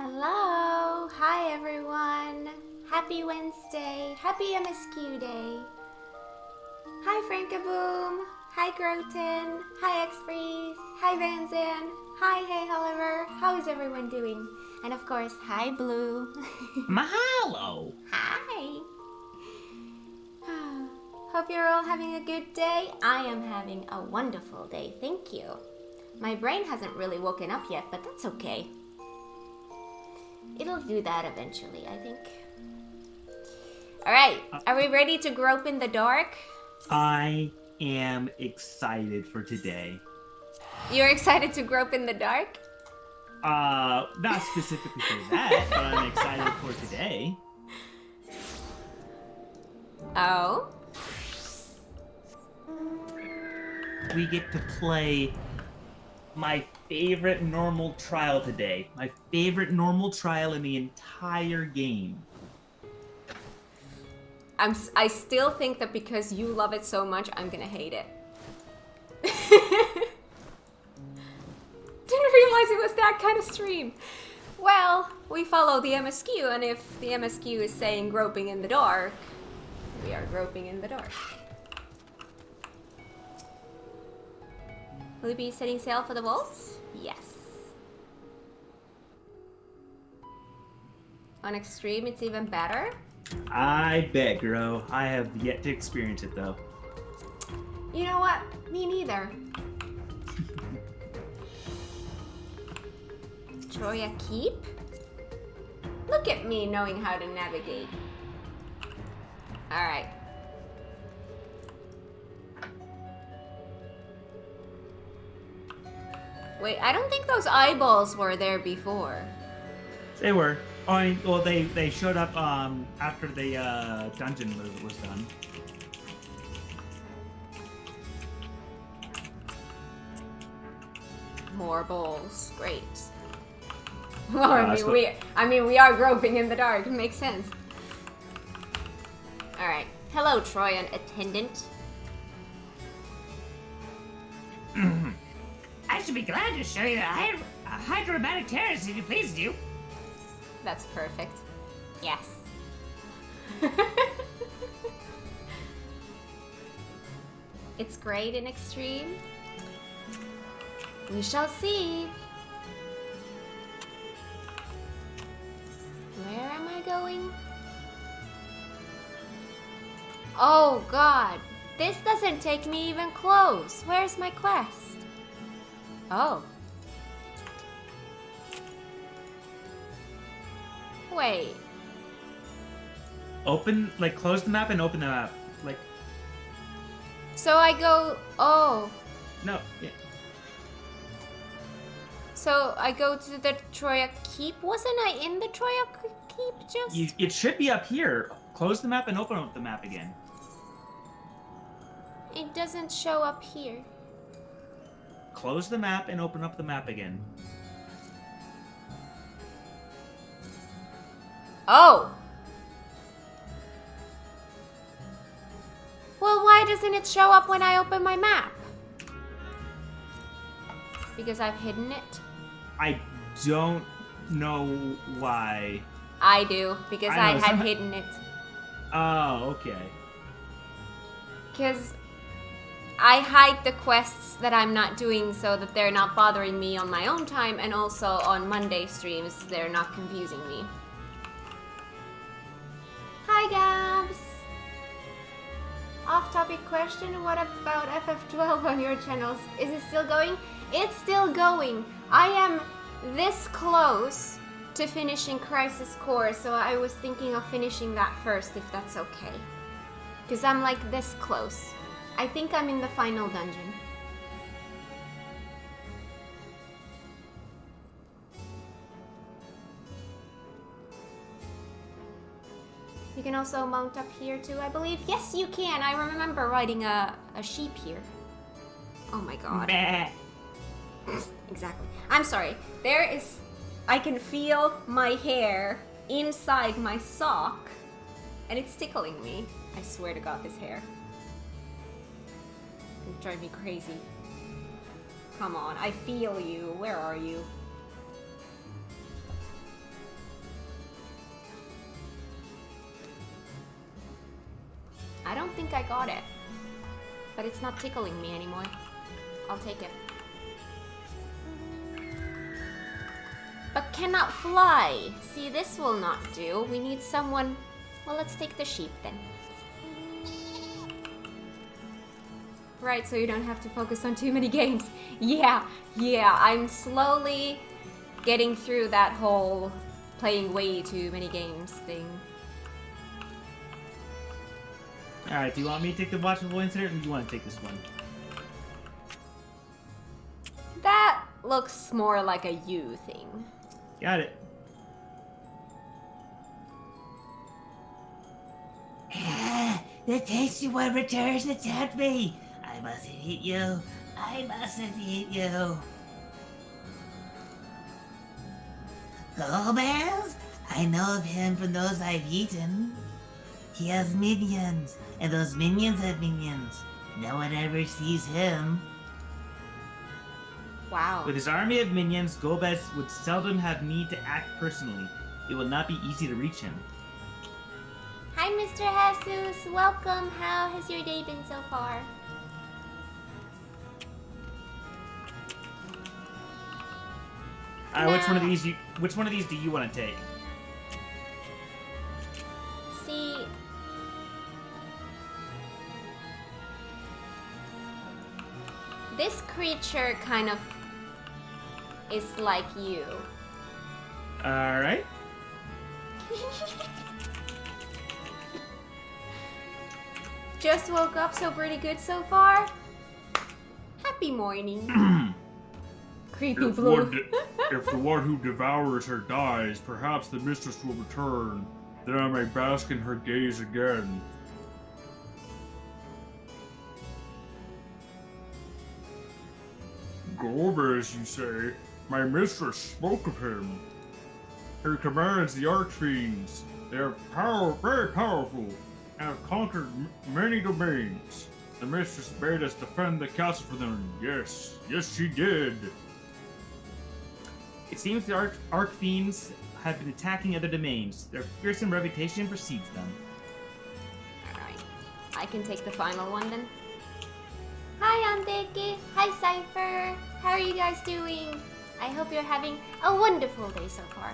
Hello! Hi everyone! Happy Wednesday! Happy MSQ Day! Hi Frankaboom! Hi Groten! Hi Xfreeze! Hi Vanzan! Hi Hey Oliver! How is everyone doing? And of course, hi Blue! Mahalo! Hi! Hope you're all having a good day. I am having a wonderful day, thank you. My brain hasn't really woken up yet, but that's okay. It'll do that eventually, I think. Alright, are we ready to grope in the dark? I am excited for today. You're excited to grope in the dark? Not specifically for that, but I'm excited for today. Oh? We get to play my favorite normal trial today. My favorite normal trial in the entire game. I still think that because you love it so much, I'm gonna hate it. Didn't realize it was that kind of stream. Well, we follow the MSQ, and if the MSQ is saying groping in the dark, we are groping in the dark. Will you be setting sail for the vaults? Yes. On extreme, it's even better. I bet, Gro. I have yet to experience it, though. You know what? Me neither. Troya Keep? Look at me knowing how to navigate. Alright. Wait, I don't think those eyeballs were there before. They were. Well, they showed up after the dungeon was done. More balls. Great. Well, I mean, we are groping in the dark. It makes sense. Alright. Hello, Troyan attendant. I should be glad to show you a hydromatic terrace if you please do. That's perfect. Yes. It's great in extreme. We shall see. Where am I going? Oh god. This doesn't take me even close. Where's my quest? Oh. Wait. Close the map and open the map. So I go... Oh. No. Yeah. So I go to the Troya Keep. Wasn't I in the Troya Keep just? It should be up here. Close the map and open up the map again. It doesn't show up here. Close the map and open up the map again. Oh! Well, why doesn't it show up when I open my map? Because I've hidden it? I don't know why. I do, because I have hidden it. Oh, okay. Because I hide the quests that I'm not doing so that they're not bothering me on my own time, and also on Monday streams, they're not confusing me. Hi, Gabs! Off-topic question, what about FF12 on your channels? Is it still going? It's still going! I am this close to finishing Crisis Core, so I was thinking of finishing that first, if that's okay. Because I'm like this close. I think I'm in the final dungeon. You can also mount up here too, I believe. Yes, you can. I remember riding a sheep here. Oh my god. Meh. Exactly. I'm sorry. I can feel my hair inside my sock, and it's tickling me. I swear to god, this hair. It drives me crazy. Come on, I feel you. Where are you? I don't think I got it. But it's not tickling me anymore. I'll take it. But cannot fly. See, this will not do. We need someone... Well, let's take the sheep then. Right, so you don't have to focus on too many games. Yeah, I'm slowly getting through that whole playing way too many games thing. Alright, do you want me to take the watchable incident, or do you want to take this one? That looks more like a you thing. Got it. The tasty one returns to tempt me. I mustn't eat you. I mustn't eat you. Gomez? I know of him from those I've eaten. He has minions, and those minions have minions. No one ever sees him. Wow. With his army of minions, Gomez would seldom have need to act personally. It will not be easy to reach him. Hi, Mr. Jesus. Welcome. How has your day been so far? Which one of these do you want to take? See, this creature kind of is like you. Alright. Just woke up, so pretty good so far. Happy morning. Creepy blue. If the one who devours her dies, perhaps the mistress will return. Then I may bask in her gaze again. Gomez, you say? My mistress spoke of him. He commands the archfiends. They are very powerful, and have conquered many domains. The mistress bade us defend the castle for them. Yes, she did. It seems the Archfiends have been attacking other domains. Their fearsome reputation precedes them. Alright. I can take the final one then. Hi, Andeke. Hi, Cypher. How are you guys doing? I hope you're having a wonderful day so far.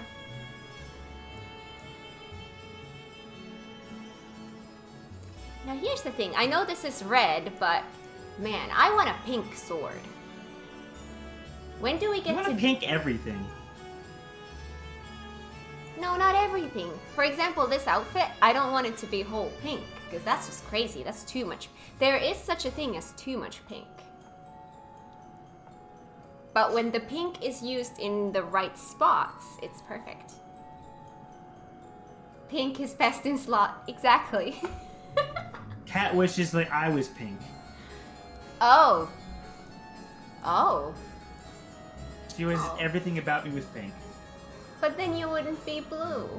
Now here's the thing. I know this is red, but man, I want a pink sword. When do we You get want to to pink everything. No, not everything. For example, this outfit, I don't want it to be whole pink, because that's just crazy. That's too much. There is such a thing as too much pink. But when the pink is used in the right spots, it's perfect. Pink is best in slot. Exactly. Cat wishes like I was pink. Oh. Oh. She wishes everything about me was pink. But then you wouldn't be blue.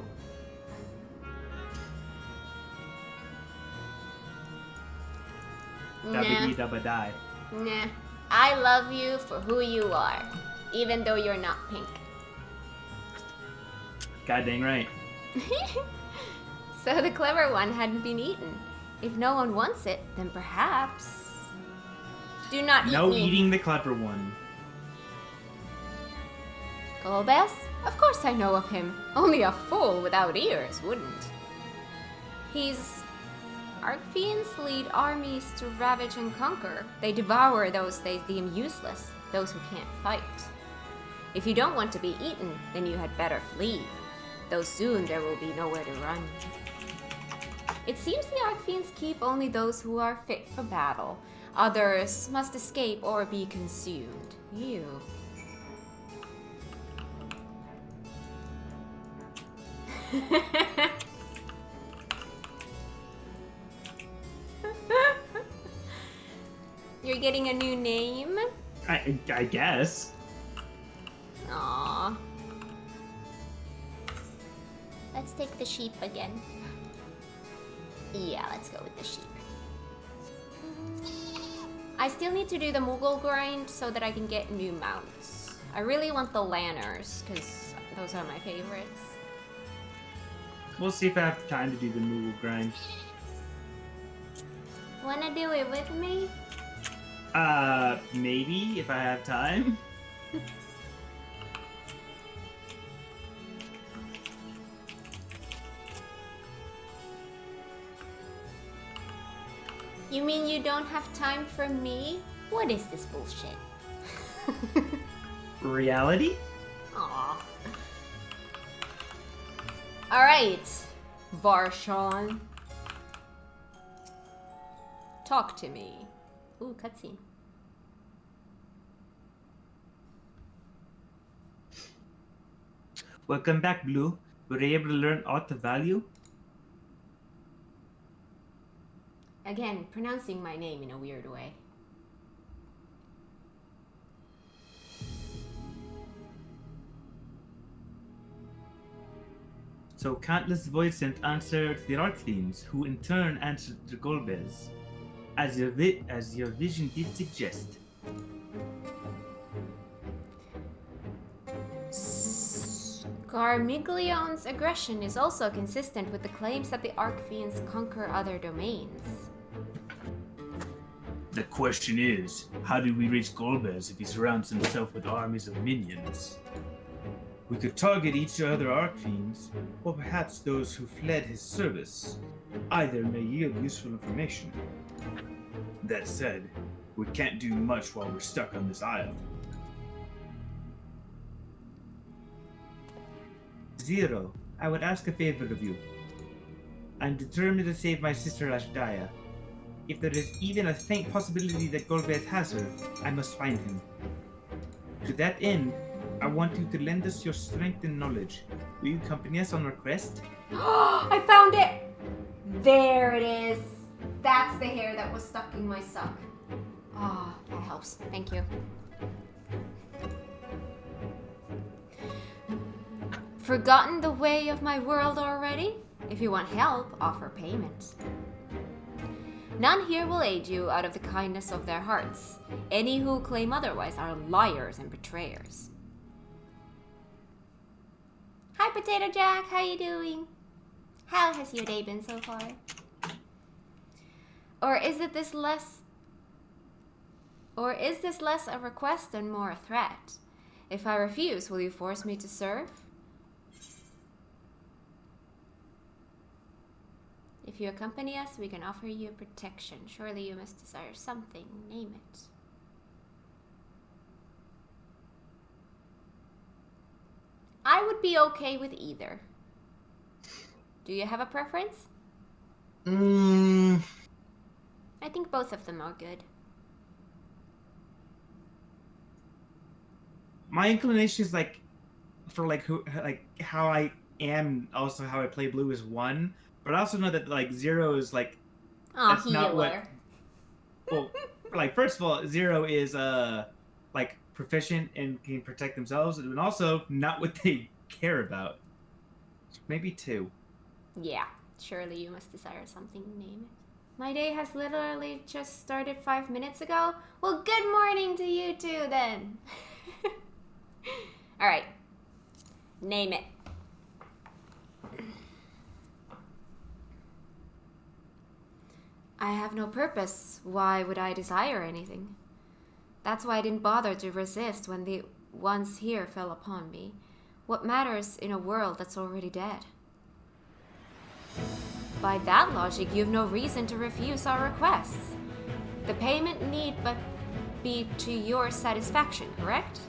Dabba dabba die. Nah. I love you for who you are, even though you're not pink. God dang right. So the clever one hadn't been eaten. If no one wants it, then perhaps... Do not eat No me. eating the clever one. Golbez? Of course I know of him. Only a fool without ears wouldn't. He's... Archfiends lead armies to ravage and conquer. They devour those they deem useless, those who can't fight. If you don't want to be eaten, then you had better flee, though soon there will be nowhere to run. It seems the Archfiends keep only those who are fit for battle. Others must escape or be consumed. Ew. You're getting a new name? I guess. Aww. Let's take the sheep again. Yeah, let's go with the sheep. I still need to do the Moogle grind so that I can get new mounts. I really want the Lanners, because those are my favorites. We'll see if I have time to do the Moogle grind. Wanna do it with me? Maybe if I have time. You mean you don't have time for me? What is this bullshit? Reality? Aw. Alright, Varshawn. Talk to me. Ooh, cutscene. Welcome back, Blue. Were you able to learn aught of value? Again, pronouncing my name in a weird way. So countless voices sent answer to the Arcthemes, who in turn answered the Golbez, as your vision did suggest. Garmiglion's aggression is also consistent with the claims that the Arcfiends conquer other domains. The question is, how do we reach Golbez if he surrounds himself with armies of minions? We could target each other Arcfiends, or perhaps those who fled his service. Either may yield useful information. That said, we can't do much while we're stuck on this isle. Zero, I would ask a favor of you. I'm determined to save my sister Ashdaya. If there is even a faint possibility that Golbez has her, I must find him. To that end, I want you to lend us your strength and knowledge. Will you accompany us on our quest? I found it! There it is! That's the hair that was stuck in my sock. Ah, that helps. Thank you. Forgotten the way of my world already? If you want help, offer payment. None here will aid you out of the kindness of their hearts. Any who claim otherwise are liars and betrayers. Hi, Potato Jack. How you doing? How has your day been so far? Or is this less a request and more a threat? If I refuse, will you force me to serve? If you accompany us, we can offer you protection. Surely you must desire something. Name it. I would be okay with either. Do you have a preference? I think both of them are good. My inclination is how I am, also how I play Blue is 1. But I also know that Zero is that's healer. not what. Well, first of all, Zero is proficient and can protect themselves, and also not what they care about. Maybe 2. Yeah, surely you must desire something. Name it. My day has literally just started 5 minutes ago. Well, good morning to you too, then. All right, name it. I have no purpose. Why would I desire anything? That's why I didn't bother to resist when the ones here fell upon me. What matters in a world that's already dead? By that logic, you have no reason to refuse our requests. The payment need but be to your satisfaction, correct?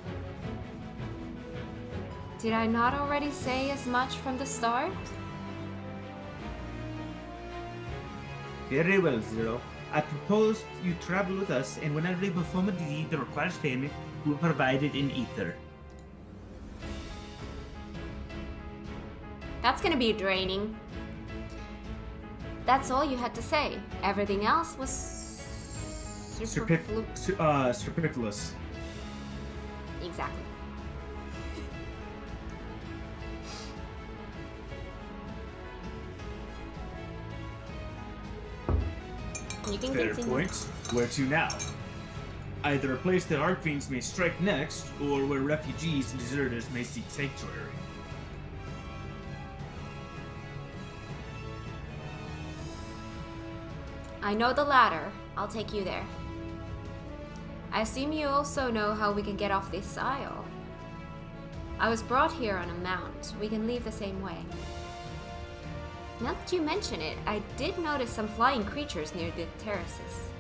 Did I not already say as much from the start? Very well, Zero. I propose you travel with us, and whenever you perform a deed that requires payment, we will provide it in ether. That's gonna be draining. That's all you had to say. Everything else was Superfluous. Exactly. You can Fair continue. point. Where to now? Either a place that Arcfiends may strike next, or where refugees and deserters may seek sanctuary. I know the ladder. I'll take you there. I assume you also know how we can get off this isle. I was brought here on a mount. We can leave the same way. Now that you mention it, I did notice some flying creatures near the terraces.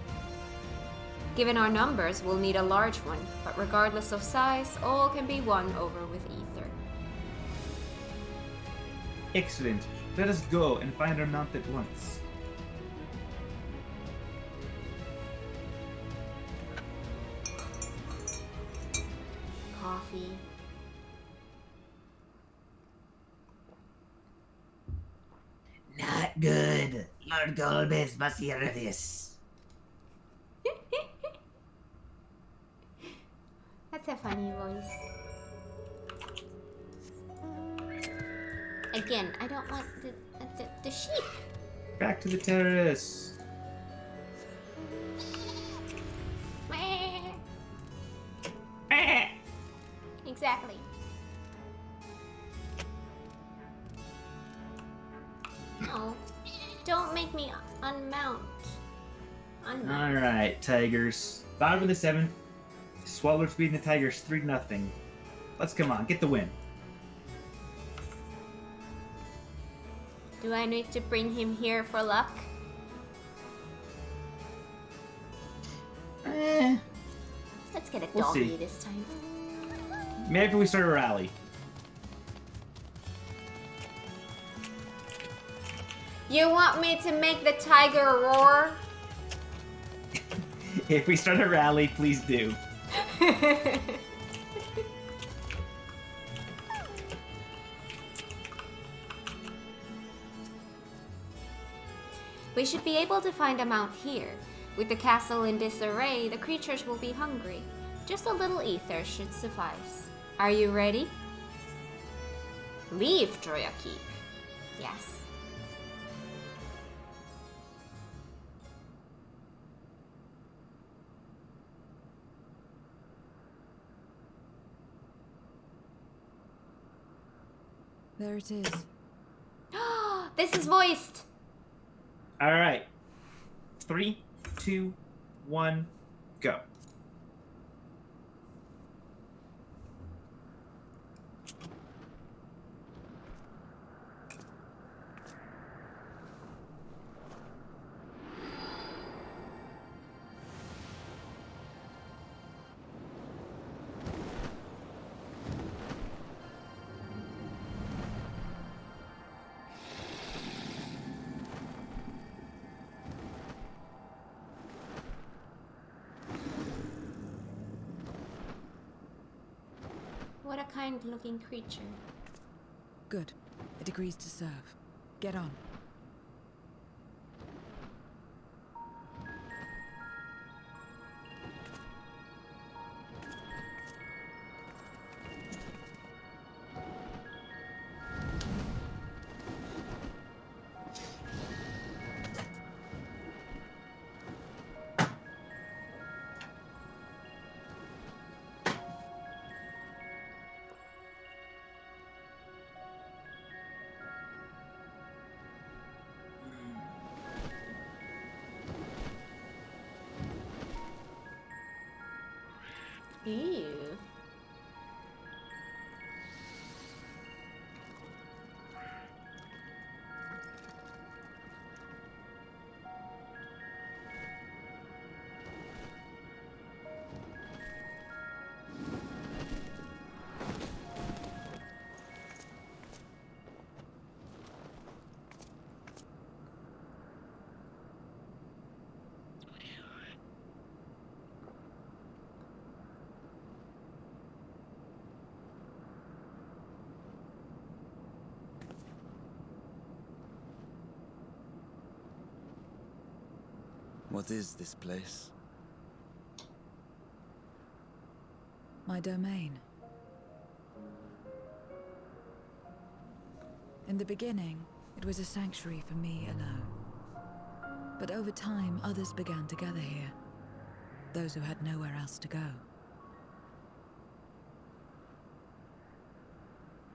Given our numbers, we'll need a large one, but regardless of size, all can be won over with ether. Excellent. Let us go and find our mount at once. Coffee. Not good. Lord Golbez must hear of this. That's a funny voice. Again, I don't want the sheep. Back to the terrace. Exactly. No, don't make me unmount. Alright, Tigers. 5 of the 7th. Swallowers beating the Tigers 3-0. Let's come on, get the win. Do I need to bring him here for luck? Let's get a We'll doggy see. this time. Maybe we start a rally. You want me to make the tiger roar? If we start a rally, please do. We should be able to find a mount here. With the castle in disarray, the creatures will be hungry. Just a little ether should suffice. Are you ready? Leave Troya Keep. Yes. There it is. This is voiced! Alright. 3, 2, 1, go. What a kind-looking creature. Good. It agrees to serve. Get on. Ew. What is this place? My domain. In the beginning, it was a sanctuary for me alone. But over time, others began to gather here. Those who had nowhere else to go.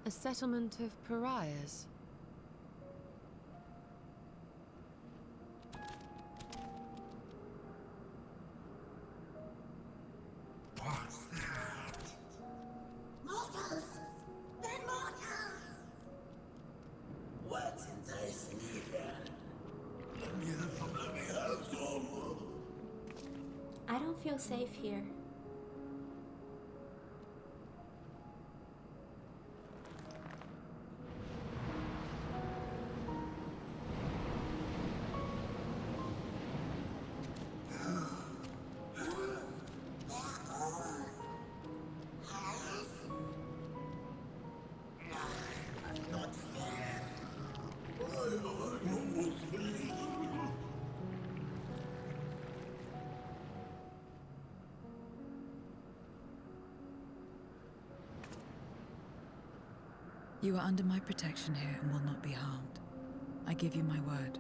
A settlement of pariahs? Mortals! They're mortals! What's enticing you here? I don't feel safe here. You are under my protection here and will not be harmed. I give you my word.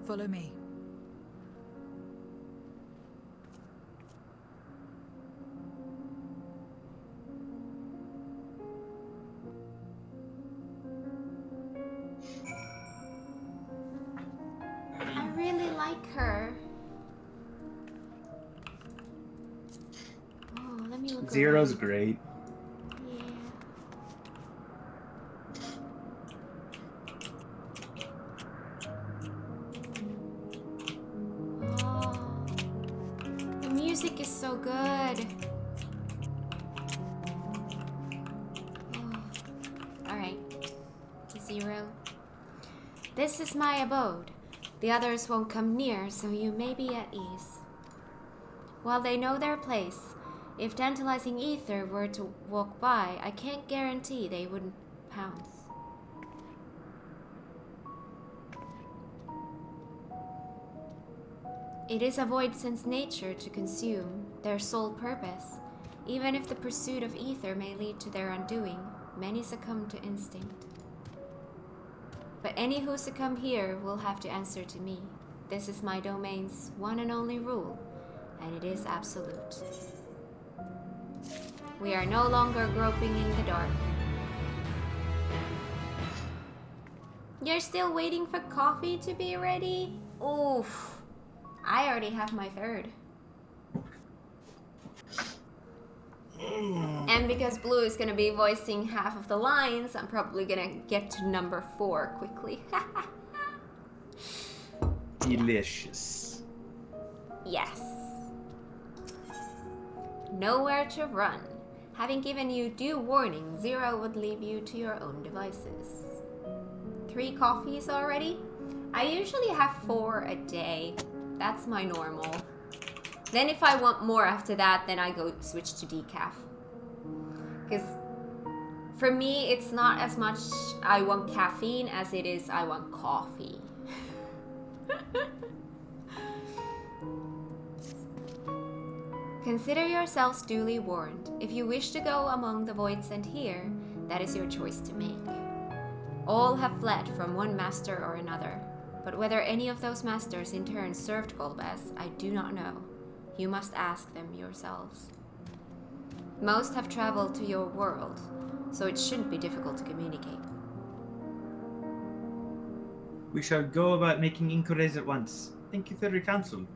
Follow me. I really like her. Oh, let me look Zero's around. great. Yeah. Oh, the music is so good. Oh. All right, Zero. This is my abode. The others won't come near, so you may be at ease. While they know their place, if tantalizing ether were to walk by, I can't guarantee they wouldn't pounce. It is a void sense nature to consume, their sole purpose. Even if the pursuit of ether may lead to their undoing, many succumb to instinct. But any who succumb here will have to answer to me. This is my domain's one and only rule, and it is absolute. We are no longer groping in the dark. You're still waiting for coffee to be ready? Oof. I already have my third. And because Blue is gonna be voicing half of the lines, I'm probably gonna get to number 4 quickly. Delicious. Yes. Nowhere to run. Having given you due warning, Zero would leave you to your own devices. 3 coffees already? I usually have 4 a day. That's my normal. Then if I want more after that, then I go switch to decaf. Because for me, it's not as much I want caffeine as it is I want coffee. Consider yourselves duly warned. If you wish to go among the void sent here, that is your choice to make. All have fled from one master or another, but whether any of those masters in turn served Golbez, I do not know. You must ask them yourselves. Most have traveled to your world, so it shouldn't be difficult to communicate. We shall go about making inquiries at once. Thank you for your counsel.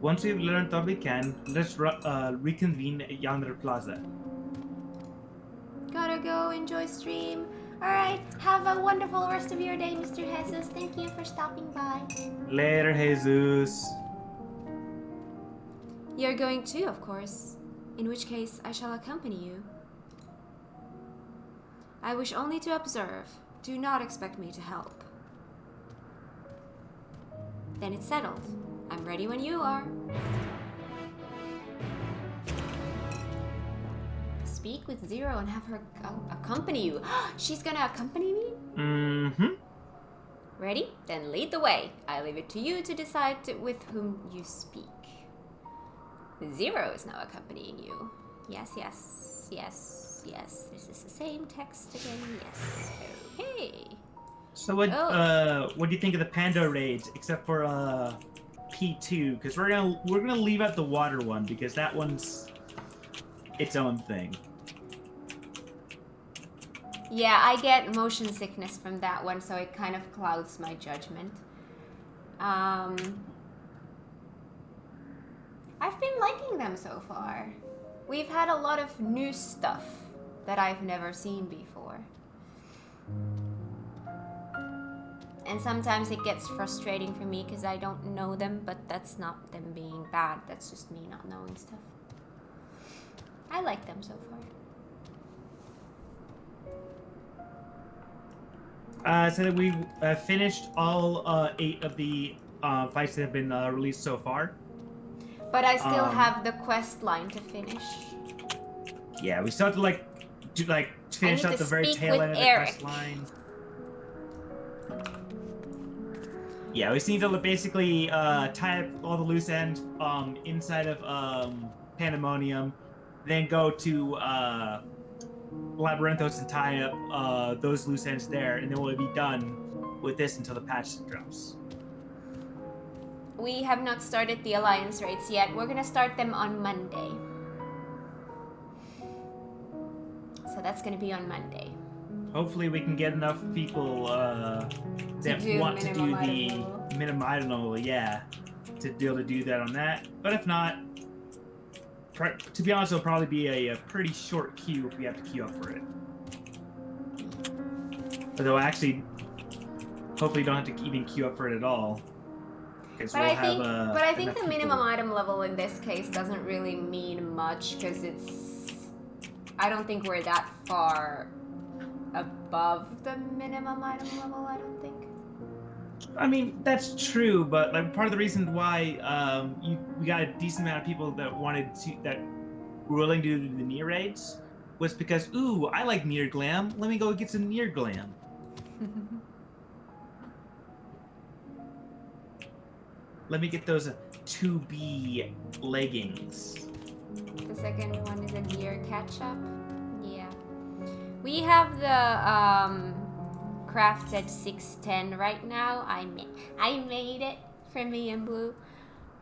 Once we've learned all we can, let's reconvene at Yonder Plaza. Gotta go, enjoy stream. Alright, have a wonderful rest of your day, Mr. Jesus. Thank you for stopping by. Later, Jesus. You're going too, of course. In which case, I shall accompany you. I wish only to observe. Do not expect me to help. Then it's settled. I'm ready when you are. Speak with Zero and have her accompany you. She's gonna accompany me? Mm-hmm. Ready? Then lead the way. I leave it to you to decide with whom you speak. Zero is now accompanying you. Yes, yes, yes, yes. This is the same text again. Yes. Okay. So what do you think of the Panda raids, except for P2? Because we're gonna leave out the water one because that one's its own thing. Yeah, I get motion sickness from that one, so it kind of clouds my judgment. I've been liking them so far. We've had a lot of new stuff that I've never seen before. And sometimes it gets frustrating for me because I don't know them, but that's not them being bad. That's just me not knowing stuff. I like them so far. So that we finished all 8 of the fights that have been released so far. But I still have the quest line to finish. Yeah, we still have to finish I need out to the very speak tail with end of the Eric. quest line. Yeah, we just need to basically tie up all the loose ends inside of Pandemonium, then go to Labyrinthos and tie up those loose ends there, and then we'll be done with this until the patch drops. We have not started the alliance raids yet. We're gonna start them on Monday. So that's gonna be on Monday. Hopefully we can get enough people that want to do the minimum item level, yeah, to be able to do that on that. But if not, to be honest, it'll probably be a pretty short queue if we have to queue up for it. Although actually, hopefully don't have to even queue up for it at all. But I think the minimum item level in this case doesn't really mean much because I don't think we're that far above the minimum item level, I don't think. I mean, that's true, but part of the reason why we got a decent amount of people that were willing to do the Nier raids was because, ooh, I like Nier Glam. Let me go get some Nier Glam. Let me get those 2B leggings. The second one is a Nier catch-up. Yeah. We have the crafted 610 right now. I made it for me and Blue.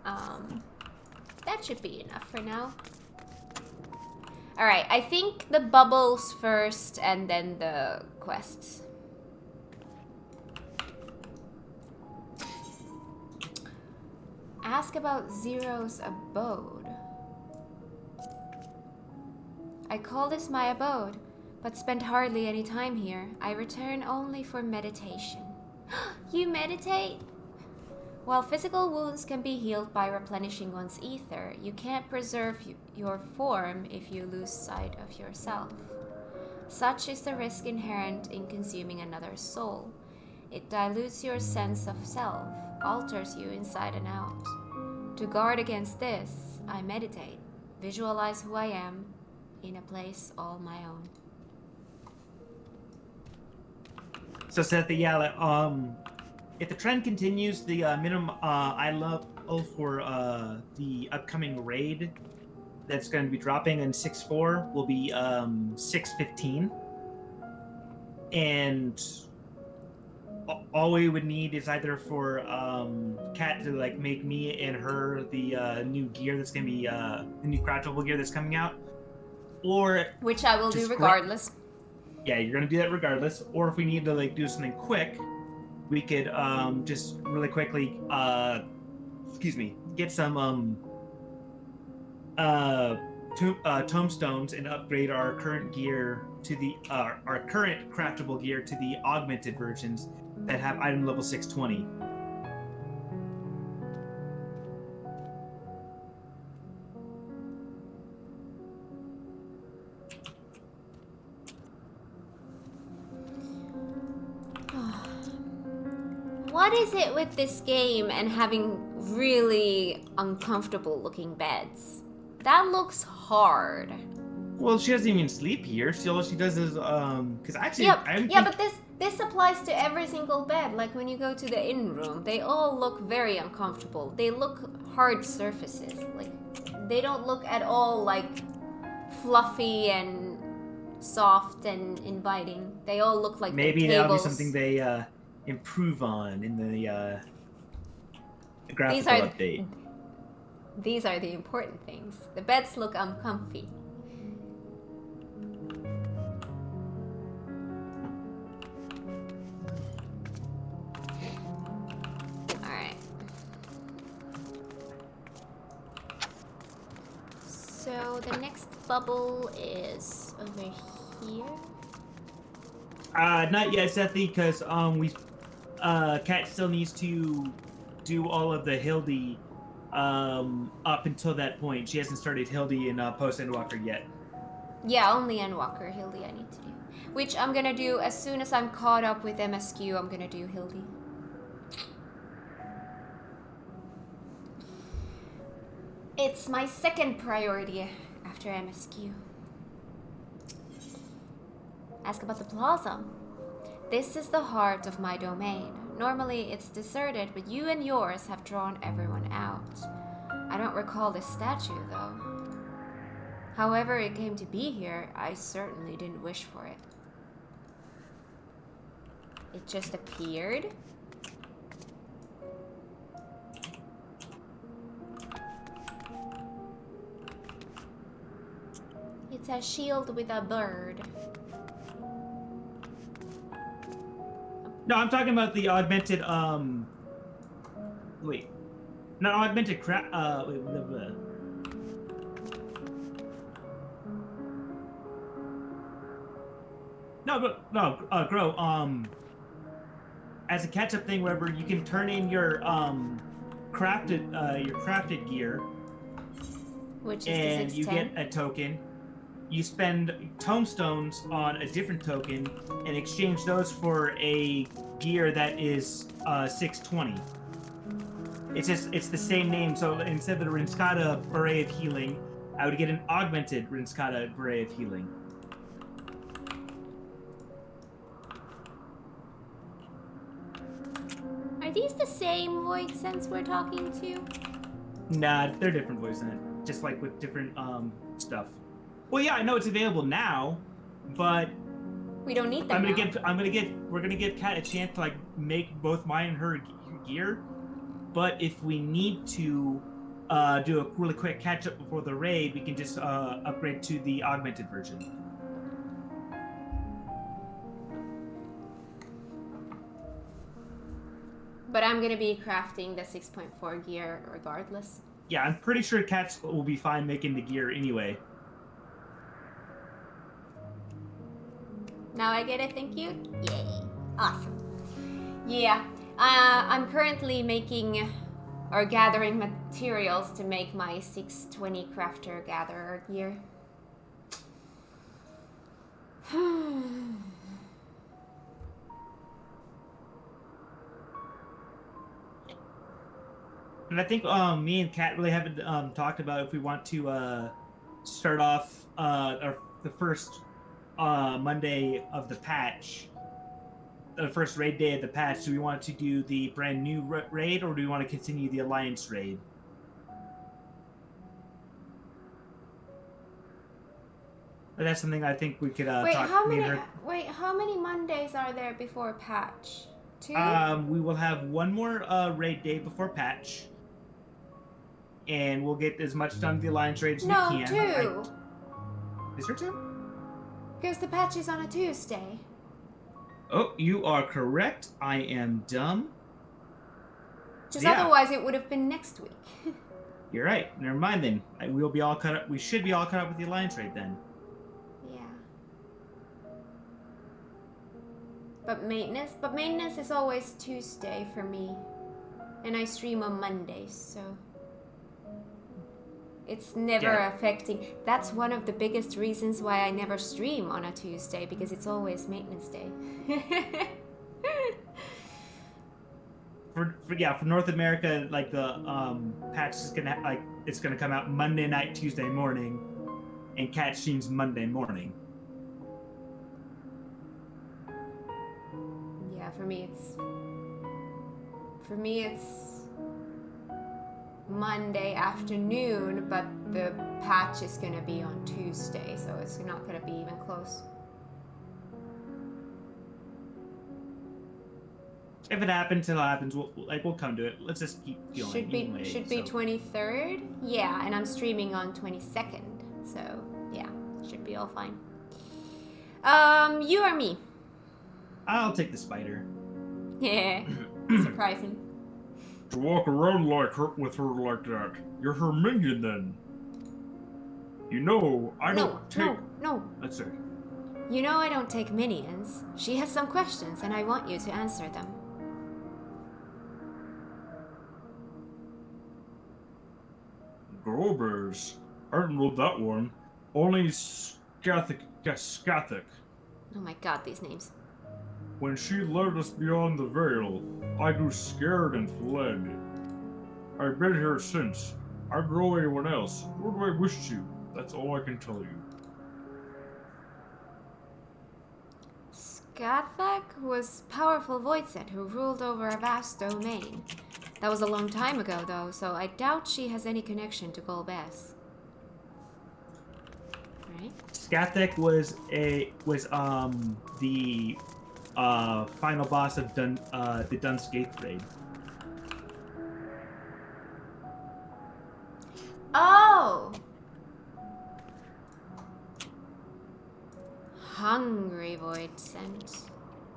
That should be enough for now. Alright, I think the bubbles first and then the quests. Ask about Zero's abode. I call this my abode, but spend hardly any time here. I return only for meditation. You meditate? While physical wounds can be healed by replenishing one's ether, you can't preserve your form if you lose sight of yourself. Such is the risk inherent in consuming another's soul. It dilutes your sense of self, alters you inside and out. To guard against this, I meditate, visualize who I am in a place all my own. So Seth, if the trend continues, the minimum item level for the upcoming raid that's going to be dropping in 6.4 will be 6.15, and all we would need is either for Kat to make me and her the new gear that's going to be the new craftable gear that's coming out, or which I will do regardless. Yeah, you're gonna do that regardless. Or if we need to do something quick, we could just really quickly get some tombstones and upgrade our current gear to the our current craftable gear to the augmented versions that have item level 620. What is it with this game and having really uncomfortable looking beds? That looks hard. Well, she doesn't even sleep here. All she does is because actually, but this applies to every single bed. Like when you go to the inn room, they all look very uncomfortable. They look hard surfaces. Like they don't look at all fluffy and soft and inviting. They all look like maybe that'll be something they improve on in the graphical update. These are the important things. The beds look uncomfy. So the next bubble is over here. Not yet, Sethy, because Kat still needs to do all of the Hildy up until that point. She hasn't started Hildy in post Endwalker yet. Yeah, only Endwalker. Hildy I need to do. Which I'm gonna do as soon as I'm caught up with MSQ, I'm gonna do Hildy. It's my second priority after MSQ. Ask about the plaza. This is the heart of my domain. Normally it's deserted, but you and yours have drawn everyone out. I don't recall this statue, though. However it came to be here, I certainly didn't wish for it. It just appeared. It's a shield with a bird. No, I'm talking about the augmented, wait. Not augmented wait, blah, blah. Grow, as a catch-up thing, wherever you can turn in your, crafted gear. Which is and the you 610. get a token. You spend tomestones on a different token and exchange those for a gear that is 620. It's the same name, so instead of the Rinskata Beret of Healing, I would get an augmented Rinskata Beret of Healing. Are these the same void sense we're talking to? Nah, they're different voices in it. Just like with different stuff. Well, yeah, I know it's available now, but We don't need them we're gonna give Kat a chance to like make both mine and her gear. But if we need to do a really quick catch up before the raid, we can just upgrade to the augmented version. But I'm gonna be crafting the 6.4 gear regardless. Yeah, I'm pretty sure Kat will be fine making the gear anyway. Now I get it, thank you. Yay. Awesome. Yeah, I'm currently making or gathering materials to make my 620 crafter gatherer gear. And I think me and Kat really haven't talked about if we want to start off the first Monday of the patch, the first raid day of the patch. Do we want to do the brand new raid, or do we want to continue the Alliance raid? But that's something I think we could talk. Wait, how many Mondays are there before patch? 2? We will have one more raid day before patch, and we'll get as much done with the Alliance raid as we can. No, 2. Is there 2? Because the patch is on a Tuesday. Oh, you are correct. I am dumb. Because otherwise it would have been next week. You're right. Never mind then. We'll be all cut up. We should be all cut up with the Alliance raid then. Yeah. But maintenance is always Tuesday for me. And I stream on Mondays, so it's never affecting. That's one of the biggest reasons why I never stream on a Tuesday, because it's always maintenance day. For North America, like the patch is gonna it's gonna come out Monday night, Tuesday morning, and Cat streams Monday morning. Yeah, for me it's Monday afternoon, but the patch is gonna be on Tuesday, so it's not gonna be even close. If it happens, it'll happen. We'll come to it. Let's just keep going. Should be 23rd. Yeah, and I'm streaming on 22nd, so yeah, should be all fine. You or me? I'll take the spider. Yeah, surprising. To walk around like her with her like that, you're her minion then. You know, I No, don't take. no. Let's see. You know I don't take minions. She has some questions and I want you to answer them. Grobers. I haven't rolled that one. Only Skathic. Oh my god, these names. When she led us beyond the veil, I grew scared and fled. I've been here since. I grow anyone else, nor do I wish to. That's all I can tell you. Skathak was powerful voidset who ruled over a vast domain. That was a long time ago though, so I doubt she has any connection to Golbez. Right? Skathek was the final boss of the Dunscape raid. Oh! Hungry void scent.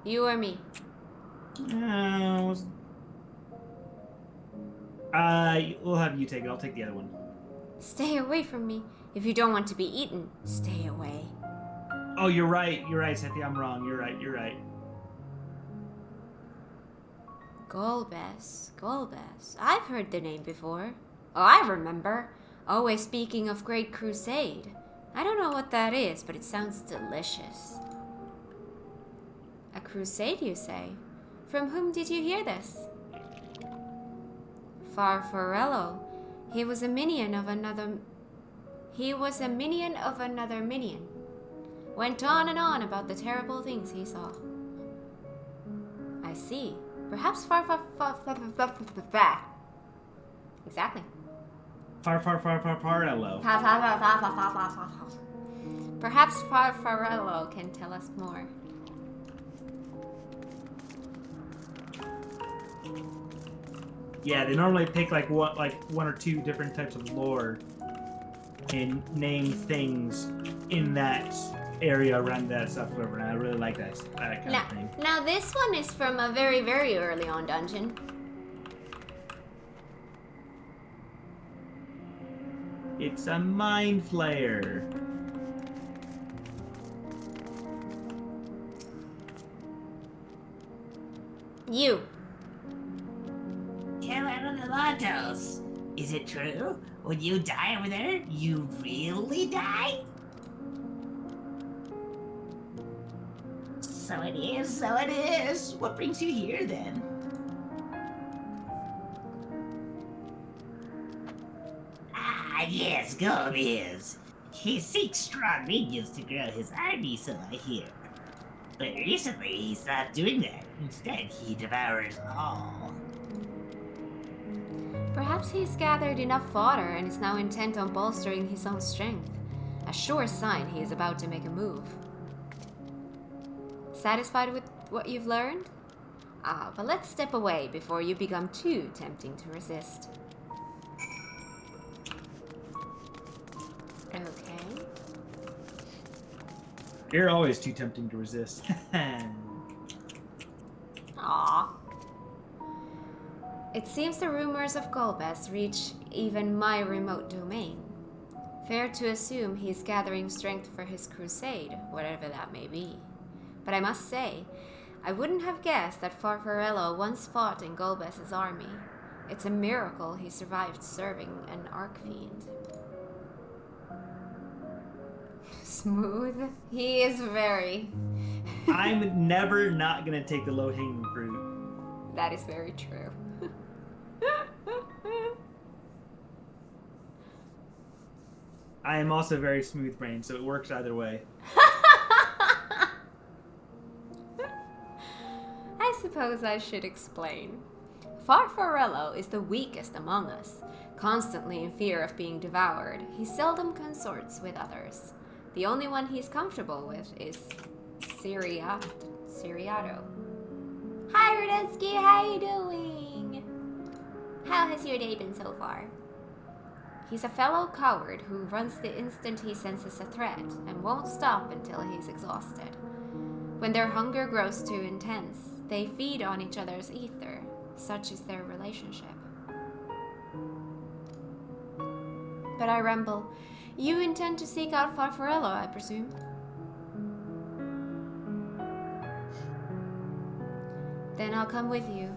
You or me? We'll have you take it. I'll take the other one. Stay away from me. If you don't want to be eaten, stay away. Oh, you're right. You're right, Cynthia. I'm wrong. You're right. You're right. Golbez. I've heard the name before. Oh, I remember. Always speaking of Great Crusade. I don't know what that is, but it sounds delicious. A crusade, you say? From whom did you hear this? Farfarello. He was a minion of another minion. Went on and on about the terrible things he saw. I see. Perhaps Exactly. Farello. Perhaps Farfarello can tell us more. Yeah, they normally pick like one or two different types of lore and name things in that area around that stuff. Whatever. And I really like that kind of thing. Now this one is from a very, very early on dungeon. It's a mind flayer. You. Killer of the Lantos. Is it true? When you die over there, you really die? So it is. What brings you here then? Ah, yes, Gomez. He seeks strong minions to grow his army, so I hear. But recently he stopped doing that. Instead, he devours all. Perhaps he's gathered enough fodder and is now intent on bolstering his own strength. A sure sign he is about to make a move. Satisfied with what you've learned? But let's step away before you become too tempting to resist. Okay. You're always too tempting to resist. Aww. It seems the rumors of Golbez reach even my remote domain. Fair to assume he's gathering strength for his crusade, whatever that may be. But I must say, I wouldn't have guessed that Farfarello once fought in Golbez's army. It's a miracle he survived serving an Archfiend. Smooth. He is very. I'm never not gonna take the low-hanging fruit. That is very true. I am also very smooth-brained, so it works either way. I suppose I should explain. Farfarello is the weakest among us. Constantly in fear of being devoured, he seldom consorts with others. The only one he's comfortable with is Siriato. Hi, Rudensky, how you doing? How has your day been so far? He's a fellow coward who runs the instant he senses a threat and won't stop until he's exhausted. When their hunger grows too intense, they feed on each other's ether. Such is their relationship. But I ramble. You intend to seek out Farfarello, I presume? Then I'll come with you.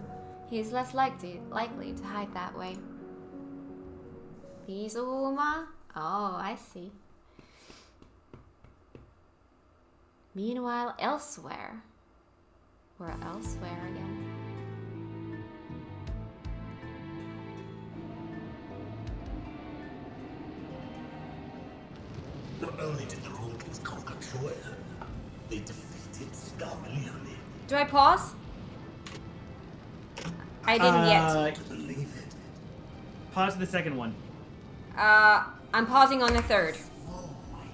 He is less likely to hide that way. Bizuma? Oh, I see. Meanwhile, elsewhere. Where elsewhere again? Not only did the mortals conquer Troya, they defeated Scarmalione. Do I pause? I didn't yet. To believe it. Pause the second one. I'm pausing on the third.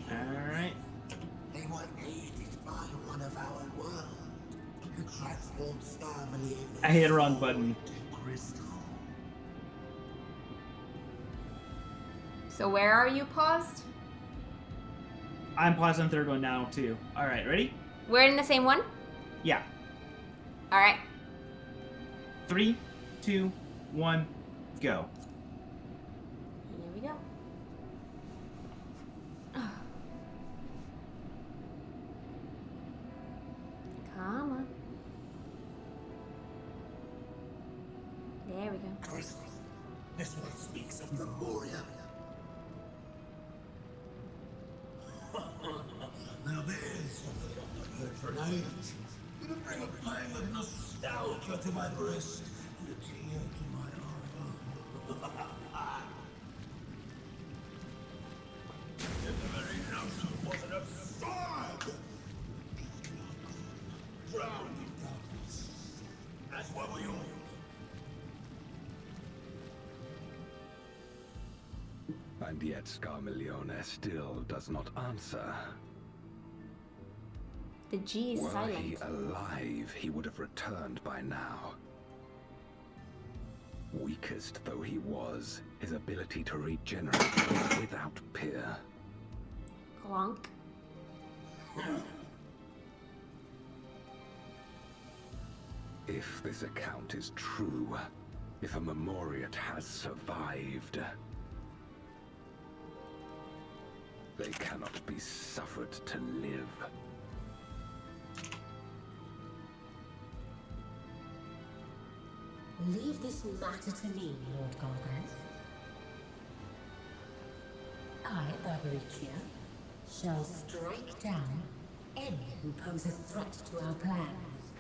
Alright. They were aided by one of our world, who transformed Scarmalione I hit the wrong button. into crystal. So where are you paused? I'm pausing on the third one now, too. Alright, ready? We're in the same one? Yeah. Alright. 3, 2, 1, go. Here we go. Come on. There we go. Crystal. This one speaks of Memoria. Now there's something I've not heard for an age. It'll bring a pang of nostalgia to my breast and a tear to my eye. And the very notion wasn't absurd. Drowned in darkness. That's what we all. And yet Scarmalione still does not answer. The G is Were silent. he alive, he would have returned by now. Weakest though he was, his ability to regenerate was without peer. Clonk. If this account is true, if a Memoriat has survived, they cannot be suffered to live. Leave this matter to me, Lord Golbez. I, Barbaricia, shall strike down any who pose a threat to our plans.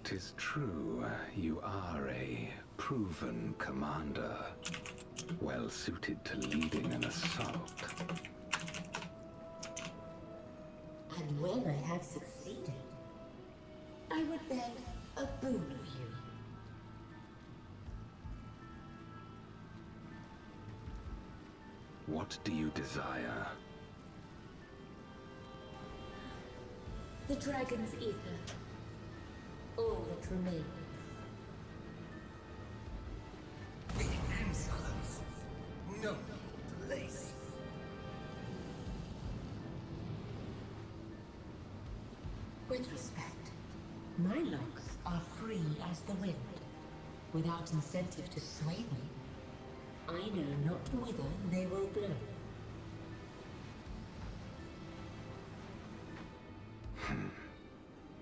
'Tis true, you are a proven commander, well suited to leading an assault. And when I have succeeded, I would beg a boon of you. What do you desire? The dragon's ether. All that remains. Insolence. No place. With respect, my locks are free as the wind, without incentive to sway them. I know not whither they will blow.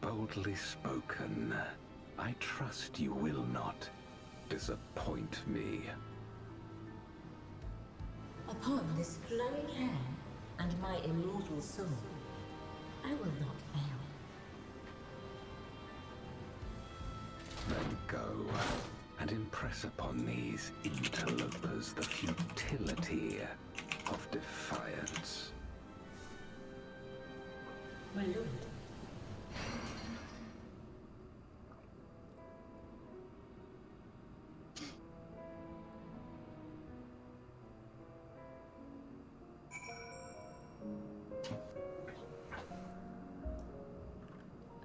Boldly spoken. I trust you will not disappoint me. Upon this flowing hair and my immortal soul, I will not fail. Then go and impress upon these interlopers the futility of defiance. My lord.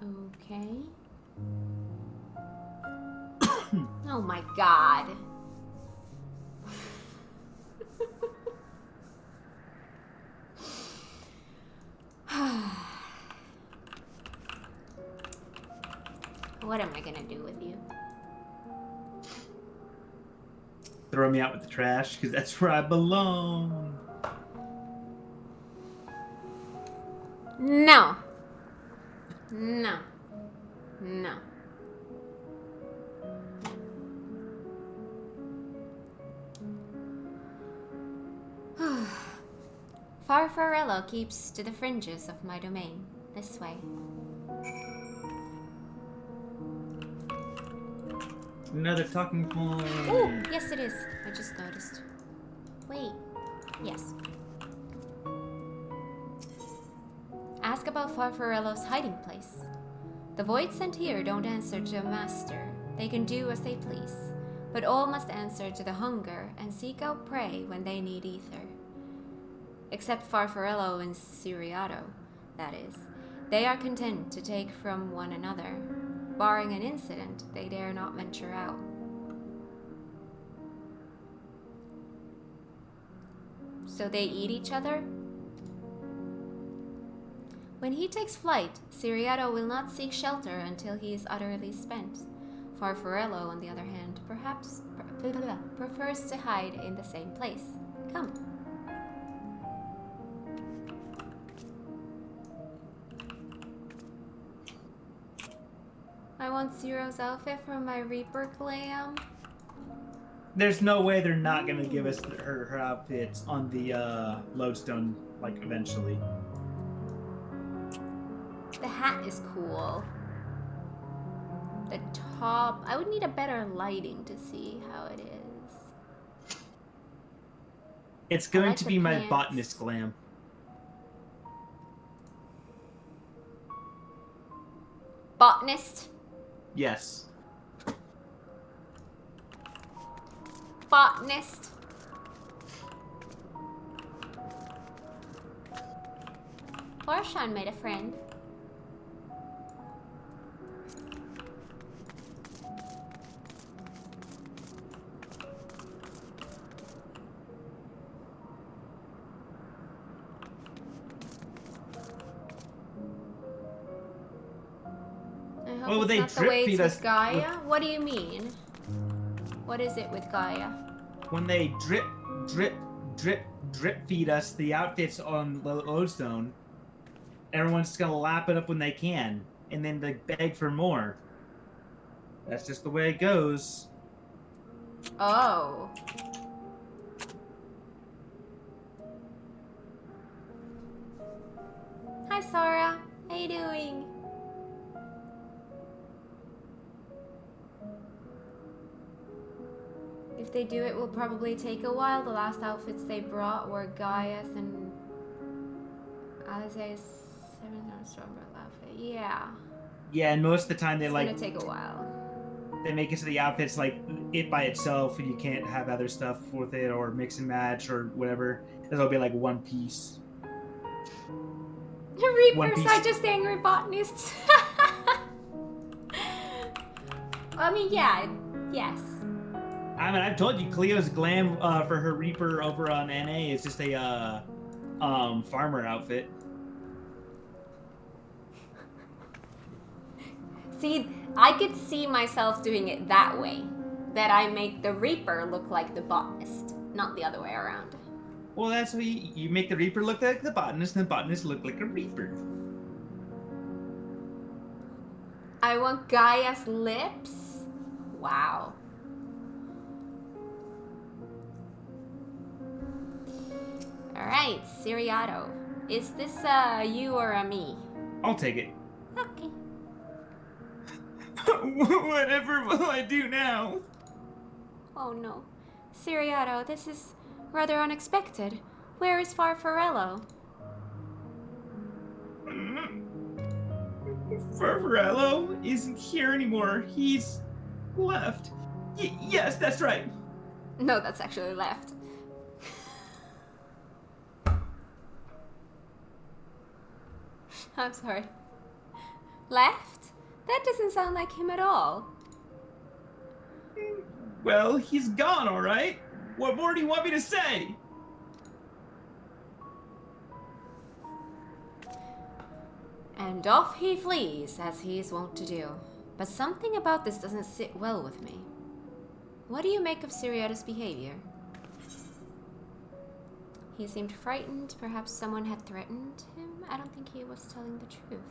Okay. Oh my god. What am I gonna do with you? throw me out with the trash, because that's where I belong. No. No. No. Farfarello keeps to the fringes of my domain. This way. Another talking point. Oh, yes it is. I just noticed. Wait. Yes. Ask about Farfarello's hiding place. The void sent here don't answer to a master. They can do as they please, but all must answer to the hunger and seek out prey when they need ether. Except Farfarello and Siriato, that is. They are content to take from one another. Barring an incident, they dare not venture out. So they eat each other? When he takes flight, Siriato will not seek shelter until he is utterly spent. Farfarello, on the other hand, perhaps prefers to hide in the same place. Come. I want Zero's outfit from my Reaper glam. There's no way they're not gonna give us her outfits on the lodestone, like, eventually. The hat is cool. The top... I would need a better lighting to see how it is. It's going like to the be my pants. botanist glam. Botanist? Yes. Botanist? Warshan made a friend. I hope Well, it's they not the drip way feed it's us with Gaia. What do you mean? What is it with Gaia? When they drip feed us the outfits on lodestone, everyone's just gonna lap it up when they can, and then they beg for more. That's just the way it goes. Oh. Hi, Sarah. How you doing? If they do, it will probably take a while. The last outfits they brought were Gaia's and Alize's 7-star Stormbird outfit. Yeah. Yeah, and most of the time they It's like gonna take a while. they make it so the outfit's like it by itself, and you can't have other stuff with it or mix and match or whatever. It'll be like one piece. Reapers Piece. are just angry botanists. I mean, yeah, yes. I mean, I've told you, Cleo's glam for her Reaper over on NA is just a farmer outfit. See, I could see myself doing it that way. That I make the Reaper look like the botanist, not the other way around. Well, that's what you make the Reaper look like the botanist, and the botanist look like a Reaper. I want Gaia's lips. Wow. Alright, Siriato. Is this you or a me? I'll take it. Okay. Whatever will I do now? Oh no. Siriato, this is rather unexpected. Where is Farfarello? Farfarello isn't here anymore. He's left. Yes, that's right. No, that's actually left. I'm sorry. Left? That doesn't sound like him at all. Well, he's gone, all right. What more do you want me to say? And off he flees, as he is wont to do. But something about this doesn't sit well with me. What do you make of Siriato's behavior? He seemed frightened. Perhaps someone had threatened him? I don't think he was telling the truth.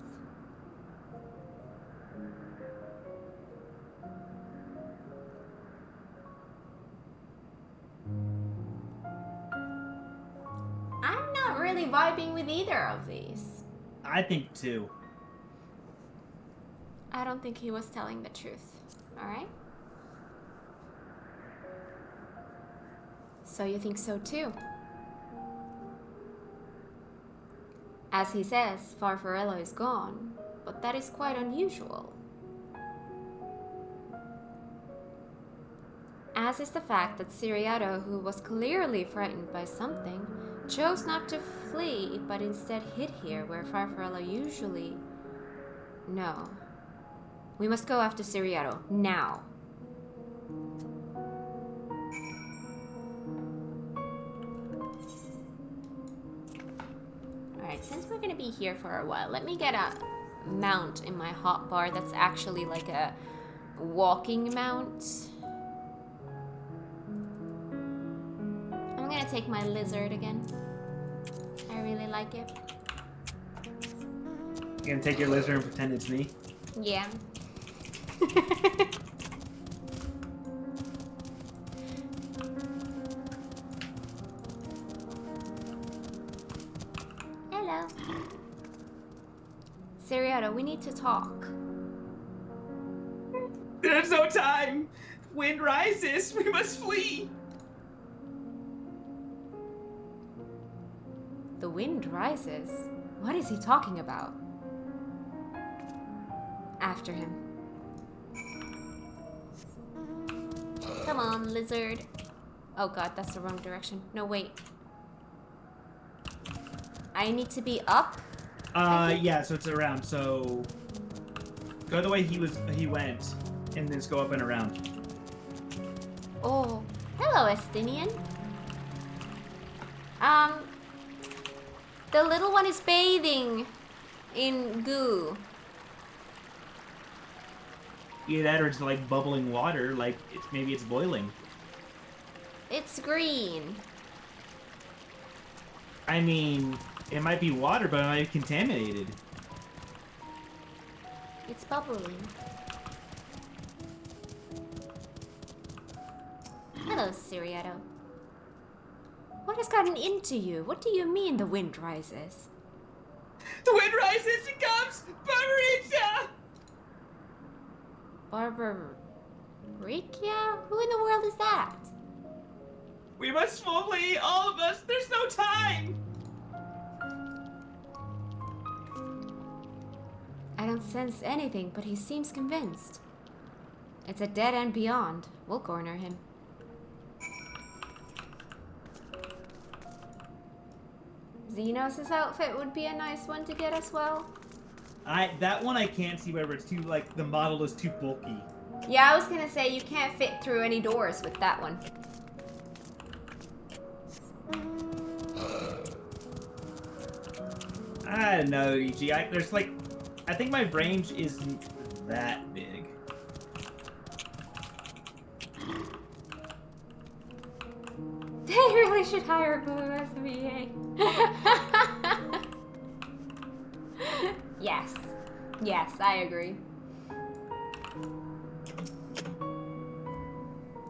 I'm not really vibing with either of these. I think too. I don't think he was telling the truth. Alright? So you think so too? As he says, Farfarello is gone, but that is quite unusual. As is the fact that Siriato, who was clearly frightened by something, chose not to flee, but instead hid here where Farfarello usually... No. We must go after Siriato, now. Alright, since we're gonna be here for a while, let me get a mount in my hotbar that's actually like a walking mount. I'm gonna take my lizard again. I really like it. You gonna take your lizard and pretend it's me? Yeah. Hello. Siriato, we need to talk. There's no time! Wind rises! We must flee! The wind rises? What is he talking about? After him. Come on, lizard. Oh god, that's the wrong direction. No, wait. I need to be up? Yeah, so it's around, so... Go the way he went, and then just go up and around. Oh, hello, Estinian. The little one is bathing in goo. Either that or it's like bubbling water, like maybe it's boiling. It's green. I mean, it might be water, but it might be contaminated. It's bubbling. Hello, Siriato. What has gotten into you? What do you mean the wind rises? The wind rises, it comes! Barbarita! Barbaricia? Who in the world is that? We must flee, all of us! There's no time! I don't sense anything, but he seems convinced. It's a dead end beyond. We'll corner him. Xenos' outfit would be a nice one to get as well. That one I can't see wherever it's too, like, the model is too bulky. Yeah, I was gonna say you can't fit through any doors with that one. I don't know, EG. I think my range isn't that big. They really should hire Blue as a VA. Yes. Yes, I agree.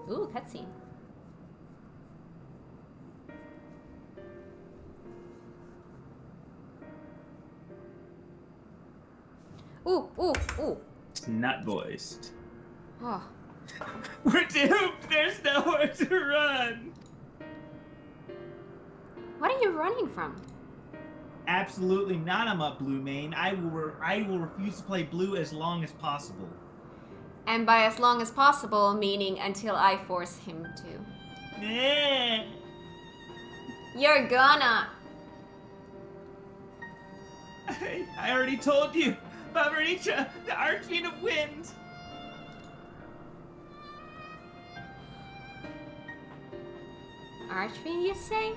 Ooh, cutscene. Ooh, ooh, ooh. It's not voiced. Oh. We're doomed! There's nowhere to run! What are you running from? Absolutely not, I'm a blue main. I will refuse to play blue as long as possible. And by as long as possible, meaning until I force him to. Eh. You're gonna. I already told you, Barbarita, the Archfiend of Wind. Archfiend, you say?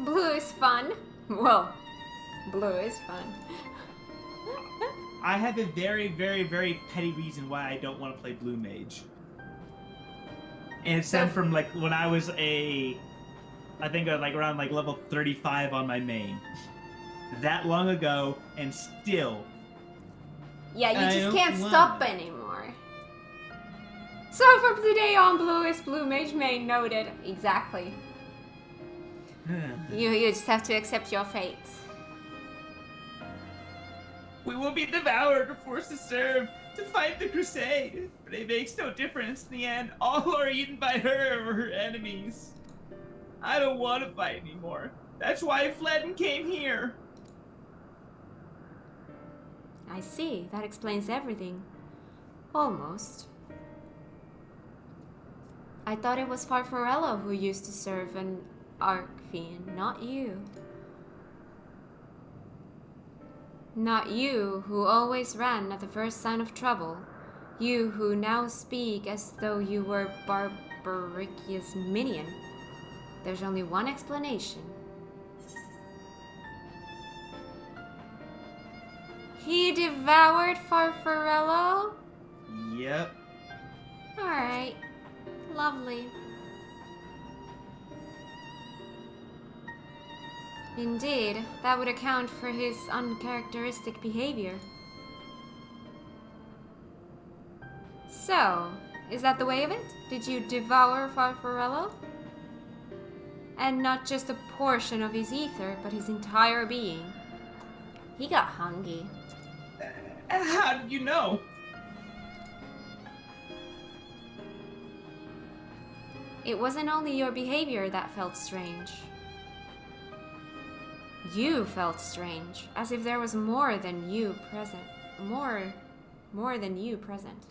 Blue is fun. Well, blue is fun. I have a very, very, very petty reason why I don't want to play blue mage. And it's sent from like when I was I think like around like level 35 on my main. That long ago, and still. Yeah, you I just don't can't want stop it. anymore. So for today on Blue is Blue Mage Main, noted. Exactly. You just have to accept your fate. We will be devoured or forced to serve, to fight the crusade. But it makes no difference in the end. All are eaten by her or her enemies. I don't want to fight anymore. That's why I fled and came here. I see. That explains everything. Almost. I thought it was Farfarello who used to serve an Archfiend, not you. Not you, who always ran at the first sign of trouble. You who now speak as though you were Barbaricia's minion. There's only one explanation. He devoured Farfarello? Yep. Alright. Lovely. Indeed, that would account for his uncharacteristic behavior. So, is that the way of it? Did you devour Farfarello? And not just a portion of his ether, but his entire being. He got hungry. How did you know? It wasn't only your behavior that felt strange. You felt strange, as if there was more than you present. More than you present.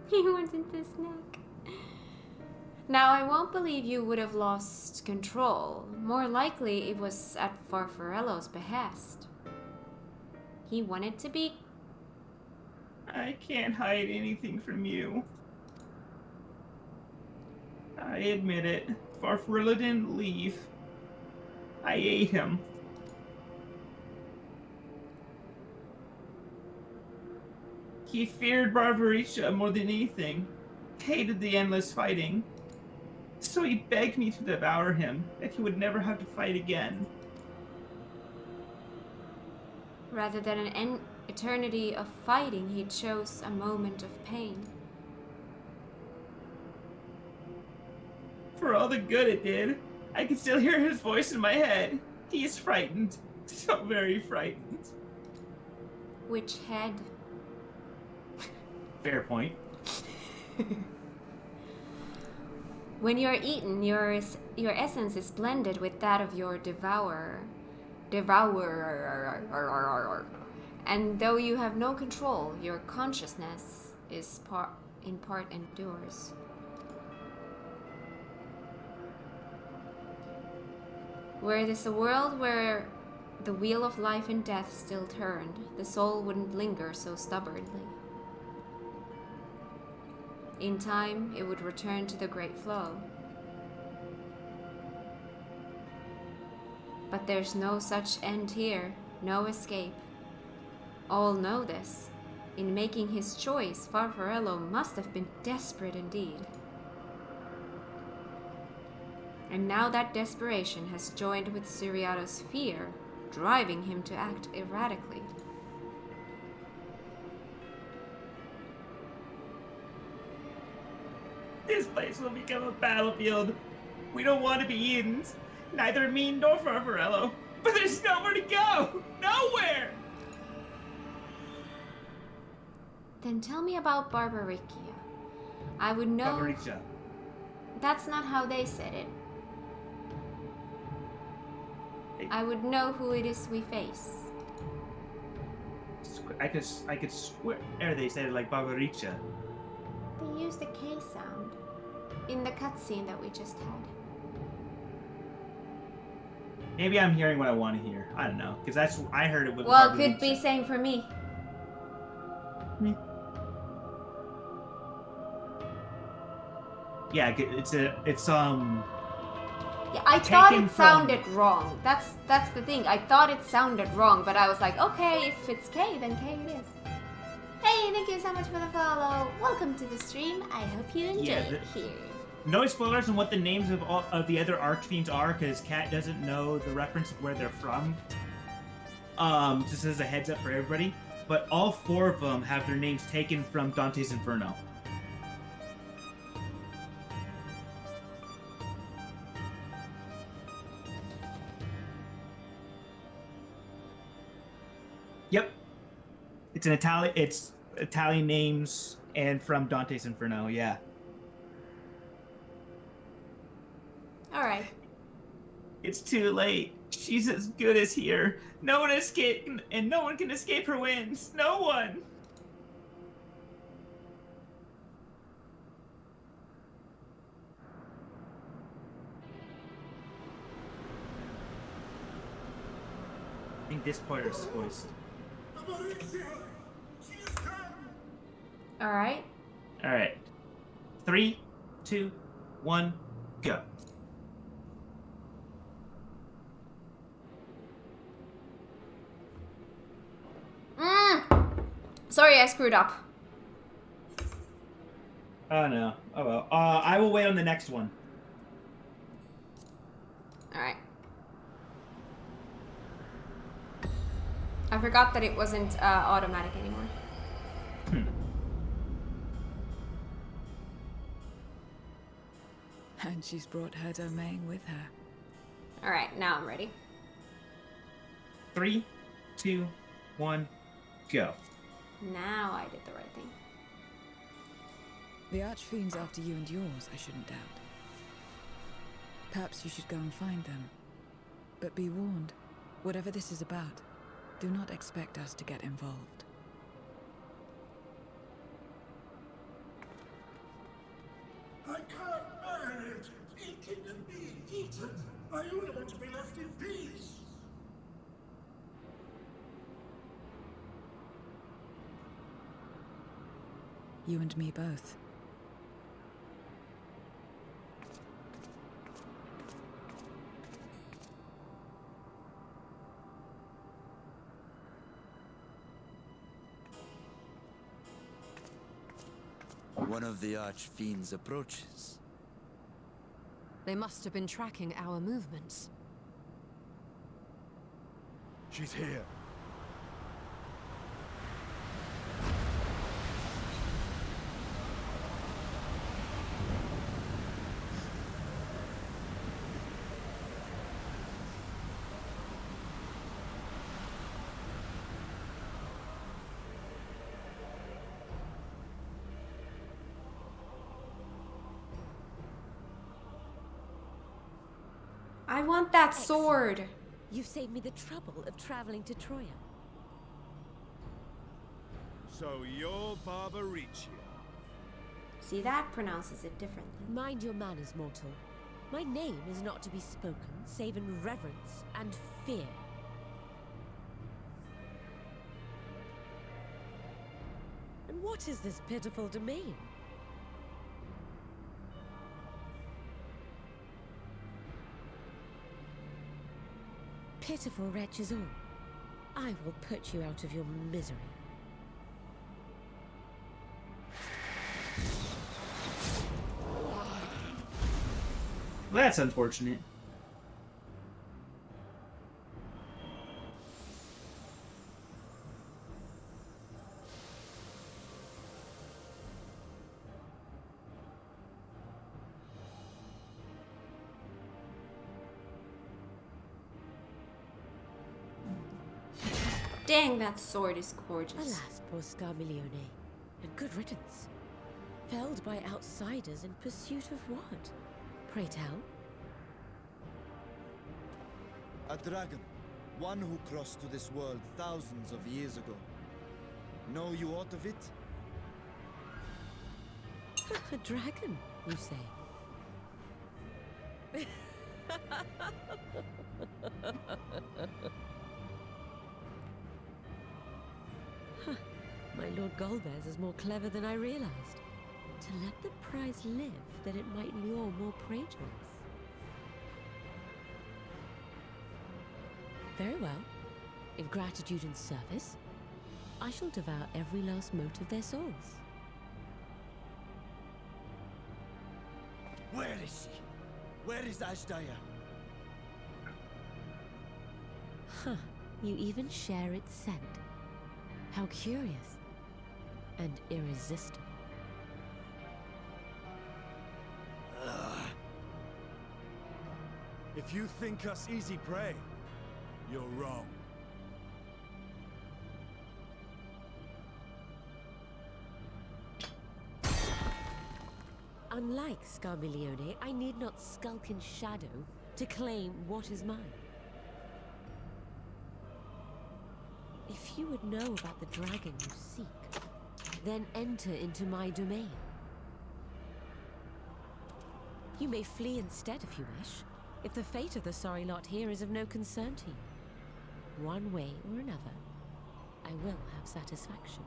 He wanted the snack. Now, I won't believe you would have lost control. More likely, it was at Farfarello's behest. He wanted to be... I can't hide anything from you. I admit it. Farfarello didn't leave. I ate him. He feared Barbaricia more than anything. Hated the endless fighting. So he begged me to devour him, that he would never have to fight again. Rather than an eternity of fighting, he chose a moment of pain. For all the good it did, I can still hear his voice in my head. He is frightened. So very frightened. Which head? Fair point. When you're eaten, your essence is blended with that of your devourer. And though you have no control, your consciousness is in part endures. Were this a world where the wheel of life and death still turned, the soul wouldn't linger so stubbornly. In time, it would return to the great flow. But there's no such end here, no escape. All know this. In making his choice, Farfarello must have been desperate indeed. And now that desperation has joined with Siriato's fear, driving him to act erratically. This place will become a battlefield. We don't want to be eaten. Neither me nor Farfarello. But there's nowhere to go! Nowhere! Then tell me about Barbaricia. I would know... Barbaricia. That's not how they said it. I would know who it is we face. I could swear they said it like Barbaricia. They used the K sound in the cutscene that we just had. Maybe I'm hearing what I want to hear. I don't know, because I heard it with. Well, Barbaricia. could be same for me. Yeah, it's Yeah, I thought it sounded wrong. That's the thing. I thought it sounded wrong, but I was like, okay, if it's K, then K it is. Hey, thank you so much for the follow. Welcome to the stream. I hope you enjoy it here. No spoilers on what the names of all of the other Archfiends are, because Kat doesn't know the reference of where they're from. Just as a heads up for everybody. But all 4 of them have their names taken from Dante's Inferno. Yep. It's Italian names and from Dante's Inferno, yeah. Alright. It's too late. She's as good as here. No one escape, and no one can escape her wings. No one. I think this part is voiced. Alright. Alright. 3, 2, 1, go. Sorry, I screwed up. Oh no. Oh well. I will wait on the next one. Alright. I forgot that it wasn't automatic anymore. And she's brought her domain with her. Alright, now I'm ready. 3, 2, 1, go. Now I did the right thing. The Archfiend's after you and yours, I shouldn't doubt. Perhaps you should go and find them. But be warned, whatever this is about, do not expect us to get involved. I can't bear it! Eating and being eaten! I only want to be left in peace! You and me both. One of the Archfiends approaches. They must have been tracking our movements. She's here. I want that sword. You saved me the trouble of traveling to Troya. So you're Barbaricia. See, that pronounces it differently. Mind your manners, mortal. My name is not to be spoken, save in reverence and fear. And what is this pitiful domain? Pitiful wretches all. I will put you out of your misery. That's unfortunate. Dang, that sword is gorgeous. Alas, poor Scarmiglione. And good riddance. Felled by outsiders in pursuit of what? Pray tell? A dragon. One who crossed to this world thousands of years ago. Know you aught of it? A dragon, you say? Huh. My Lord Golbez is more clever than I realized. To let the prize live, that it might lure more prey to us. Very well. In gratitude and service, I shall devour every last mote of their souls. Where is she? Where is Ashdaya? Huh. You even share its scent. How curious. And irresistible. If you think us easy prey, you're wrong. Unlike Scarmiglione, I need not skulk in shadow to claim what is mine. If you would know about the dragon you seek, then enter into my domain. You may flee instead if you wish, if the fate of the sorry lot here is of no concern to you. One way or another, I will have satisfaction.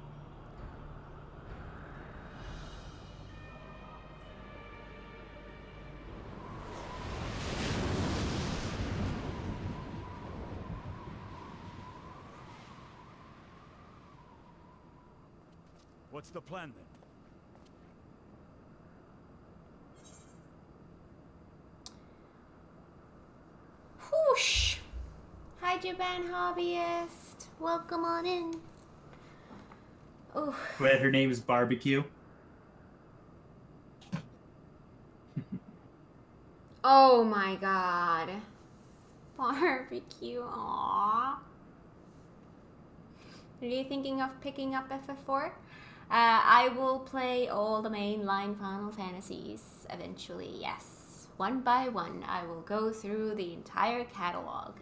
What's the plan then? Whoosh! Hi, Japan hobbyist. Welcome on in. Oh. But her name is Barbecue. Oh my god. Barbecue. Aww. Are you thinking of picking up FF4? I will play all the mainline Final Fantasies eventually, yes. One by one, I will go through the entire catalog.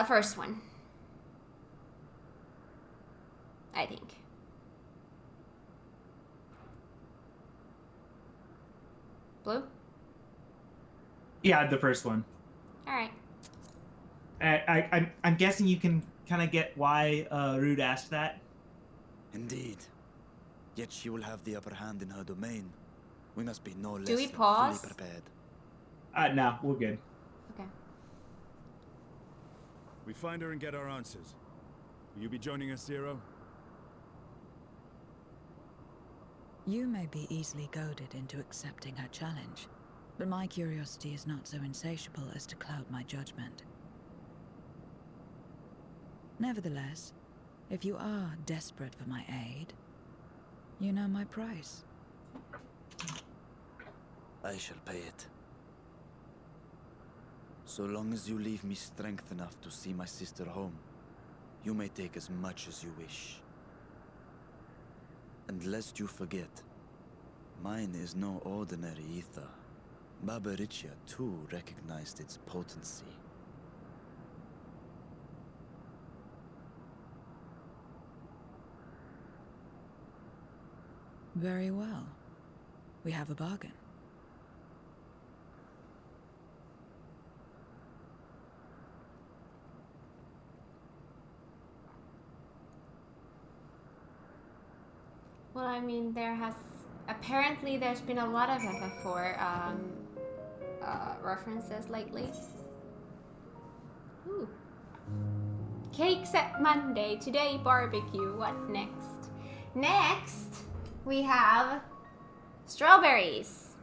First one. I think. Blue? Yeah, the first one. Alright. I'm guessing you can kind of get why Rude asked that. Indeed. Yet she will have the upper hand in her domain. We must be no less Do we than pause? fully prepared. No, we're good. Okay. We find her and get our answers. Will you be joining us, Zero? You may be easily goaded into accepting her challenge, but my curiosity is not so insatiable as to cloud my judgment. Nevertheless, if you are desperate for my aid, you know my price. I shall pay it. So long as you leave me strength enough to see my sister home, you may take as much as you wish. And lest you forget, mine is no ordinary ether. Barbariccia too recognized its potency. Very well. We have a bargain. Well, I mean, apparently there's been a lot of FF4 references lately. Ooh. Cake set Monday, today barbecue, what next? Next, we have strawberries.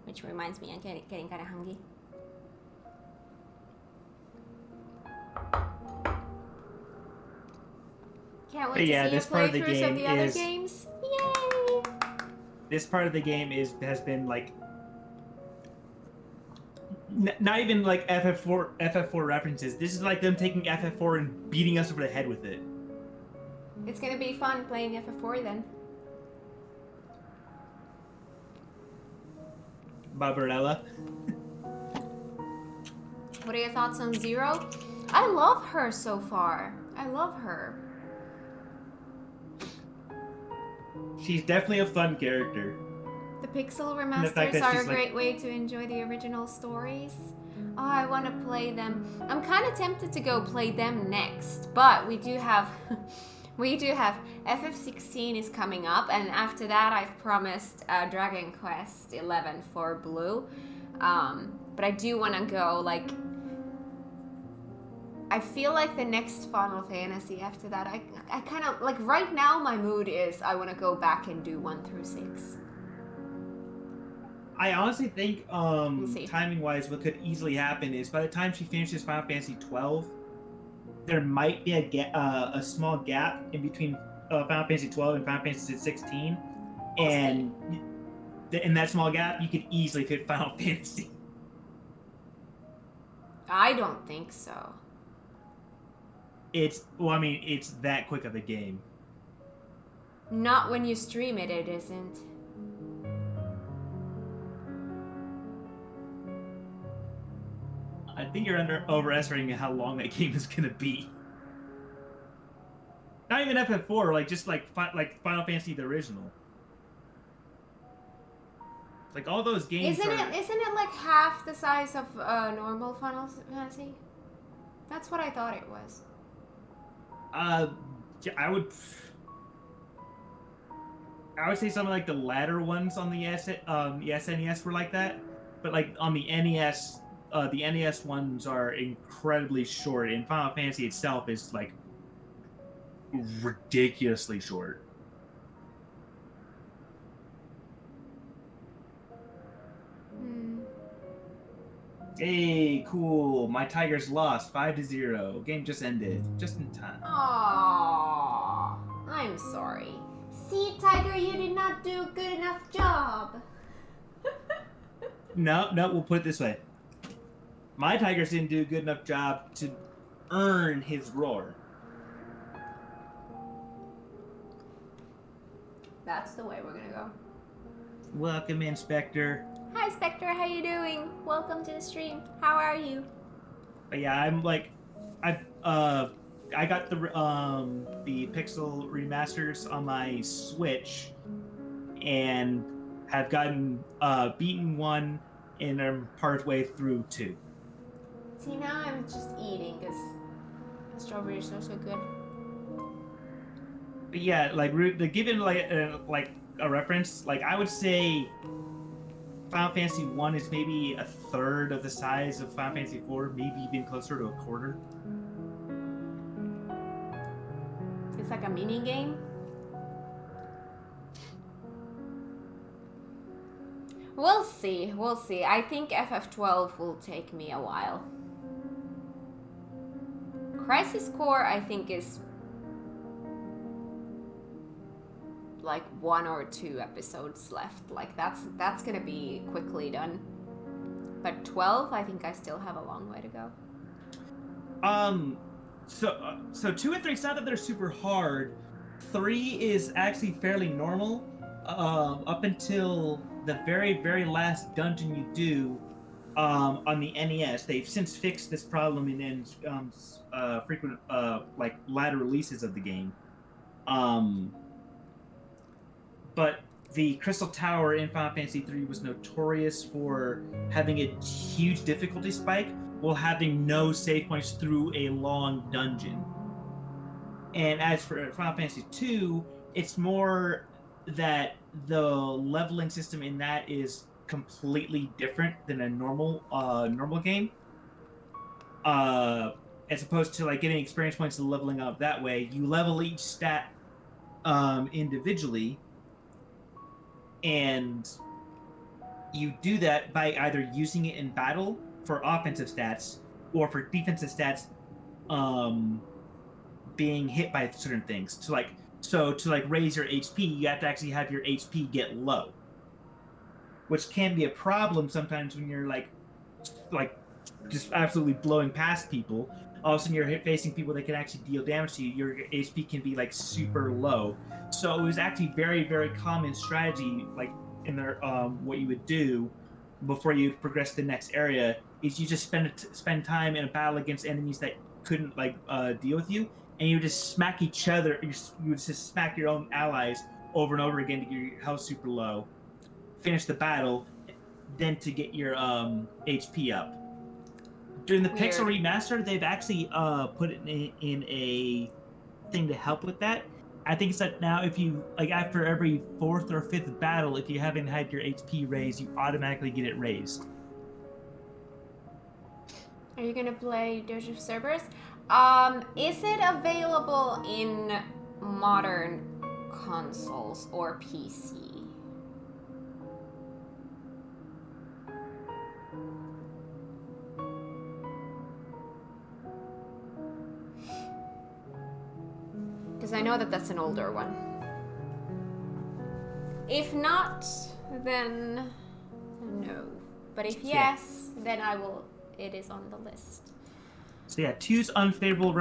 Which reminds me, I'm getting kind of hungry. Can't wait to see your playthroughs of the other games. Yay! This part of the game has been like not even like FF4 references. This is like them taking FF4 and beating us over the head with it. It's gonna be fun playing FF4 then. Barbarella. What are your thoughts on Zero? I love her so far. I love her. She's definitely a fun character. The pixel the fact remasters that are a she's, like- great way to enjoy the original stories. Oh, I want to play them. I'm kind of tempted to go play them next, but we do have FF16 is coming up, and after that I've promised Dragon Quest XI for Blue. but I do want to go, like, I feel like the next Final Fantasy after that, I kind of, like, right now my mood is I want to go back and do 1 through 6. I honestly think, see. timing-wise, what could easily happen is by the time she finishes Final Fantasy XII, there might be a small gap in between Final Fantasy XII and Final Fantasy XVI, and in that small gap, you could easily fit Final Fantasy. I don't think so. It's that quick of a game. Not when you stream it, it isn't. I think you're overestimating how long that game is gonna be. Not even FF4, like just like Final Fantasy the original. Like all those games. Isn't it like half the size of normal Final Fantasy? That's what I thought it was. Yeah, I would say something like the latter ones on the SNES were like that, but like on the NES, the NES ones are incredibly short, and Final Fantasy itself is like ridiculously short. Hey, cool. My Tigers lost 5-0. Game just ended. Just in time. Aww. I'm sorry. See, Tiger, you did not do a good enough job. No, we'll put it this way. My Tigers didn't do a good enough job to earn his roar. That's the way we're gonna go. Welcome in, Spectre. Hi, Spectre. How you doing? Welcome to the stream. How are you? But yeah, I'm like, I got the Pixel remasters on my Switch, and have gotten beaten 1, and I'm partway through 2. See, now I'm just eating because strawberries are so good. But yeah, like to give it like a reference, like I would say Final Fantasy 1 is maybe a third of the size of Final Fantasy 4, maybe even closer to a quarter. It's like a mini game. We'll see. We'll see. I think FF12 will take me a while. Crisis Core, I think, is like 1 or 2 episodes left. Like that's gonna be quickly done. But 12, I think I still have a long way to go. So 2 and 3, it's not that they're super hard. 3 is actually fairly normal, up until the very last dungeon you do, on the NES. They've since fixed this problem in frequent like latter releases of the game. But the Crystal Tower in Final Fantasy III was notorious for having a huge difficulty spike while having no save points through a long dungeon. And as for Final Fantasy II, it's more that the leveling system in that is completely different than a normal game. As opposed to like getting experience points and leveling up that way, you level each stat individually, and you do that by either using it in battle for offensive stats or for defensive stats, being hit by certain things. To raise your HP, you have to actually have your HP get low, which can be a problem sometimes when you're like just absolutely blowing past people. All of a sudden you're facing people that can actually deal damage to you. Your HP can be like super low. So it was actually very common strategy, like in their what you would do before you progress to the next area is you just spend time in a battle against enemies that couldn't deal with you, and you just smack each other. You would just smack your own allies over and over again to get your health super low, finish the battle, then to get your HP up. During the Pixel remaster, they've actually put it in a thing to help with that. I think it's that now if you, after every 4th or 5th battle, if you haven't had your HP raised, you automatically get it raised. Are you gonna play Dirge of Cerberus? Is it available in modern consoles or PC? Because I know that that's an older one. If not, then no. But if yes, then I will. It is on the list. So yeah, 2's unfavorable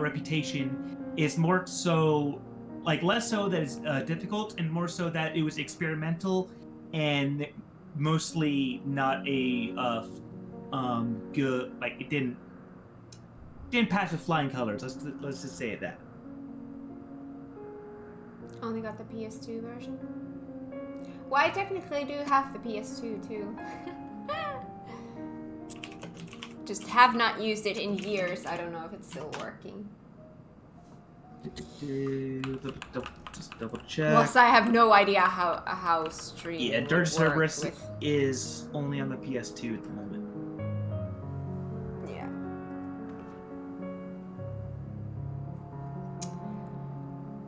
reputation is more so, like less so that it's difficult, and more so that it was experimental and mostly not a good. Like it didn't pass with flying colors. Let's just say it that. Only got the PS2 version. Well, I technically do have the PS2 too. Just have not used it in years. I don't know if it's still working. Just double check. Plus, I have no idea how streaming. Yeah, Dirge would work Cerberus with... is only on the PS2 at the moment. Yeah.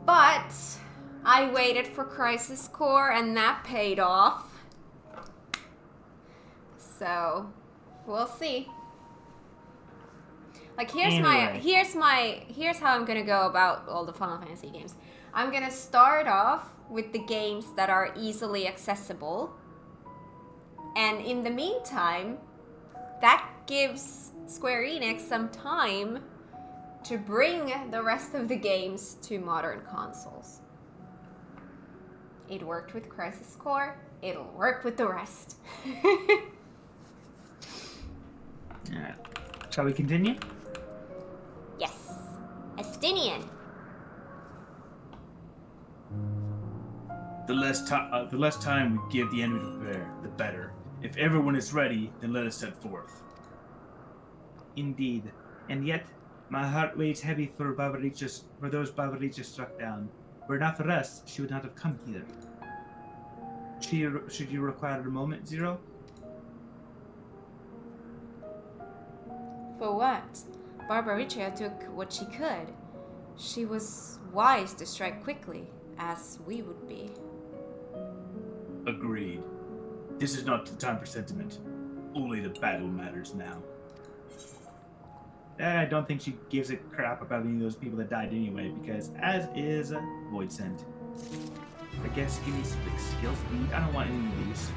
But I waited for Crisis Core, and that paid off. So we'll see. Like here's how I'm gonna go about all the Final Fantasy games. I'm gonna start off with the games that are easily accessible, and in the meantime, that gives Square Enix some time to bring the rest of the games to modern consoles. It worked with Crisis Core, it'll work with the rest. Alright. Shall we continue? Yes. Estinian. The less time we give the enemy to prepare, the better. If everyone is ready, then let us set forth. Indeed. And yet, my heart weighs heavy for those Barbaricha struck down. Were it not for us, she would not have come here. Should you require a moment, Zero? For what? Barbaricha took what she could. She was wise to strike quickly, as we would be. Agreed. This is not the time for sentiment. Only the battle matters now. I don't think she gives a crap about any of those people that died anyway, because as is Void Sent. I guess give me some skill speed. I don't want any of these.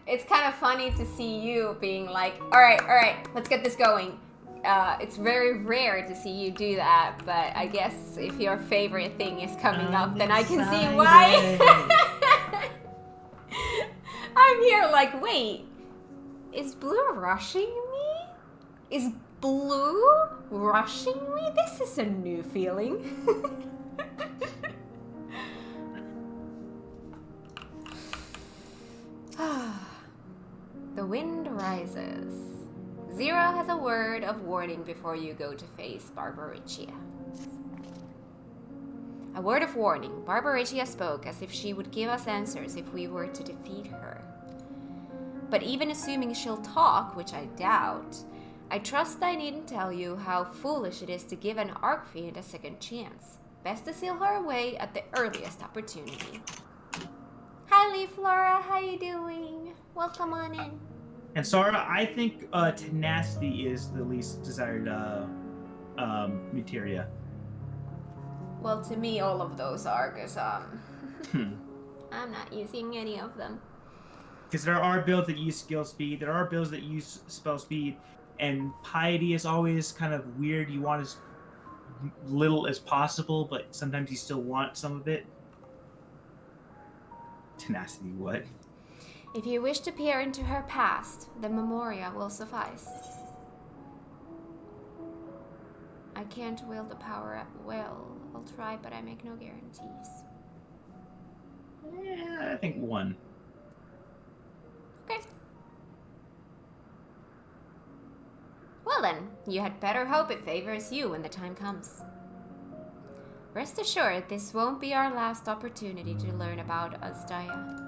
It's kind of funny to see you being like, all right, let's get this going. It's very rare to see you do that, but I guess if your favorite thing is coming up, then I can see why. I'm here like, wait, is Blue rushing me? Is Blue rushing me? This is a new feeling. The wind rises. Zero has a word of warning before you go to face Barbaricha. A word of warning. Barbaricha spoke as if she would give us answers if we were to defeat her. But even assuming she'll talk, which I doubt, I trust I needn't tell you how foolish it is to give an Archfiend a second chance. Best to seal her away at the earliest opportunity. Hi, Leaf Laura, how you doing? Welcome on in. And Sara, I think tenacity is the least desired materia. Well, to me, all of those are, because I'm not using any of them. Because there are builds that use skill speed, there are builds that use spell speed, and piety is always kind of weird. You want as little as possible, but sometimes you still want some of it. Tenacity, what? If you wish to peer into her past, the Memoria will suffice. I can't wield the power at will. I'll try, but I make no guarantees. Yeah, I think one. Okay. Well then, you had better hope it favors you when the time comes. Rest assured, this won't be our last opportunity to learn about Azdaia.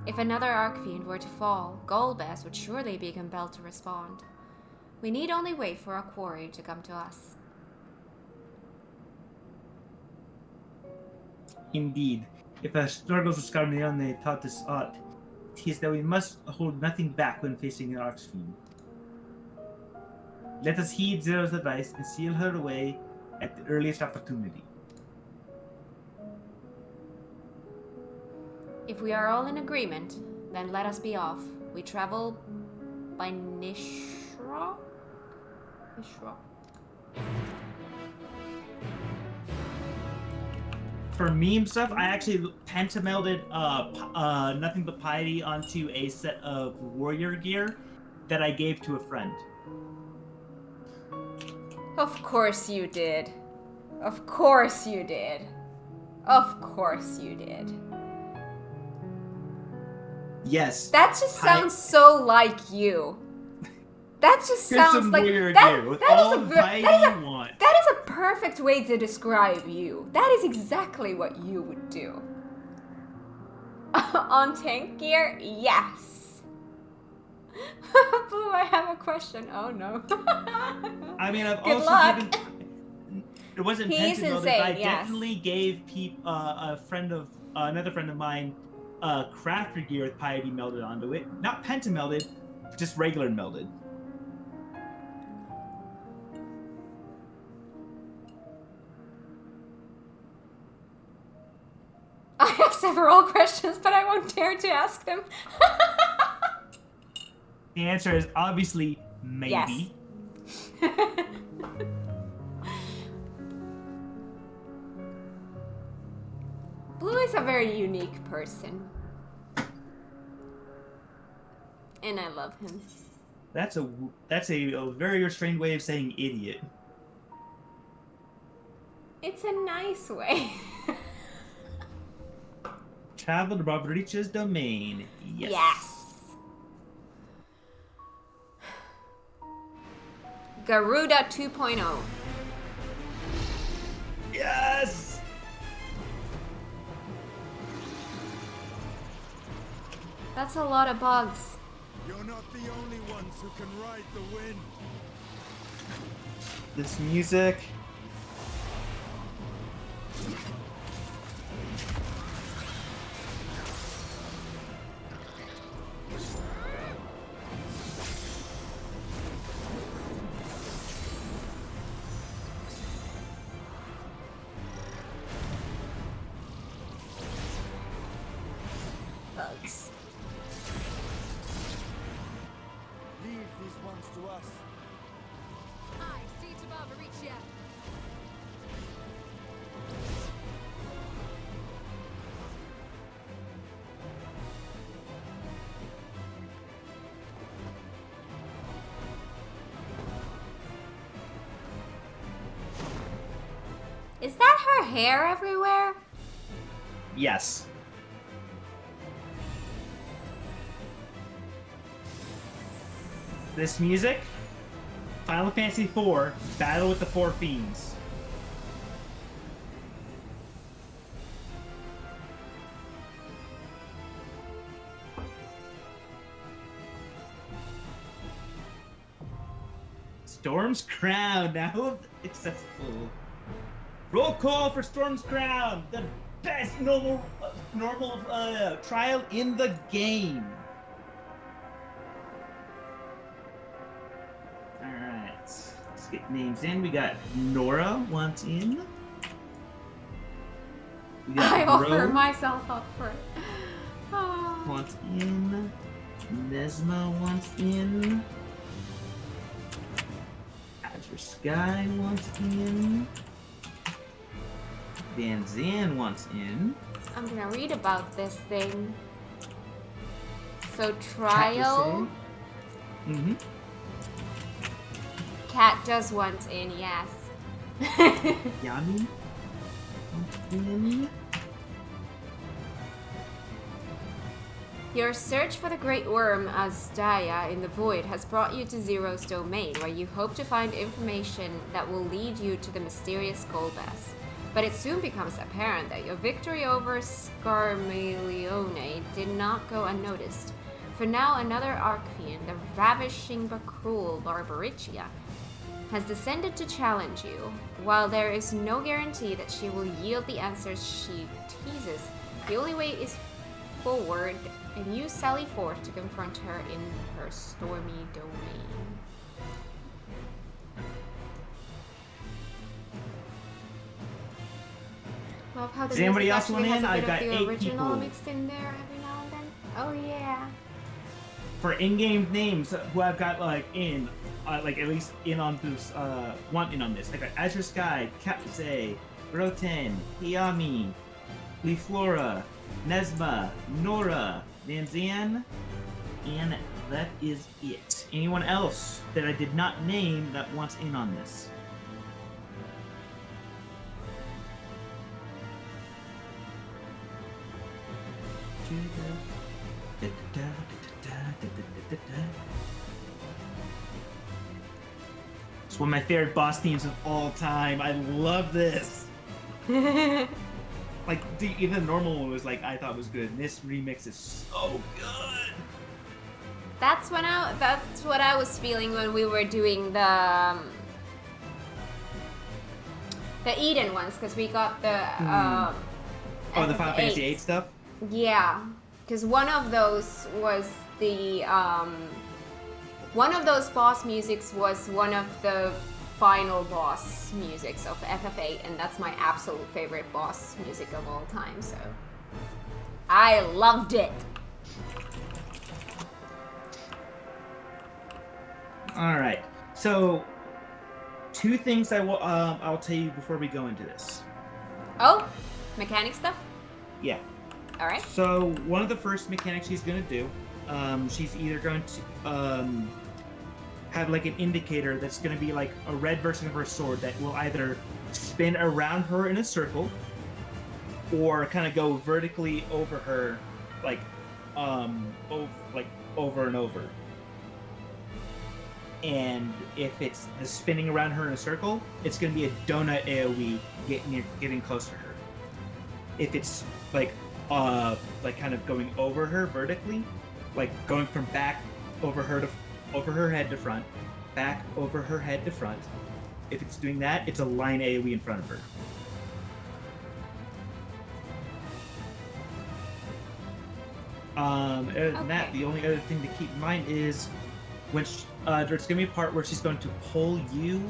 If another Archfiend were to fall, Golbez would surely be compelled to respond. We need only wait for our quarry to come to us. Indeed, if our struggles with Scarmione taught us aught, it is that we must hold nothing back when facing an Archfiend. Let us heed Zero's advice and seal her away at the earliest opportunity. If we are all in agreement, then let us be off. We travel by Nishra? For meme stuff, I actually pentamelded Nothing But Piety onto a set of warrior gear that I gave to a friend. Of course you did. Of course you did. Of course you did. Yes. That just sounds so like you. That just sounds like that is a perfect way to describe you. That is exactly what you would do. On tank gear, yes. Blue, I have a question. Oh no. I mean, I've Good also luck. given. It wasn't He's pentamelded, insane, but I yes. definitely gave another friend of mine crafter gear with piety melded onto it. Not pentamelded, just regular melded. I have several questions, but I won't dare to ask them. The answer is obviously maybe. Yes. Blue is a very unique person. And I love him. That's a very restrained way of saying idiot. It's a nice way. Travel to Robertich's domain. Yes. Yes. Garuda 2.0. Yes! That's a lot of bugs. You're not the only ones who can ride the wind. This music. Bugs. Leave these ones to us. I see to Barbaricia. Is that her hair everywhere? Yes. This music, Final Fantasy IV, Battle with the Four Fiends. Storm's Crown, now accessible. Roll call for Storm's Crown, the best normal trial in the game. Alright, let's get names in. We got Nora wants in. We got I offer Ro myself up for it. Oh. wants in. Nesma wants in. Azure Sky wants in. Van Zan wants in. I'm gonna read about this thing. So trial. Mm-hmm. Cat does want in, yes. Yami wants in. Your search for the Great Worm Azdaya in the Void has brought you to Zero's domain, where you hope to find information that will lead you to the mysterious Golbez. But it soon becomes apparent that your victory over Scarmaleone did not go unnoticed. For now, another Archfiend, the ravishing but cruel Barbaricia, has descended to challenge you. While there is no guarantee that she will yield the answers she teases, the only way is forward, and you sally forth to confront her in her stormy domain. Love how the Does anybody music else actually want has in? a bit I've got of the 8 original people. mixed in there every now and then. Oh yeah. For in-game names, who I've got like in, like at least in on this, want in on this. I got Azure Sky, Capse, Groten, Hiami, Leaflora, Nesma, Nora, Nanzan, and that is it. Anyone else that I did not name that wants in on this? It's one of my favorite boss themes of all time. I love this. Like, even the normal one was like, I thought was good. And this remix is so good. That's what I was feeling when we were doing the Eden ones, because we got the Oh, the Final Fantasy VIII stuff? Yeah, because one of those was the one of those boss musics was one of the final boss musics of FF8, and that's my absolute favorite boss music of all time, so I loved it. All right. So, 2 things I'll tell you before we go into this. Oh, mechanic stuff? Yeah. All right. So, one of the first mechanics she's going to do, she's either going to have like an indicator that's going to be like a red version of her sword that will either spin around her in a circle or kind of go vertically over her, like over and over. And if it's the spinning around her in a circle, it's going to be a donut AoE getting close to her. If it's like kind of going over her vertically, like going from back over her head to front, back over her head to front. If it's doing that, it's a line AoE in front of her. Other than that, the only other thing to keep in mind is when there's gonna be a part where she's going to pull you,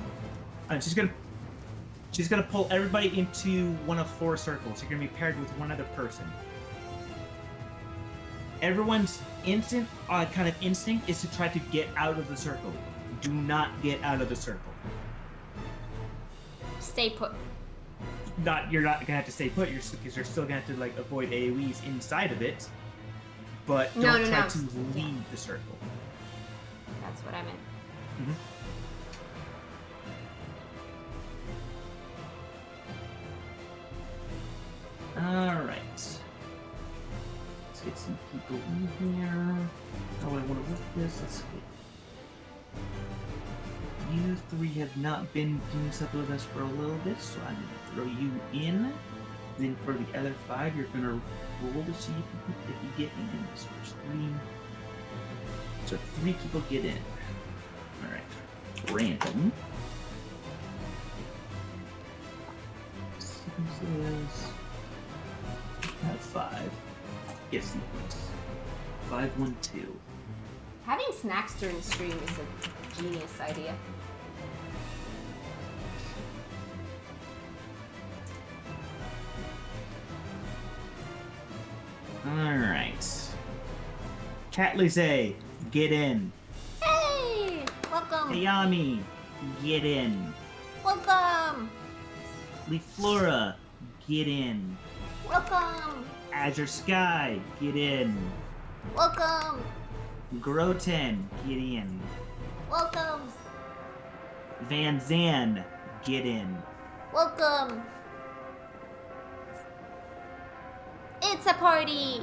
and she's gonna pull everybody into one of 4 circles. You're gonna be paired with one other person. Everyone's instinct is to try to get out of the circle. Do not get out of the circle. Stay put. You're not gonna have to stay put. Because you're still gonna have to like avoid AoEs inside of it, but don't try to leave the circle. That's what I meant. All right. Let's get some people in here. How do I want to work this? Let's see. You 3 have not been doing stuff with us for a little bit, so I'm going to throw you in. Then for the other 5, you're going to roll to see if you get in. So there's 3. So 3 people get in. All right. Random. Sequences. Have 5. Get sequence. 5, 1, 2. Having snacks during stream is a genius idea. Alright. Cat Lise, get in. Hey! Welcome! Hayami, get in. Welcome! Leaflora, get in. Welcome! Azure Sky, get in. Welcome! Groten, get in. Welcome! Van Zan, get in. Welcome! It's a party!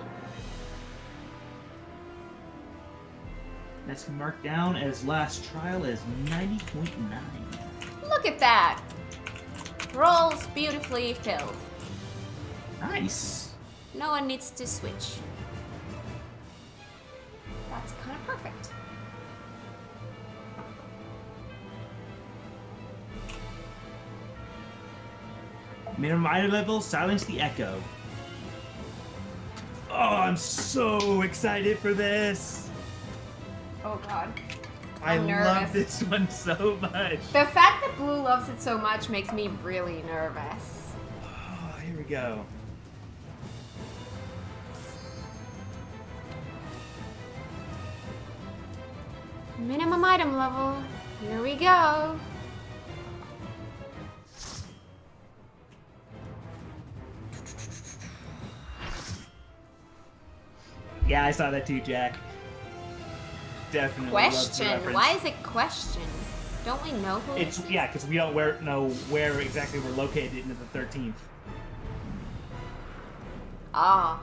That's marked down as last trial as 90.9. Look at that! Roles beautifully filled. Nice. No one needs to switch. That's kind of perfect. Minimum item level, silence the echo. Oh, I'm so excited for this. Oh god. I I'm nervous. love this one so much. The fact that Blue loves it so much makes me really nervous. Oh, here we go. Minimum item level. Here we go. Yeah, I saw that too, Jack. Definitely. loved the Question. reference. Why is it question? Don't we know who It's yeah, because we don't know where exactly we're located in the 13th. Ah.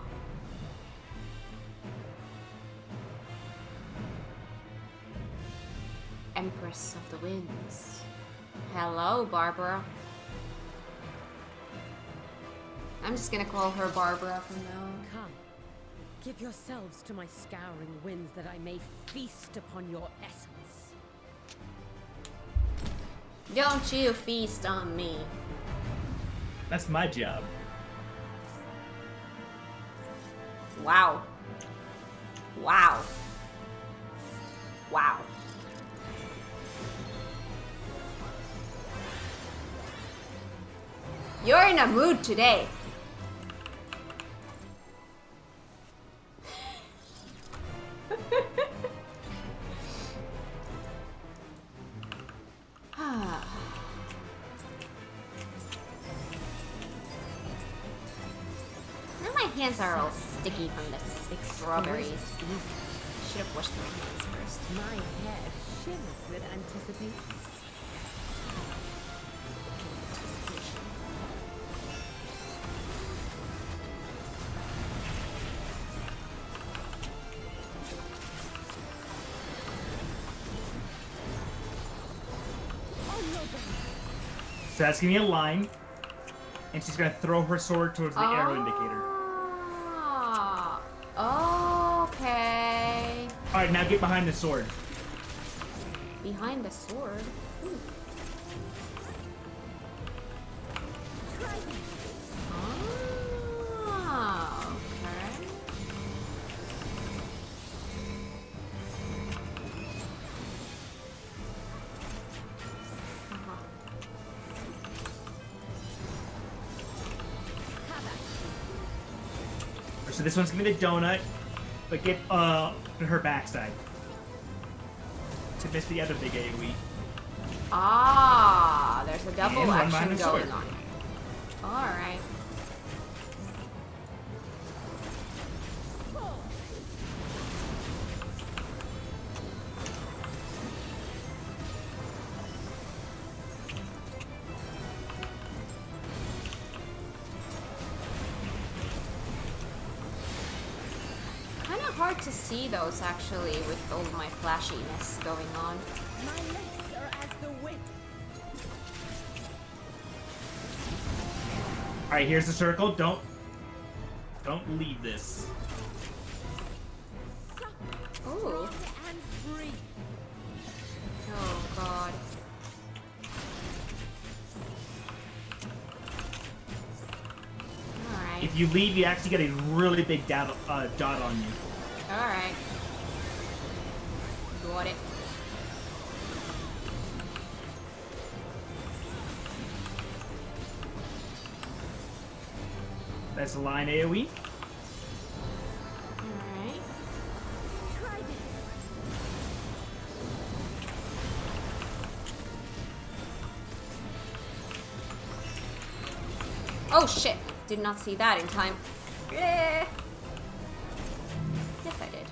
Empress of the Winds. Hello, Barbara. I'm just gonna call her Barbara from now on. Come, give yourselves to my scouring winds that I may feast upon your essence. Don't you feast on me. That's my job. Wow. Wow. Wow. You're in a mood today. Now my hands are all sticky from the strawberries. Should have washed my hands first. My head shivers with anticipation. So that's gonna be a line, and she's gonna throw her sword towards the arrow indicator. Okay. All right, now get behind the sword. Behind the sword. Ooh. Ah, okay. So this one's gonna be the donut, but get her backside to miss the other big AoE. Ah, there's a double And one action behind the going sword. on. Alright. Kind of hard to see those actually with all my flashiness going on. My legs are as the wind. All right, here's the circle. Don't leave this. Ooh. And free. Oh god. Alright. If you leave, you actually get a really big dot on you. Alright. Got it. That's a line AoE. Alright. Oh shit! Did not see that in time. Eh. Yes, I did.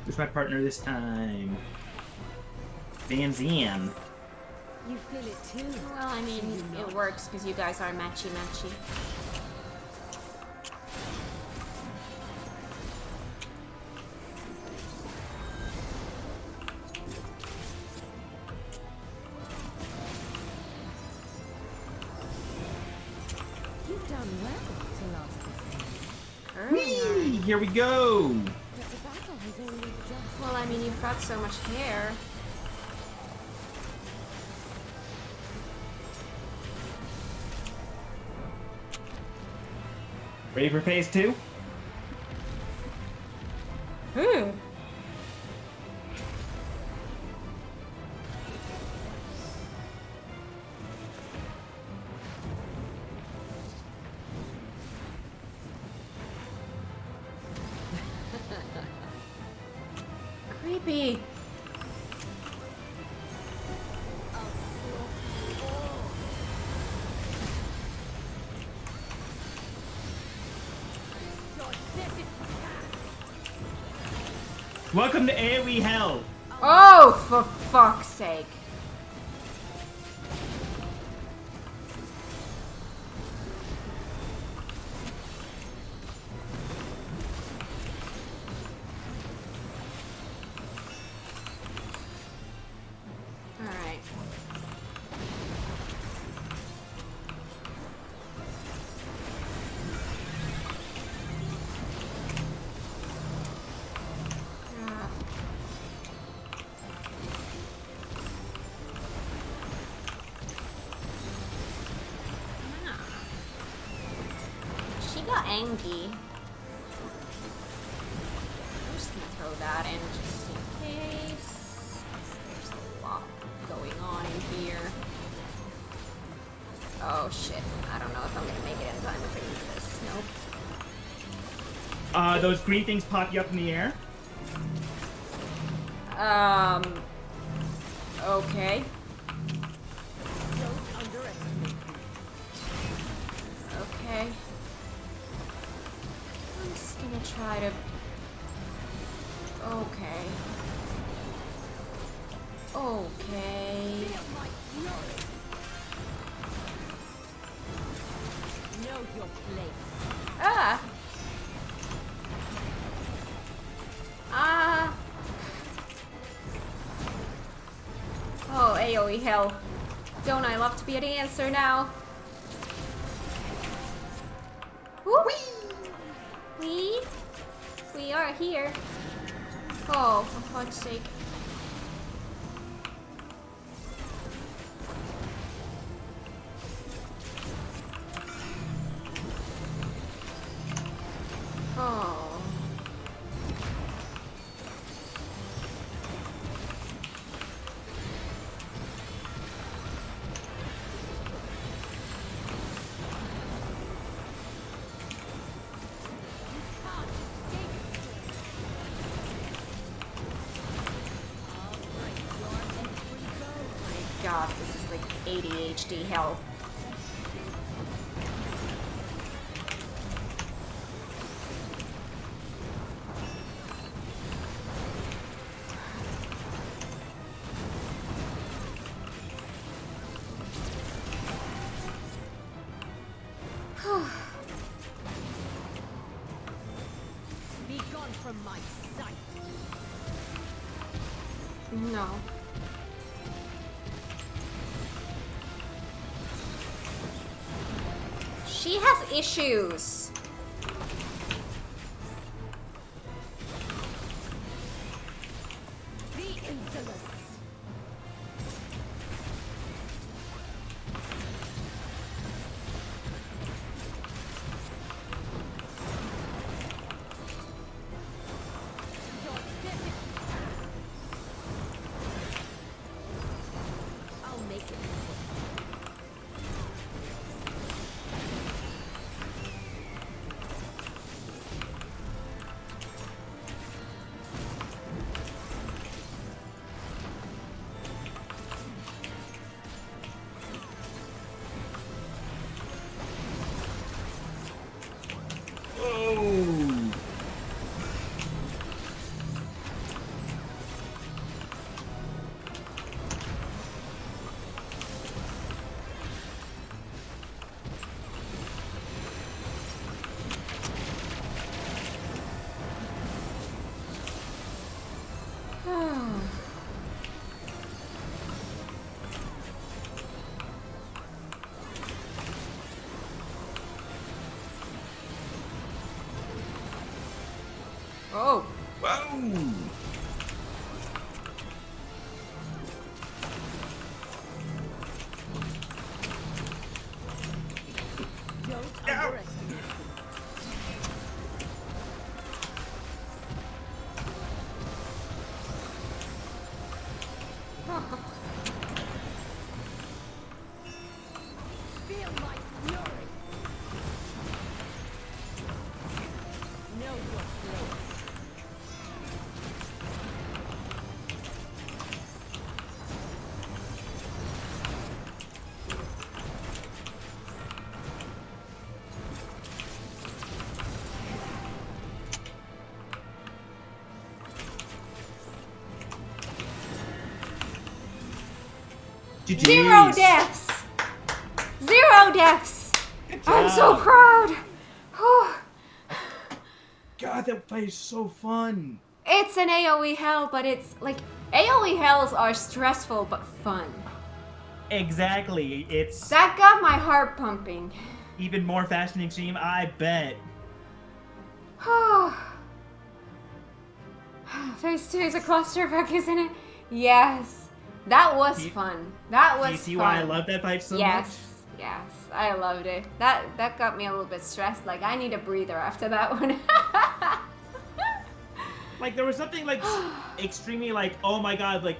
Who's my partner this time? Van Zan. You feel it too. Well, I mean, it works because you guys are matchy-matchy. You've done well to last this long. Whee! Here we go! But the battle has only just... Well, I mean, you've got so much hair. Ready for phase 2? Creepy. Welcome to AoE Hell! Oh, for fuck's sake. Alright. She got angry. I'm just gonna throw that in just in case. There's a lot going on in here. Oh shit. I don't know if I'm gonna make it in time if I use this. Nope. Those green things pop you up in the air. Okay. Don't underestimate me. Okay. I'm just gonna try to... Okay. Okay. Feel my fury. Know your place. Ah! Ah! Oh, AoE hell. Don't I love to be a dancer now? Woo! We are here. Oh, for fuck's sake. Oh. God, this is like ADHD hell. Be gone from my sight. No. She has issues. Be insolent. I'll make it. Oh. Whoa! Don't underestimate them. Feel my fury. Know your place. Zero deaths! Zero deaths! I'm so proud! Whew. God, that fight is so fun. It's an AoE hell, but it's like AoE hells are stressful but fun. Exactly. It's That got my heart pumping. even more fast and extreme, I bet. Phase 2 is a clusterfuck, isn't it? Yes. That was fun. That was Do you see fun. why I love that fight so much? Yes, I loved it. That got me a little bit stressed. Like, I need a breather after that one. Like, there was something, like, extremely, like, oh my god, like,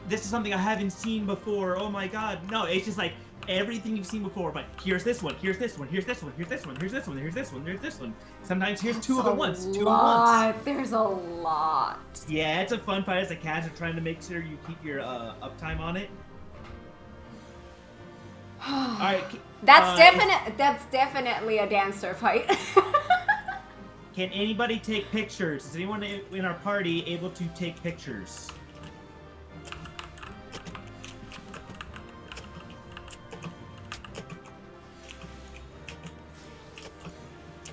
this is something I haven't seen before, oh my god. No, it's just, like, everything you've seen before, but here's this one, here's this one, here's this one, here's this one, here's this one, here's this one, here's this one. Sometimes here's two at once, two at once. There's a lot. Yeah, it's a fun fight as a casual, trying to make sure you keep your uptime on it. Alright. That's definitely a dancer fight. Can anybody take pictures? Is anyone in our party able to take pictures?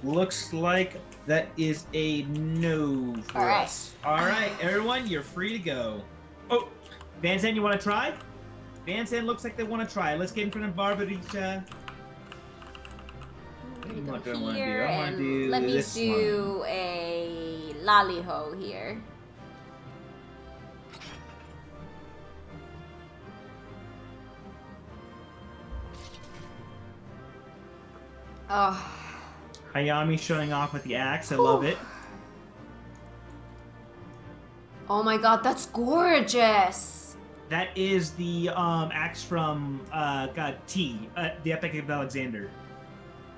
Looks like that is a no for us. Alright, everyone, you're free to go. Oh, Van Zandt, you want to try? Van Zandt looks like they want to try. Let's get in front of Barbaricha. Let What me do I go here wanna and do let me this do a lollyho here. Oh. Hayami showing off with the axe. I love it. Oh my god, that's gorgeous. That is the axe from T, the Epic of Alexander.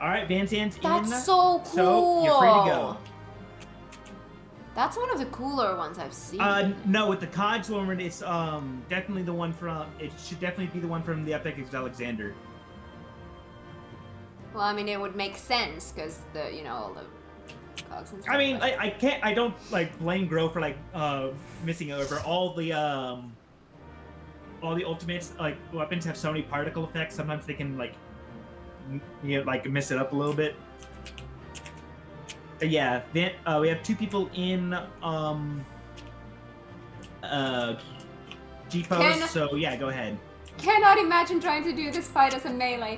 All right, Van Zandt's in. That's so cool. So you're free to go. That's one of the cooler ones I've seen. No, with the Cogsworm, it's definitely the one from. It should definitely be the one from the Epic of Alexander. Well, I mean, it would make sense because all the cogs and stuff. I mean, I don't like blame Grow for like missing over all the ultimates. Like weapons have so many particle effects. Sometimes they can like like mess it up a little bit. But yeah, we have two people in G pose. So yeah, go ahead. Cannot imagine trying to do this fight as a melee.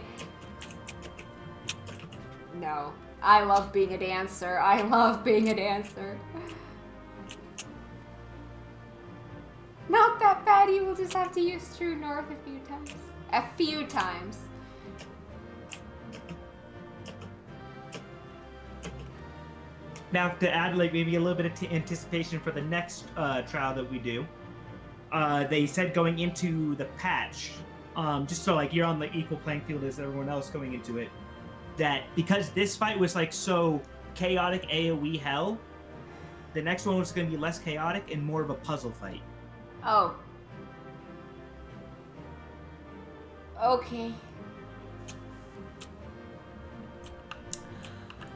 No. I love being a dancer. I love being a dancer. Not that bad. You will just have to use True North a few times. A few times. Now to add like maybe a little bit of anticipation for the next trial that we do, they said going into the patch, just so like you're on the equal playing field as everyone else going into it, that because this fight was like so chaotic AoE hell, the next one was going to be less chaotic and more of a puzzle fight. Oh. Okay.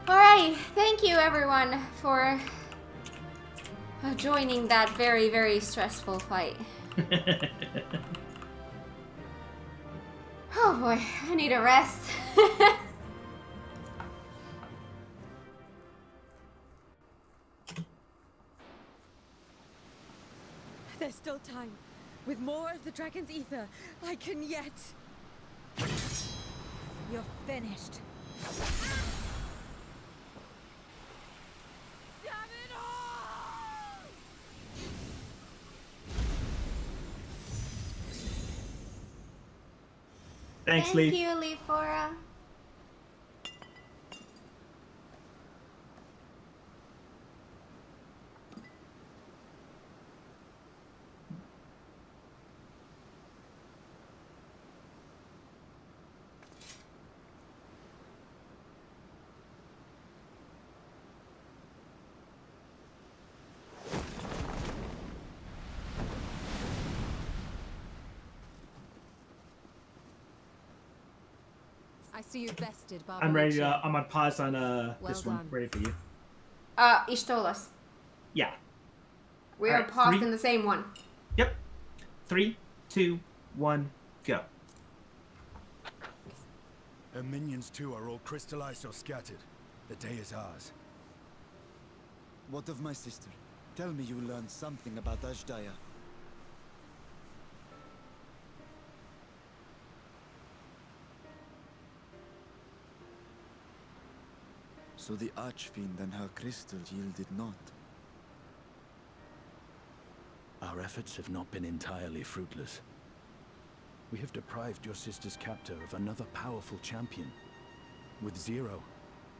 Alright, thank you everyone for joining that very, very stressful fight. Oh boy, I need a rest. There's still time. With more of the dragon's ether, I can yet... You're finished. Thanks, Thank Leaf. you, Leafora. I see you've bested Barbalucci. I'm ready to, I'm on pause on Well this one. done. Ready for you. Ishtolas. Yeah. We are Alright, paused 3. in the same one. Yep. 3, 2, 1, go. Her minions too are all crystallized or scattered. The day is ours. What of my sister? Tell me you learned something about Ashdaya. So the Archfiend and her crystal yielded not. Our efforts have not been entirely fruitless. We have deprived your sister's captor of another powerful champion. With Zero,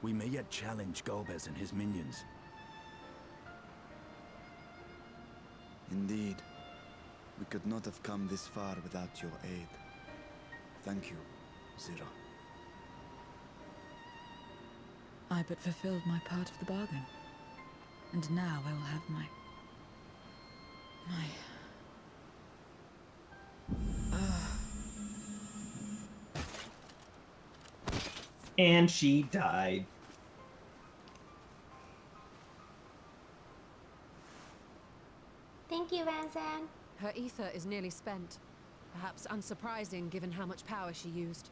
we may yet challenge Golbez and his minions. Indeed. We could not have come this far without your aid. Thank you, Zero. I but fulfilled my part of the bargain. And now I will have my... And she died. Thank you, Vanzan. Her ether is nearly spent. Perhaps unsurprising given how much power she used.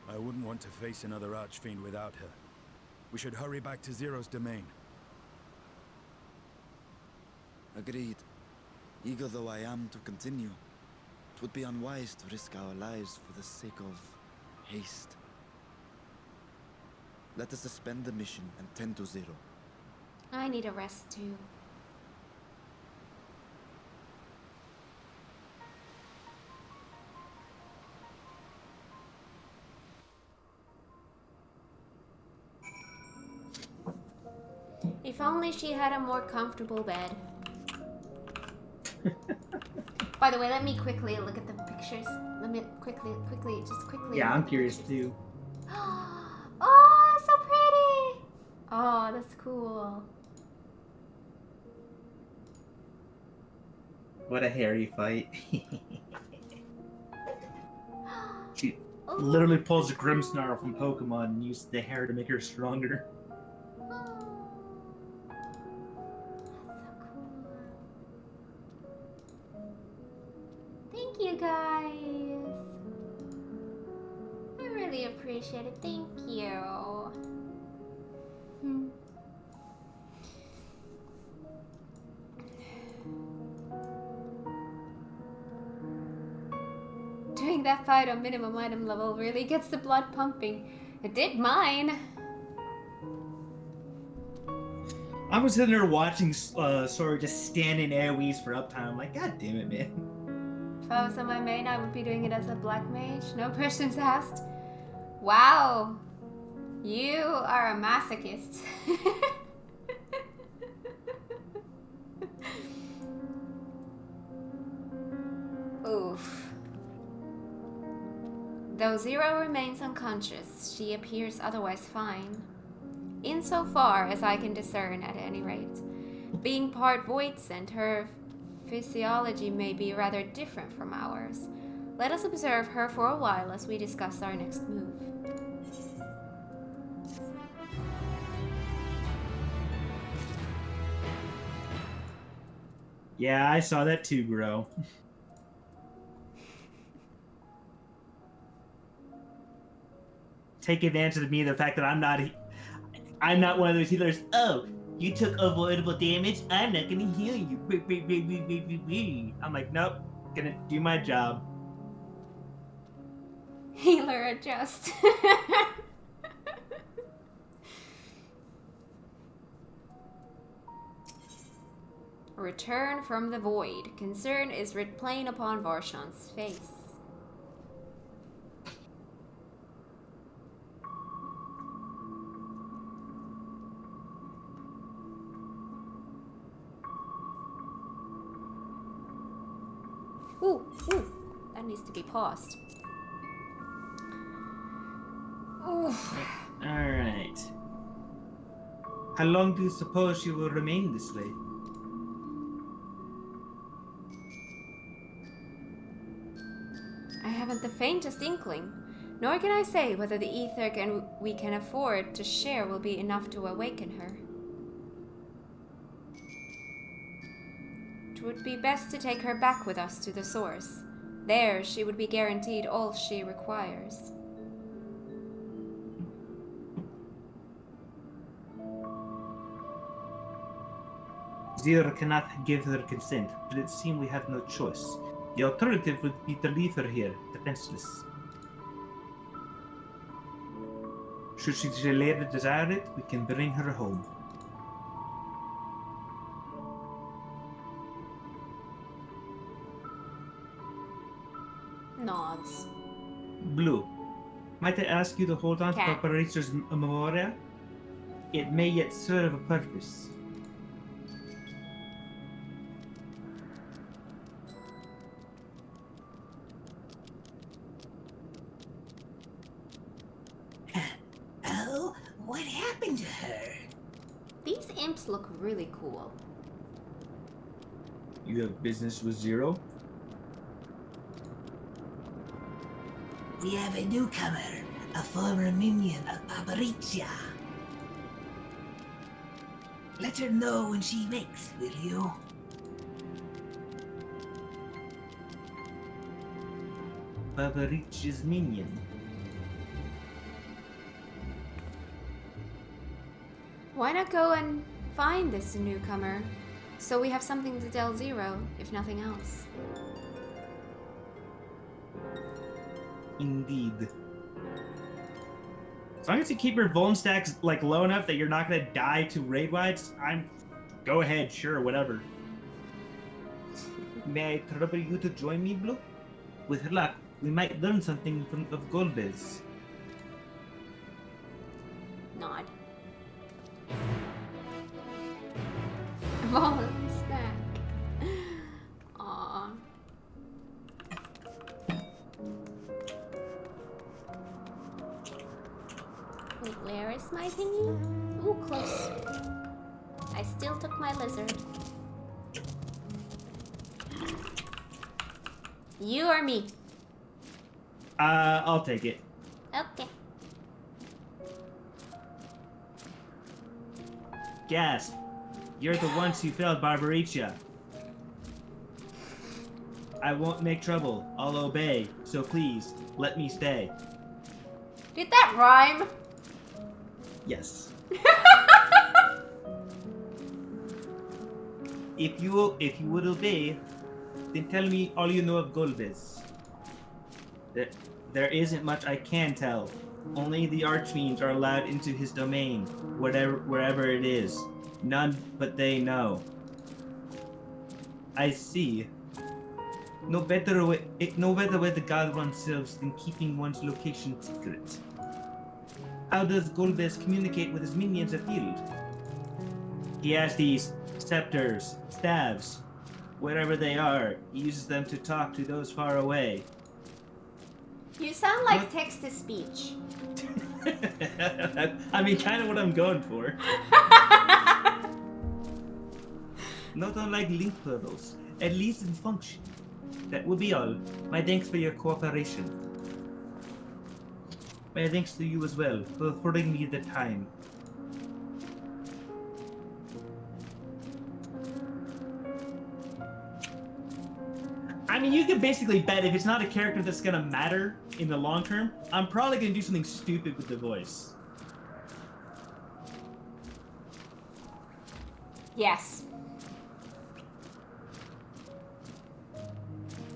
I wouldn't want to face another Archfiend without her. We should hurry back to Zero's domain. Agreed. Eager though I am to continue, it would be unwise to risk our lives for the sake of haste. Let us suspend the mission and tend to Zero. I need a rest too. If only she had a more comfortable bed. By the way, let me quickly look at the pictures. Let me quickly. Yeah, I'm look at the curious pictures. too. Oh, so pretty! Oh, that's cool. What a hairy fight. She literally pulls a Grimmsnarl from Pokemon and uses the hair to make her stronger. Thank you guys. I really appreciate it. Thank you. Doing that fight on minimum item level really gets the blood pumping. It did mine. I was sitting there watching Sora just stand in AoEs for uptime. I'm like, God damn it, man. If I was on my main, I would be doing it as a black mage. No questions asked. Wow. You are a masochist. Oof. Though Zero remains unconscious, she appears otherwise fine. Insofar as I can discern, at any rate. Being part void-sent, her physiology may be rather different from ours. Let us observe her for a while as we discuss our next move. Yeah, I saw that too, Gro. Take advantage of me, the fact that I'm not one of those healers. Oh, you took avoidable damage? I'm not gonna heal you. I'm like, nope, gonna do my job. Healer adjust. return from the void. Concern is writ plain upon Varshan's face. Ooh, ooh, that needs to be paused. Ooh. Alright. How long do you suppose you will remain this way? I haven't the faintest inkling, nor can I say whether the ether we can afford to share will be enough to awaken her. It would be best to take her back with us to the source. There, she would be guaranteed all she requires. Zira cannot give her consent, but it seems we have no choice. The alternative would be to leave her here, defenseless. Should she later desire it, we can bring her home. Nods. Blue, might I ask you to hold on Cat. to Paparicio's memoria? It may yet serve a purpose. Oh, what happened to her? These imps look really cool. You have business with Zero? We have a newcomer, a former minion of Paparicia. Let her know when she wakes, will you? Paparicio's minion. Why not go and find this newcomer, so we have something to tell Zero, if nothing else? Indeed. As long as you keep your vuln stacks like low enough that you're not gonna die to raid wides, go ahead, sure, whatever. May I trouble you to join me, Blue? With luck, we might learn something of Golbez. Nod. Volun stack. Aww. Wait, where is my thingy? Ooh, close. I still took my lizard. You or me? I'll take it. Okay. Gasp. You're the ones who failed Barbaricia. I won't make trouble. I'll obey. So please, let me stay. Did that rhyme? Yes. If you would obey, then tell me all you know of Golbez. There isn't much I can tell. Only the archfiends are allowed into his domain, wherever it is. None but they know. I see. No better way to guard oneself than keeping one's location secret. How does Golbez communicate with his minions afield? He has these scepters, staves. Wherever they are, he uses them to talk to those far away. You sound like text-to-speech. I mean, kind of what I'm going for. Not unlike link turtles, at least in function. That will be all. My thanks for your cooperation. My thanks to you as well for affording me the time. I mean, you can basically bet if it's not a character that's gonna matter in the long term, I'm probably gonna do something stupid with the voice. Yes.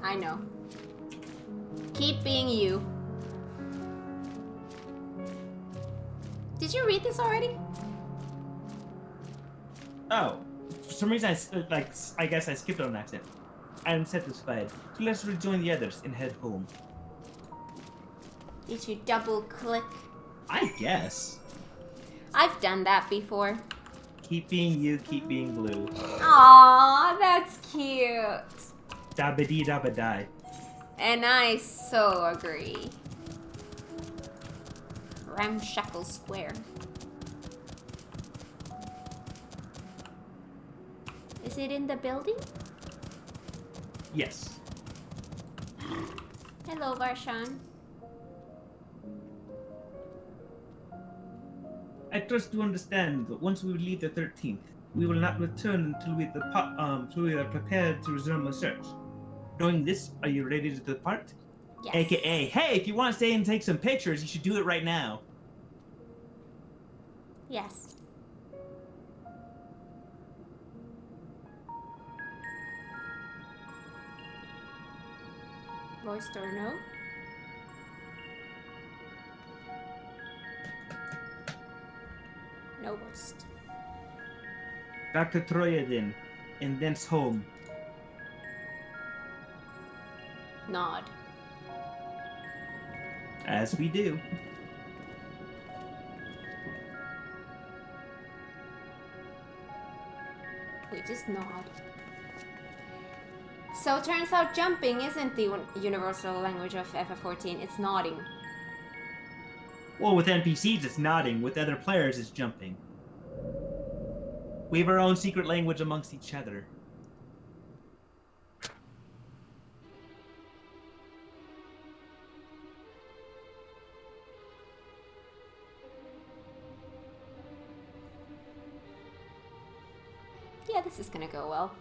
I know. Keep being you. Did you read this already? Oh, some reason I guess I skipped on an accent. I am satisfied. So let's rejoin the others and head home. Did you double click? I guess. I've done that before. Keep being you, keep being blue. Aww, that's cute. Dabba-dee dabba-die. And I so agree. Ramshackle Square. Is it in the building? Yes. Hello, Varshan. I trust you understand that once we leave the 13th, we will not return until we are prepared to resume the search. Knowing this, are you ready to depart? Yes. AKA, hey, if you want to stay and take some pictures, you should do it right now. Yes. Voiced or no? No voiced. Back to Troya then, and thence home. Nod. As we do. We just nod. So it turns out jumping isn't the universal language of FF14, it's nodding. Well, with NPCs it's nodding, with other players it's jumping. We have our own secret language amongst each other. Yeah, this is gonna go well.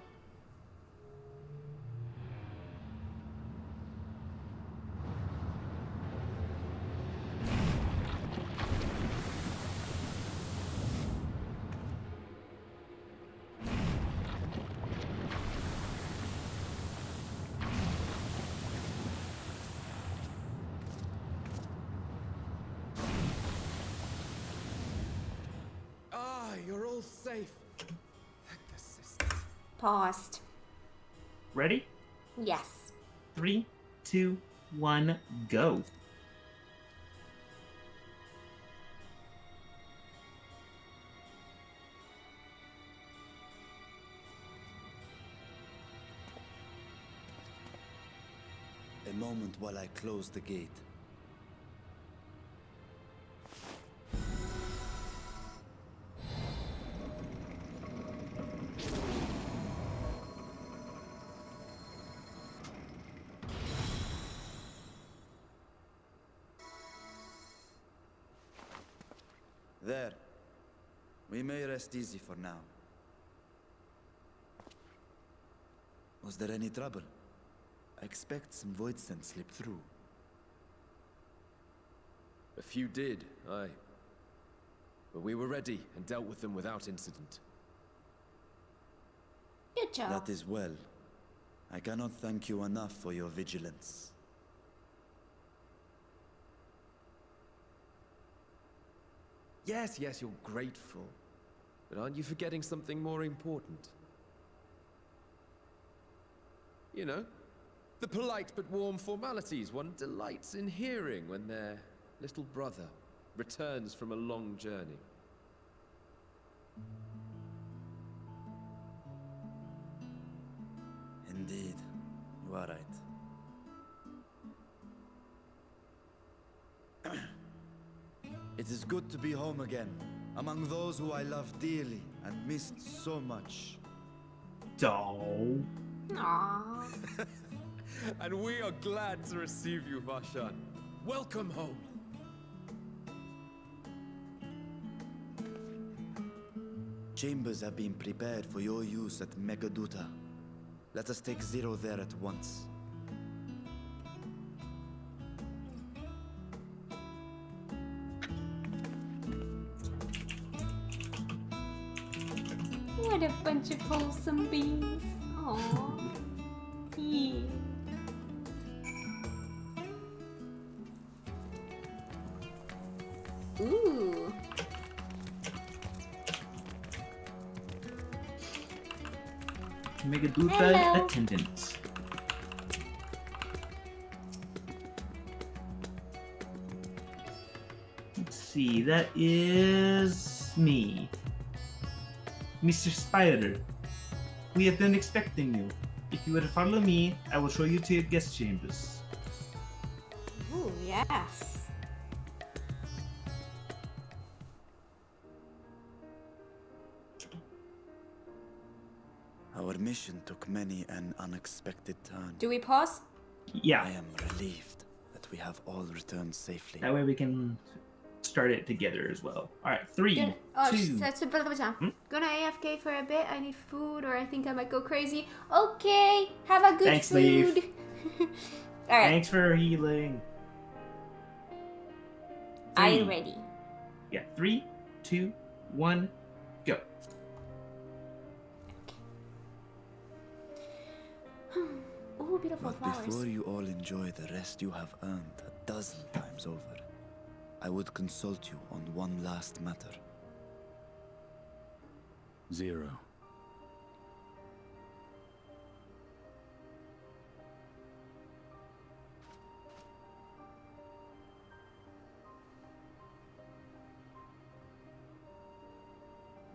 Ah, you're all safe. Paused. Ready? Yes. 3, 2, 1, go. A moment while I close the gate. There. We may rest easy for now. Was there any trouble? I expect some void scent slipped through. A few did, aye. But we were ready and dealt with them without incident. Good job. That is well. I cannot thank you enough for your vigilance. Yes, yes, you're grateful. But aren't you forgetting something more important? You know, the polite but warm formalities one delights in hearing when their little brother returns from a long journey. Indeed, you are right. It is good to be home again, among those who I love dearly and missed so much. Doll. Aww. And we are glad to receive you, Varshan. Welcome home. Chambers have been prepared for your use at Megaduta. Let us take Zero there at once. What a bunch of wholesome beings. Aww. Yeah. Ooh. Make a douchebag Hello. attendant. Let's see, that is me. Mr. Spider. We have been expecting you. If you would follow me, I will show you to your guest chambers. Ooh, yes. Our mission took many an unexpected turn. Do we pause? Yeah. I am relieved that we have all returned safely. That way we can start it together as well. Alright, 3, Good. Oh, 2. Gonna AFK for a bit. I need food, or I think I might go crazy. Okay, have a good Thanks, food. Leaf. Alright, Thanks for healing. are you 3. ready? Yeah, 3, 2, 1, go. Ooh, beautiful But flowers. before you all enjoy the rest you have earned 12 times over, I would consult you on one last matter. Zero.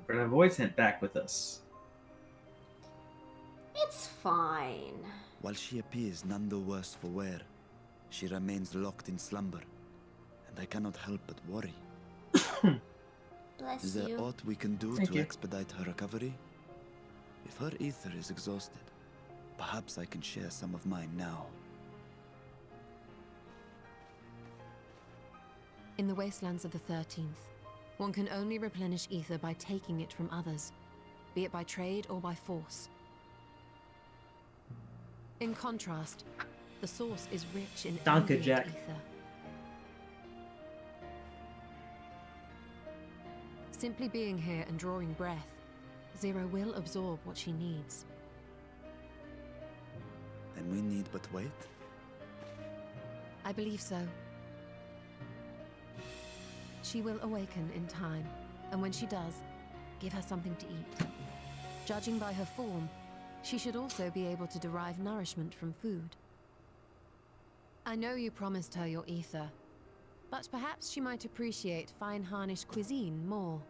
Bring a voice sent back with us. It's fine. While she appears none the worse for wear, she remains locked in slumber, and I cannot help but worry. Bless Is there you. aught we can do Thank to you. expedite her recovery? If her ether is exhausted, perhaps I can share some of mine now. In the wastelands of the 13th, one can only replenish ether by taking it from others, be it by trade or by force. In contrast, the source is rich in Danke, ambient Jack. ether. Simply being here and drawing breath, Zero will absorb what she needs. Then we need but wait. I believe so. She will awaken in time, and when she does, give her something to eat. Judging by her form, she should also be able to derive nourishment from food. I know you promised her your ether, but perhaps she might appreciate fine Harnish cuisine more.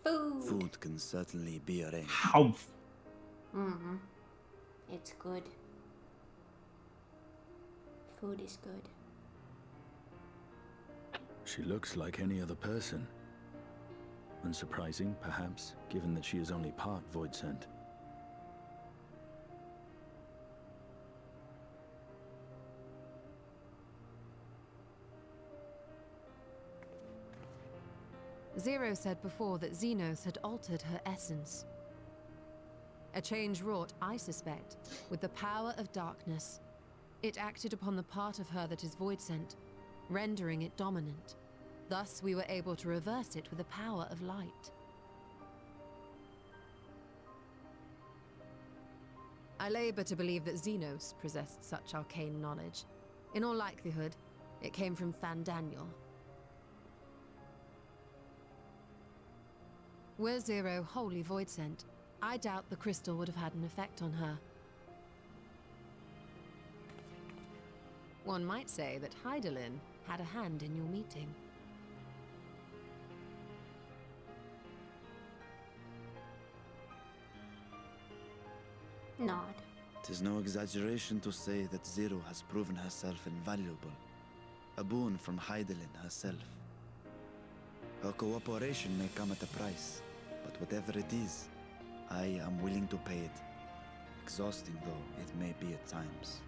Food. Food can certainly be arranged. Humph. Mm-hmm. It's good. Food is good. She looks like any other person. Unsurprising, perhaps, given that she is only part void sent. Zero said before that Xenos had altered her essence. A change wrought, I suspect, with the power of darkness. It acted upon the part of her that is void sent, rendering it dominant. Thus, we were able to reverse it with the power of light. I labor to believe that Xenos possessed such arcane knowledge. In all likelihood, it came from Fandaniel. Were Zero wholly void sent, I doubt the crystal would have had an effect on her. One might say that Hydaelyn had a hand in your meeting. Nod. Tis no exaggeration to say that Zero has proven herself invaluable. A boon from Hydaelyn herself. Her cooperation may come at a price, but whatever it is, I am willing to pay it. Exhausting though it may be at times.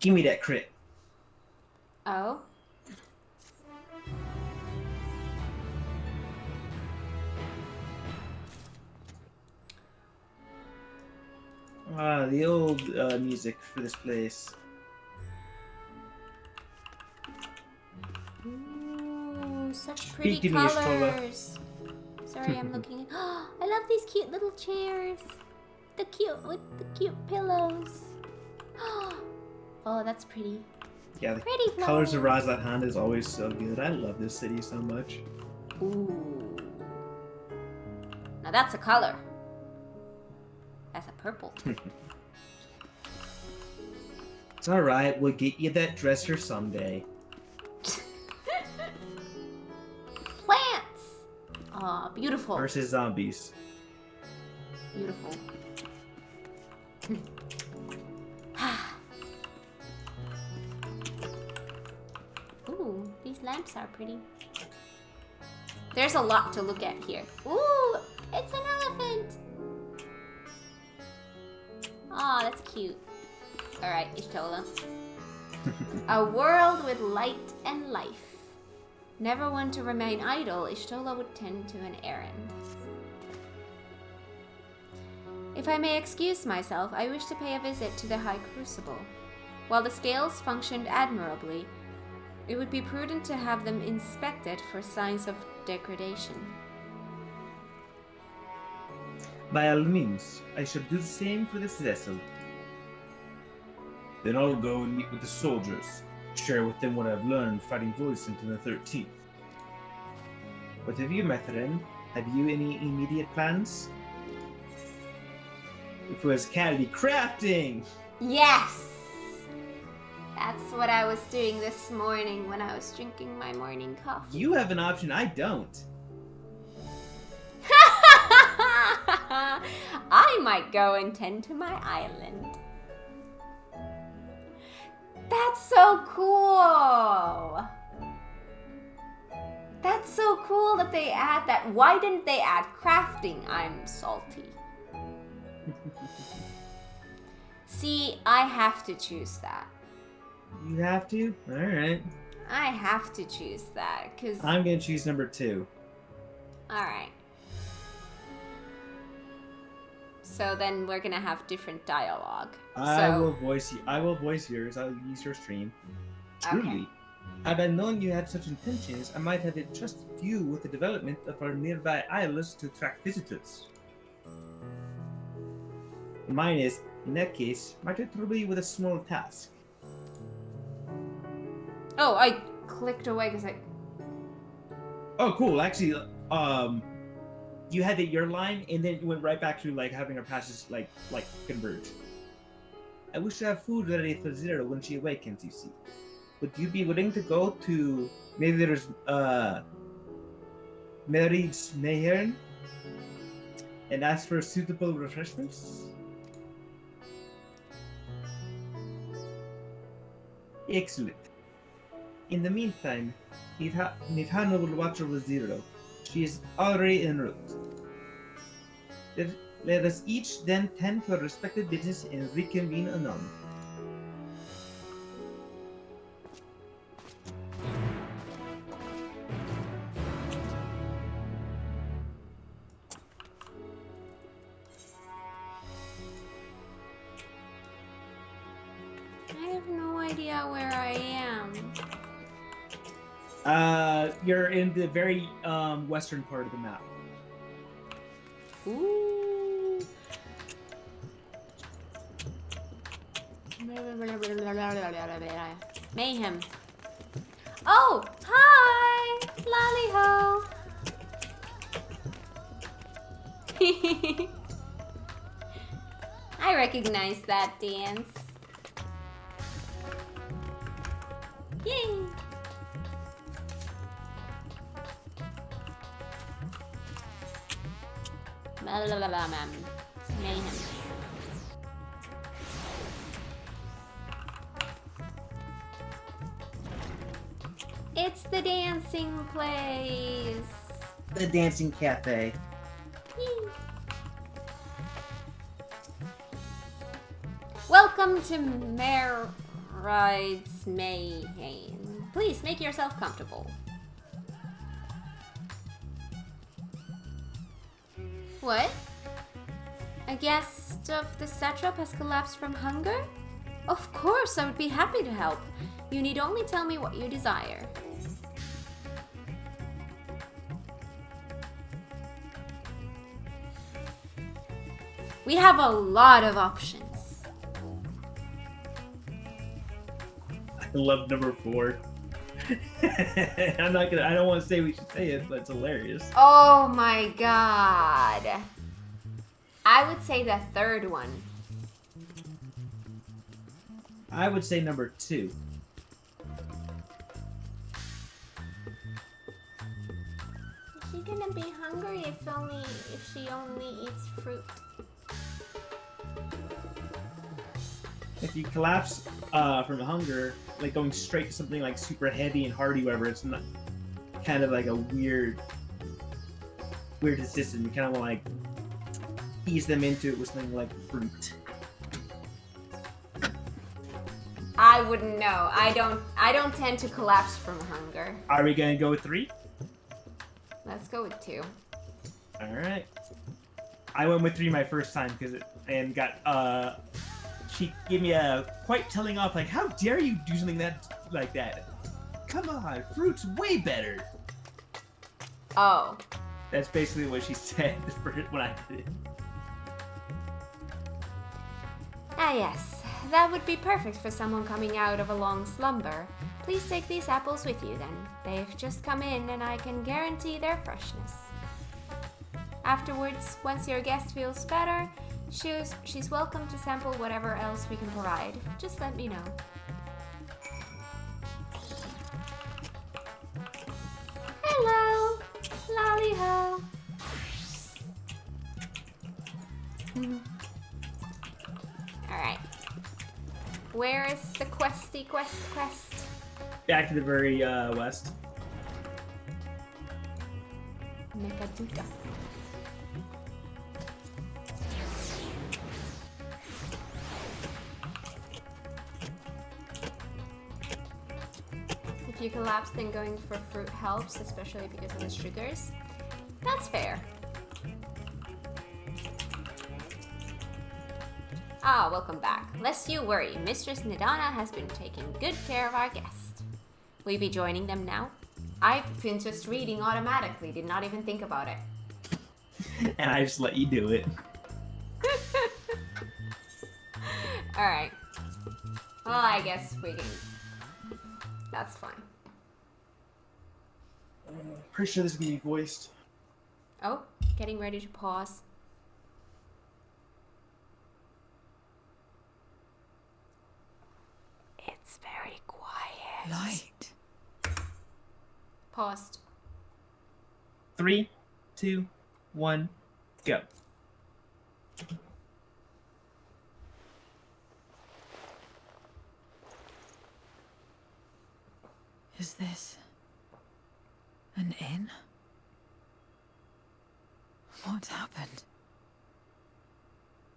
Give me that crit. Oh? Ah, the old music for this place. Ooh, such pretty Speak to me, Stola. colors. Sorry, I'm looking. I love these cute little chairs. the cute pillows. Oh, that's pretty. Yeah, the Pretty colors of flowers. Razat is always so good. I love this city so much. Ooh. Now that's a color. That's a purple. It's alright, we'll get you that dresser someday. Plants! Aw, beautiful. Versus zombies. Beautiful. Ooh, these lamps are pretty. There's a lot to look at here. Ooh, it's an elephant! Aw, that's cute. Alright, Ishtola. A world with light and life. Never one to remain idle, Ishtola would tend to an errand. If I may excuse myself, I wish to pay a visit to the High Crucible. While the scales functioned admirably, it would be prudent to have them inspected for signs of degradation. By all means, I shall do the same for this vessel. Then I'll go and meet with the soldiers, share with them what I've learned fighting Voicent in the 13th. What of you, my friend? Have you any immediate plans? It was candy crafting! Yes! That's what I was doing this morning when I was drinking my morning coffee. You have an option, I don't. I might go and tend to my island. That's so cool! That's so cool that they add that. Why didn't they add crafting? I'm salty. See, I have to choose that. You have to? Alright. I have to choose that, because... I'm gonna choose number 2. Alright. So then we're gonna have different dialogue. I will voice yours. I'll use your stream. Truly. Okay. Had I known you had such intentions, I might have entrusted you with the development of our nearby islands to attract visitors. Mine is, in that case, might I trouble you with a small task? Oh, I clicked away because I... Oh, cool. Actually, you had your line, and then you went right back to like having her passes like converge. I wish to have food ready for Zero when she awakens. You see, would you be willing to go to maybe there's Mary's Mayhern and ask for suitable refreshments? Excellent. In the meantime, Nithano will watch over Zero. She is already en route. Let us each then tend to our respective business and reconvene anon. I have no idea where I am. You're in the very western part of the map. Ooh. Mayhem. Oh, hi, Lollyho. I recognize that dance. Yay. Mayhem. It's the dancing place. The dancing cafe. Yay. Welcome to Rides Mayhem. Please make yourself comfortable. What? A guest of the satrap has collapsed from hunger? Of course, I would be happy to help. You need only tell me what you desire. We have a lot of options. I love number 4. I'm not gonna. I don't want to say we should say it, but it's hilarious. Oh my god. I would say the third one. I would say number 2. Is she gonna be hungry if she only eats fruit? If you collapse from hunger, like going straight to something like super heavy and hardy, whatever, it's not kind of like a weird system. You kind of like ease them into it with something like fruit. I wouldn't know. I don't tend to collapse from hunger. Are we gonna go with 3? Let's go with 2. All right. I went with 3 my first time and got she gave me a quite telling off, like, how dare you do something like that? Come on, fruit's way better. Oh. That's basically what she said when I did it. Ah yes, that would be perfect for someone coming out of a long slumber. Please take these apples with you then. They've just come in and I can guarantee their freshness. Afterwards, once your guest feels better, she's welcome to sample whatever else we can provide. Just let me know. Hello, Lolly-ho. Alright. Where is the questy quest? Back to the very west. Mekaduka. If you collapse, then going for fruit helps, especially because of the sugars. That's fair. Ah, welcome back. Lest you worry, Mistress Nidana has been taking good care of our guest. Will you be joining them now? I've been just reading automatically, did not even think about it. And I just let you do it. Alright. Well, I guess we can... That's fine. Pretty sure this is gonna be voiced. Oh, getting ready to pause. It's very quiet. Light. Paused. 3, 2, 1, go. Is this an inn? What happened?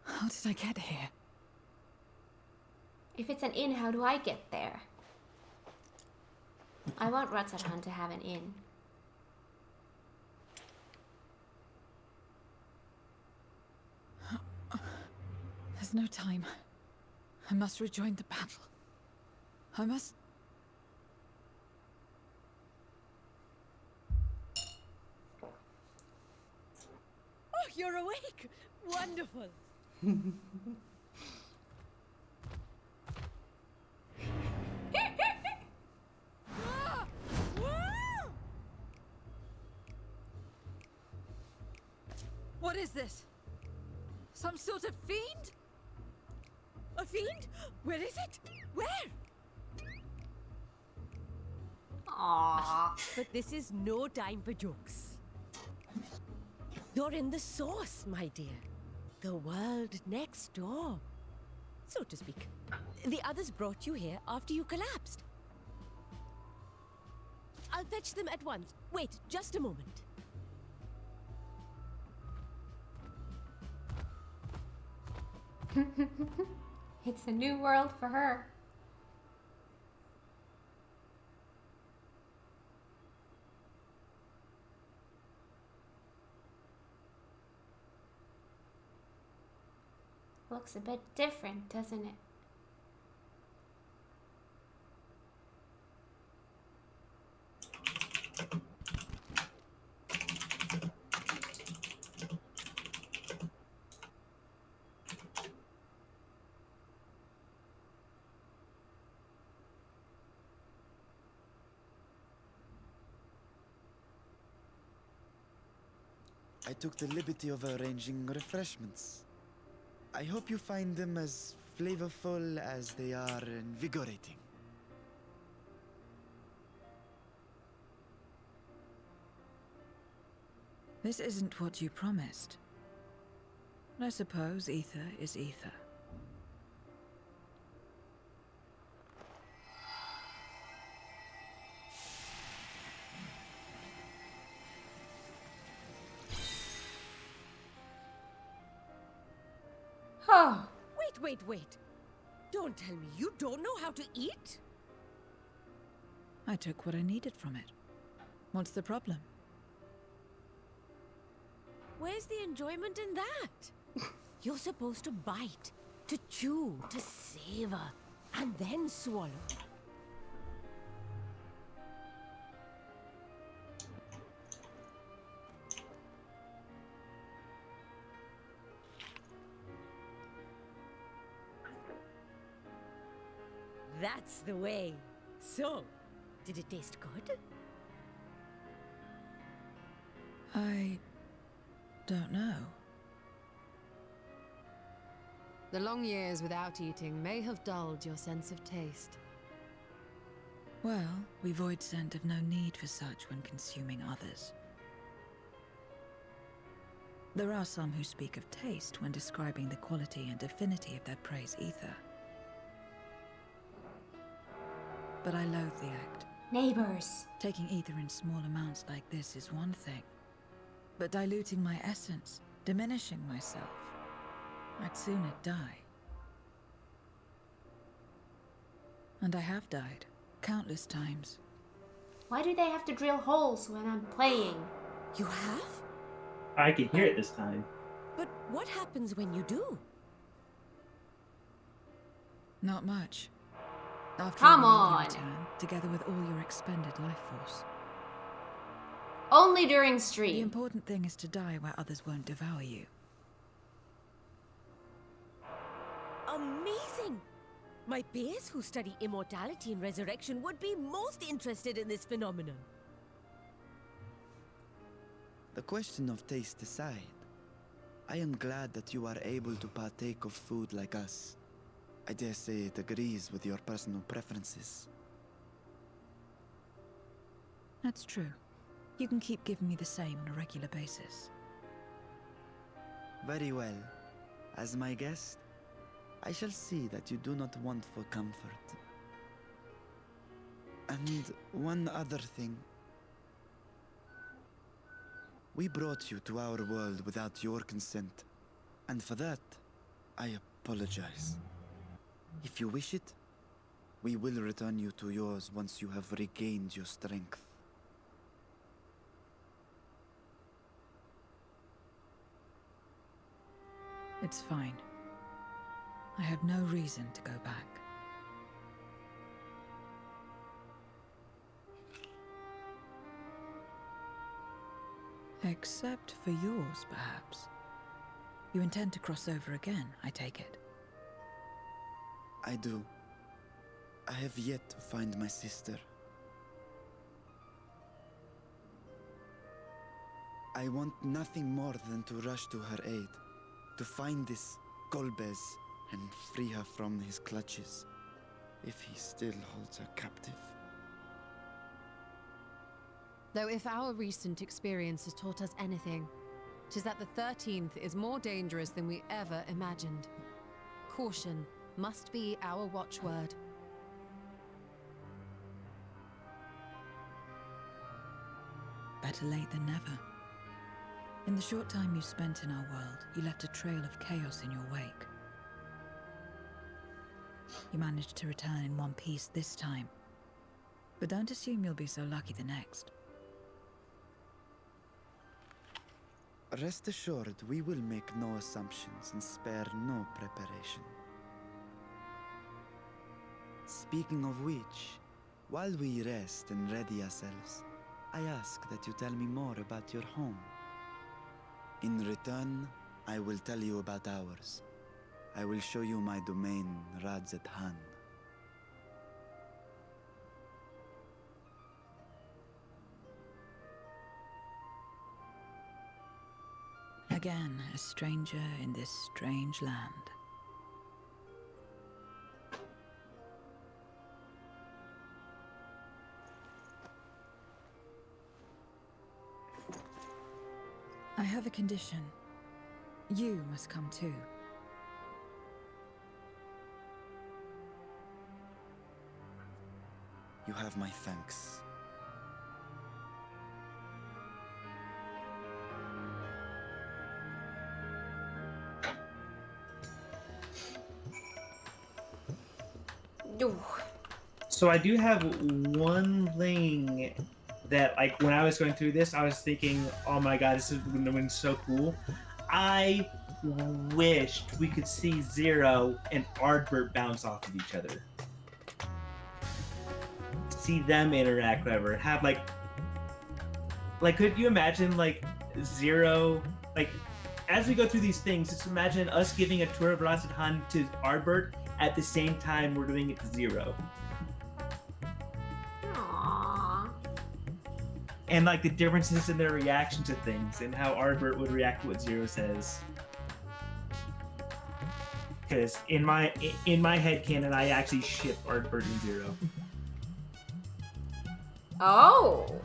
How did I get here? If it's an inn, how do I get there? I want Ratsarhan to have an inn. There's no time. I must rejoin the battle. I must... Oh, you're awake! Wonderful! What is this? Some sort of fiend? A fiend? Where is it? Where? Aww. But this is no time for jokes. You're in the source, my dear. The world next door, so to speak. The others brought you here after you collapsed. I'll fetch them at once. Wait, just a moment. It's a new world for her. Looks a bit different, doesn't it? I took the liberty of arranging refreshments. I hope you find them as flavorful as they are invigorating. This isn't what you promised. I suppose ether is ether. Oh. Wait. Don't tell me you don't know how to eat? I took what I needed from it. What's the problem? Where's the enjoyment in that? You're supposed to bite, to chew, to savor, and then swallow. That's the way. So, did it taste good? I don't know. The long years without eating may have dulled your sense of taste. Well, we void scent have no need for such when consuming others. There are some who speak of taste when describing the quality and affinity of their prey's ether. But I loathe the act. Neighbors. Taking ether in small amounts like this is one thing. But diluting my essence, diminishing myself, I'd sooner die. And I have died, countless times. Why do they have to drill holes when I'm playing? You have? I can hear it this time. But what happens when you do? Not much. After Come a while, on. you return, together with all your expended life force. Only during The stream. important thing is to die where others won't devour you. Amazing! My peers who study immortality and resurrection would be most interested in this phenomenon. The question of taste aside, I am glad that you are able to partake of food like us. I dare say it agrees with your personal preferences. That's true. You can keep giving me the same on a regular basis. Very well. As my guest, I shall see that you do not want for comfort. And one other thing. We brought you to our world without your consent, and for that, I apologize. If you wish it, we will return you to yours once you have regained your strength. It's fine. I have no reason to go back. Except for yours, perhaps. You intend to cross over again, I take it. I do. I have yet to find my sister. I want nothing more than to rush to her aid, to find this Golbez and free her from his clutches, if he still holds her captive. Though if our recent experience has taught us anything, 'tis that the 13th is more dangerous than we ever imagined. Caution must be our watchword. Better late than never. In the short time you spent in our world, you left a trail of chaos in your wake. You managed to return in one piece this time. But don't assume you'll be so lucky the next. Rest assured, we will make no assumptions and spare no preparation. Speaking of which, while we rest and ready ourselves, I ask that you tell me more about your home. In return, I will tell you about ours. I will show you my domain, Radzet Han. Again, a stranger in this strange land. I have a condition. You must come too. You have my thanks. So I do have one thing that, like, when I was going through this, I was thinking, oh my god, this is going to be so cool. I wished we could see Zero and Ardbert bounce off of each other. See them interact, whatever. Have, like, could you imagine, like, Zero, like, as we go through these things, just imagine us giving a tour of Rasenhan to Ardbert at the same time we're doing it to Zero. Aww. And, like, the differences in their reaction to things and how Ardbert would react to what Zero says. Because in my headcanon, I actually ship Ardbert and Zero. Oh.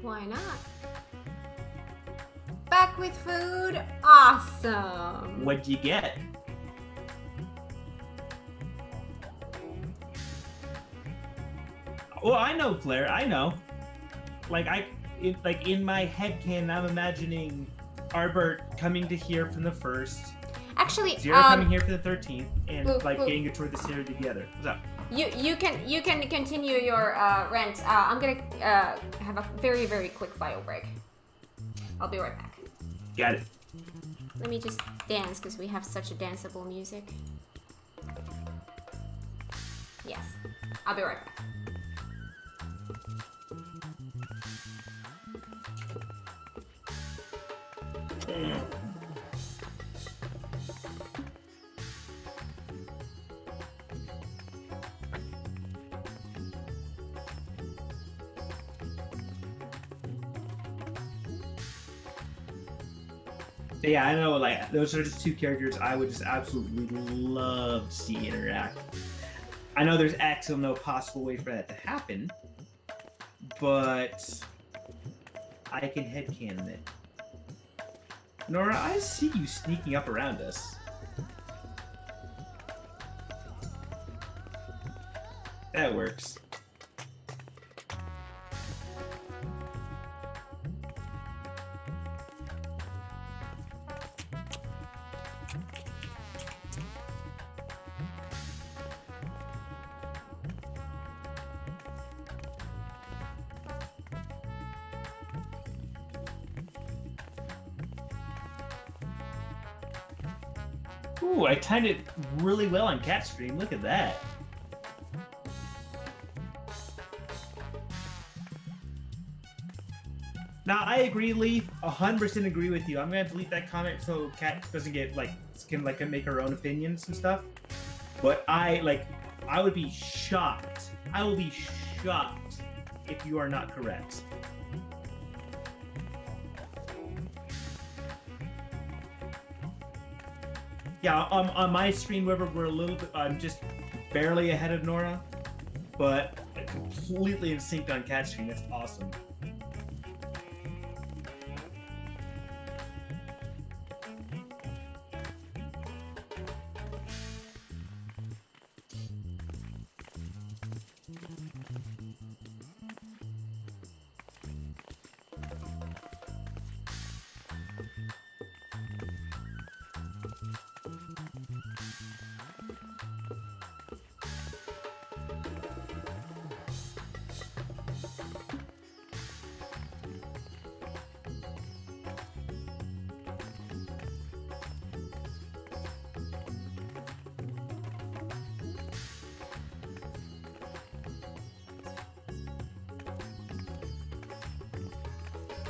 Why not? Back with food? Awesome. What'd you get? Well, I know, Claire. I know. Like, in my headcanon, I'm imagining Ardbert coming to here from the 1st. Actually, Zero coming here for the 13th, and Boop, like boop. getting a tour of the series together. What's up? You can continue your rant. I'm gonna have a very, very quick bio break. I'll be right back. Got it. Let me just dance because we have such a danceable music. Yes, I'll be right back. Yeah, I know, like, those are just two characters I would just absolutely love to see interact. I know there's actually no possible way for that to happen, but I can headcanon it. Nora, I see you sneaking up around us. That works. Ooh, I timed it really well on Cat Stream. Look at that. Now, I agree, Leaf. 100% agree with you. I'm gonna delete that comment so Cat doesn't get, like, can make her own opinions and stuff. But I would be shocked. I will be shocked if you are not correct. Yeah, on my screen, we're a little bit, I'm just barely ahead of Nora, but completely in sync on Cat Screen. That's awesome.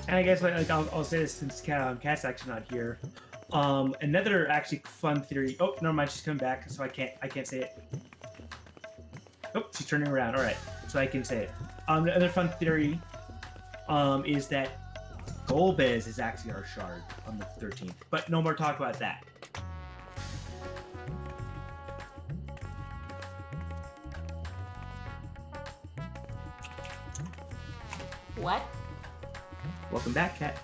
And I guess I'll say this since Cat's actually not here. Another actually fun theory. Oh, never mind, she's coming back, so I can't say it. Oh, she's turning around. All right. so I can say it. The other fun theory is that Golbez is actually our shard on the 13th, but no more talk about that. What? Welcome back, Kat.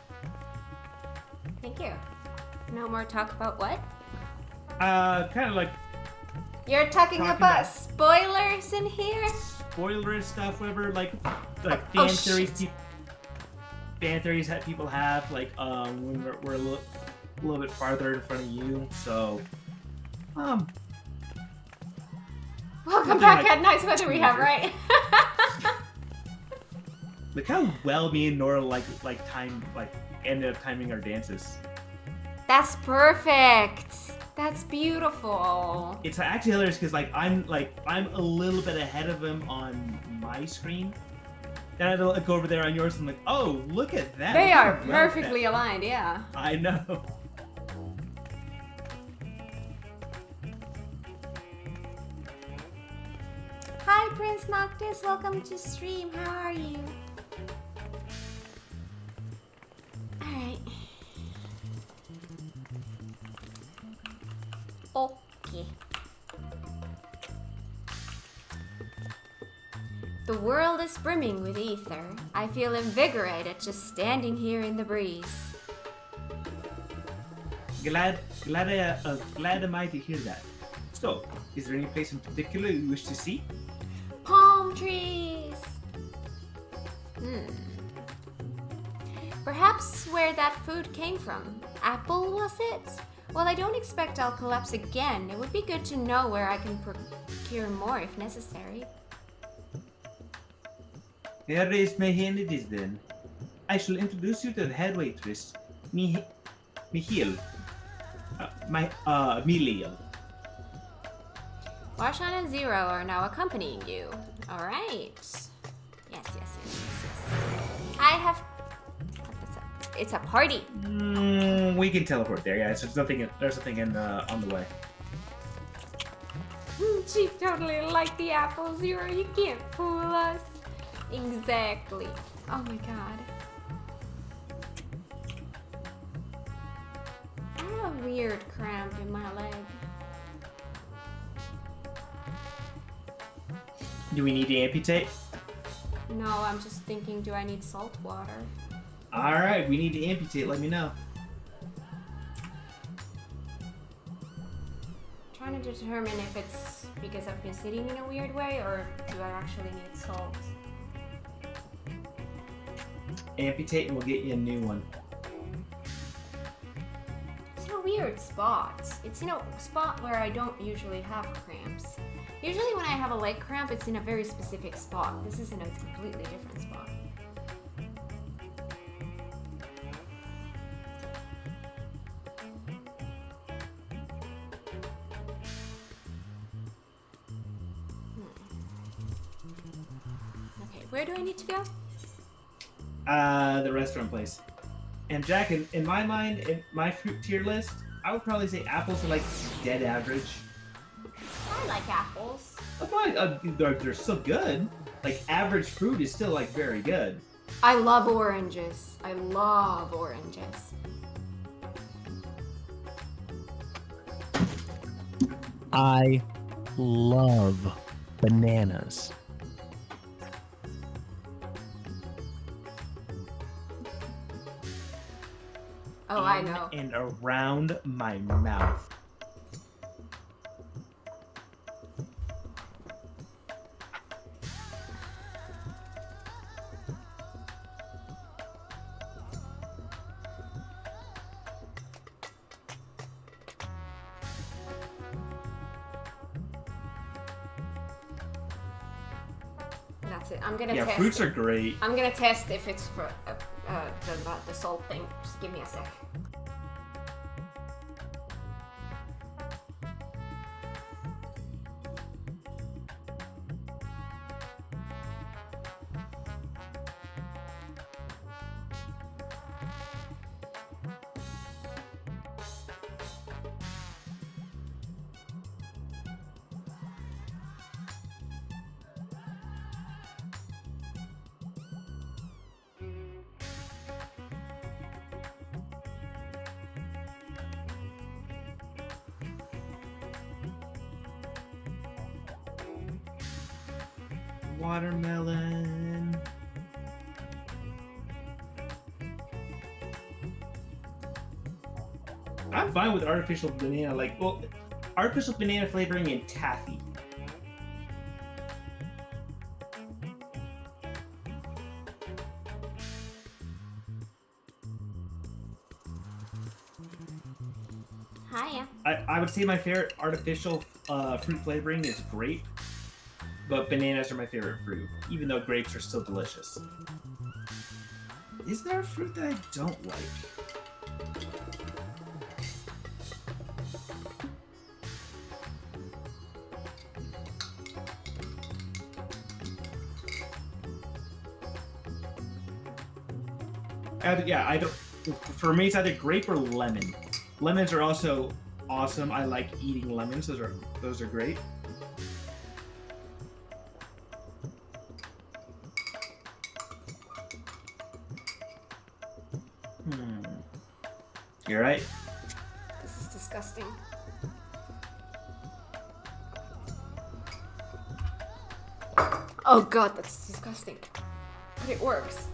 Thank you. No more talk about what? Kind of like You're talking about spoilers in here? spoiler stuff, whatever, like Oh, fan theories. Fan theories that people have, like when we're a little bit farther in front of you. So, welcome back at nice weather we have, right? Look how well me and Nora ended up timing our dances. That's perfect. That's beautiful. It's actually hilarious because I'm a little bit ahead of him on my screen. Then I look over there on yours and I'm like, oh, look at that. They Look how are well perfectly that- aligned, yeah. I know. Hi, Prince Noctis. Welcome to stream. How are you? Alright. Okay. The world is brimming with ether. I feel invigorated just standing here in the breeze. Glad am I to hear that. So, is there any place in particular you wish to see? Palm trees! Perhaps where that food came from. Apple, was it? Well, I don't expect I'll collapse again. It would be good to know where I can procure more if necessary. Here is my hand it is then. I shall introduce you to the head waitress, Mihiel. Miliel. Warshan and Zero are now accompanying you. Alright. Yes. I have... It's a party. We can teleport there, yeah. There's nothing on the way. She totally liked the apple, Zero. You can't fool us. Exactly. Oh my god. I have a weird cramp in my leg. Do we need to amputate? No, I'm just thinking, do I need salt water? Alright, we need to amputate, let me know. Trying to determine if it's because I've been sitting in a weird way or do I actually need salt? Amputate and we'll get you a new one. It's in a weird spot. It's in a spot where I don't usually have cramps. Usually when I have a leg cramp, it's in a very specific spot. This is in a completely different spot. Okay, where do I need to go? The restaurant place. And Jack, in my mind, in my fruit tier list, I would probably say apples are like dead average. I like apples. They're still good. Like average fruit is still like very good. I love oranges. I love oranges. I love bananas. Oh, I know. And around my mouth. That's it. I'm gonna Yeah, test. fruits it. are great. I'm gonna test if it's for the salt thing. Just give me a sec. watermelon. I'm fine with artificial banana, artificial banana flavoring and taffy. Hiya. I would say my favorite artificial fruit flavoring is grape, but bananas are my favorite fruit, even though grapes are still delicious. Is there a fruit that I don't like? I don't. For me, it's either grape or lemon. Lemons are also awesome. I like eating lemons. Those are great. You're right. This is disgusting. Oh god, that's disgusting. But it works.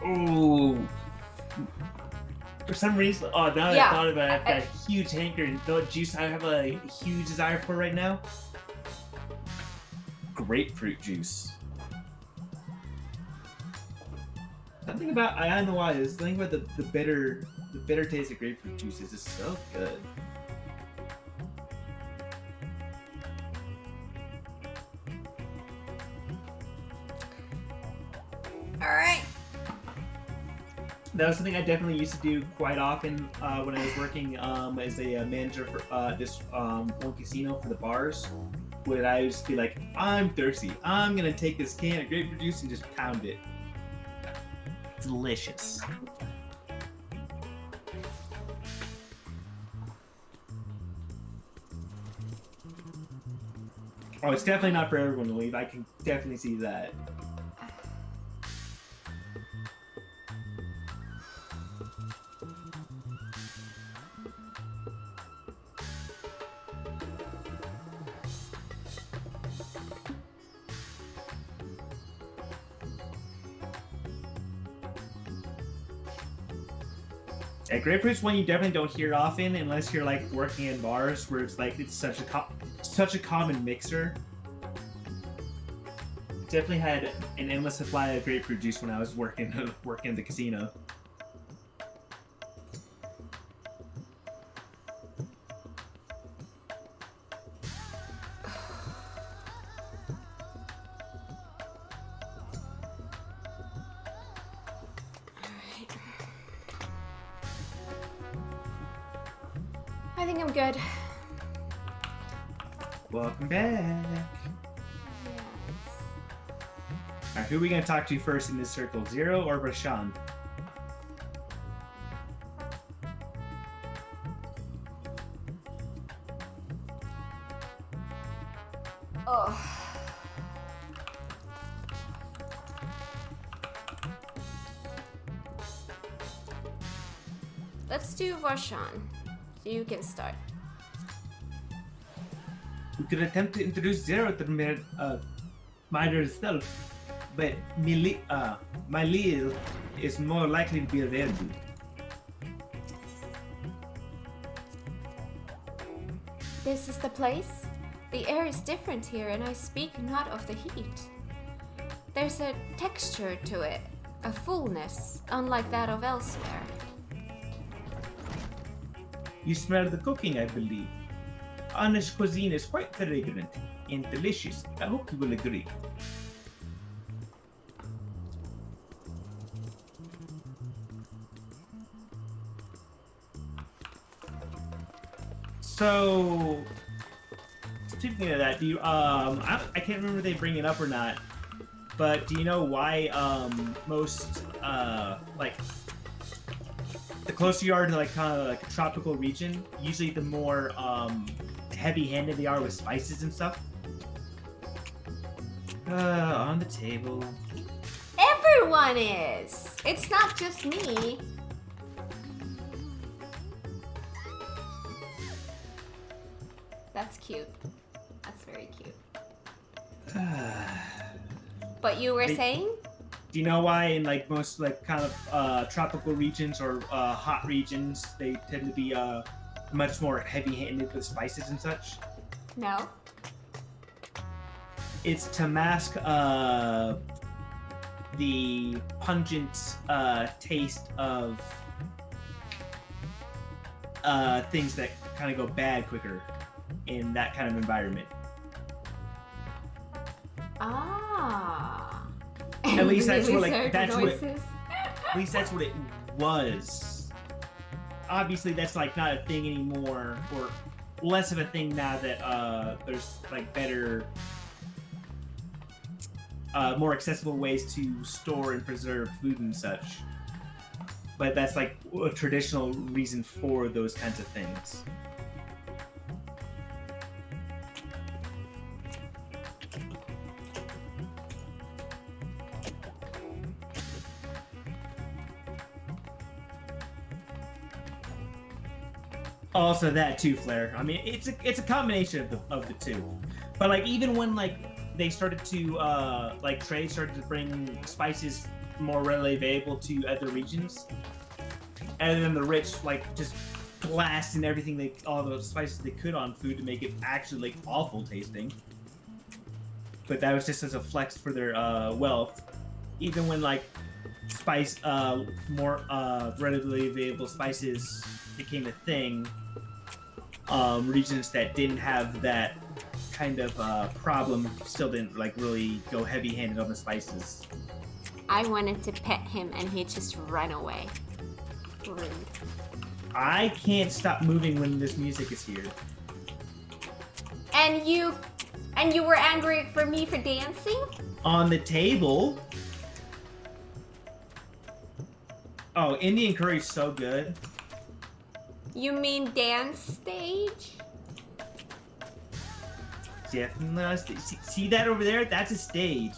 Oh. For some reason, now that I thought about it, I've got a huge hanker. You know what juice I have a huge desire for right now? Grapefruit juice. Something about, I don't know why, there's something about the bitter taste of grapefruit juice is just so good. Alright. That was something I definitely used to do quite often when I was working as a manager for this one casino for the bars. When I used to be like, I'm thirsty. I'm gonna take this can of grapefruit juice and just pound it. Delicious. Oh, it's definitely not for everyone to leave. I can definitely see that. Yeah, grapefruit's one you definitely don't hear often unless you're like working in bars where it's like it's such a common mixer. Definitely had an endless supply of grapefruit juice when I was working at the casino. I think I'm good. Welcome back. Alright, who are we gonna talk to first in this circle? Zero or Rashan? Oh. Let's do Varshan. You can start. We could attempt to introduce Zero to the miner itself, but Milil is more likely to be available. This is the place? The air is different here, and I speak not of the heat. There's a texture to it, a fullness, unlike that of elsewhere. You smell the cooking, I believe. Anish cuisine is quite fragrant and delicious. I hope you will agree. So, speaking of that, do you I can't remember if they bring it up or not, but do you know why most like the closer you are to like kind of like a tropical region, usually the more heavy-handed they are with spices and stuff. On the table. Everyone is. It's not just me. That's cute. That's very cute. But you were saying? Do you know why in like most like kind of tropical regions or hot regions they tend to be much more heavy-handed with spices and such? No. It's to mask the pungent taste of things that kind of go bad quicker in that kind of environment. Ah. At least that's Really what like that's what noises. at least that's what it was. Obviously that's like not a thing anymore, or less of a thing now that there's like better more accessible ways to store and preserve food and such. But that's like a traditional reason for those kinds of things. Also that too, Flair. I mean, it's a combination of the two. But like even when like they started to like trade started to bring spices more readily available to other regions, and then the rich like just blasting everything all the spices they could on food to make it actually like awful tasting. But that was just as a flex for their wealth. Even when like spice more readily available spices became a thing, regions that didn't have that kind of problem still didn't like really go heavy-handed on the spices. I wanted to pet him and he just ran away. Rude. I can't stop moving when this music is here. And you were angry for me for dancing? On the table. Oh, Indian curry's so good. You mean dance stage? Definitely. See that over there? That's a stage.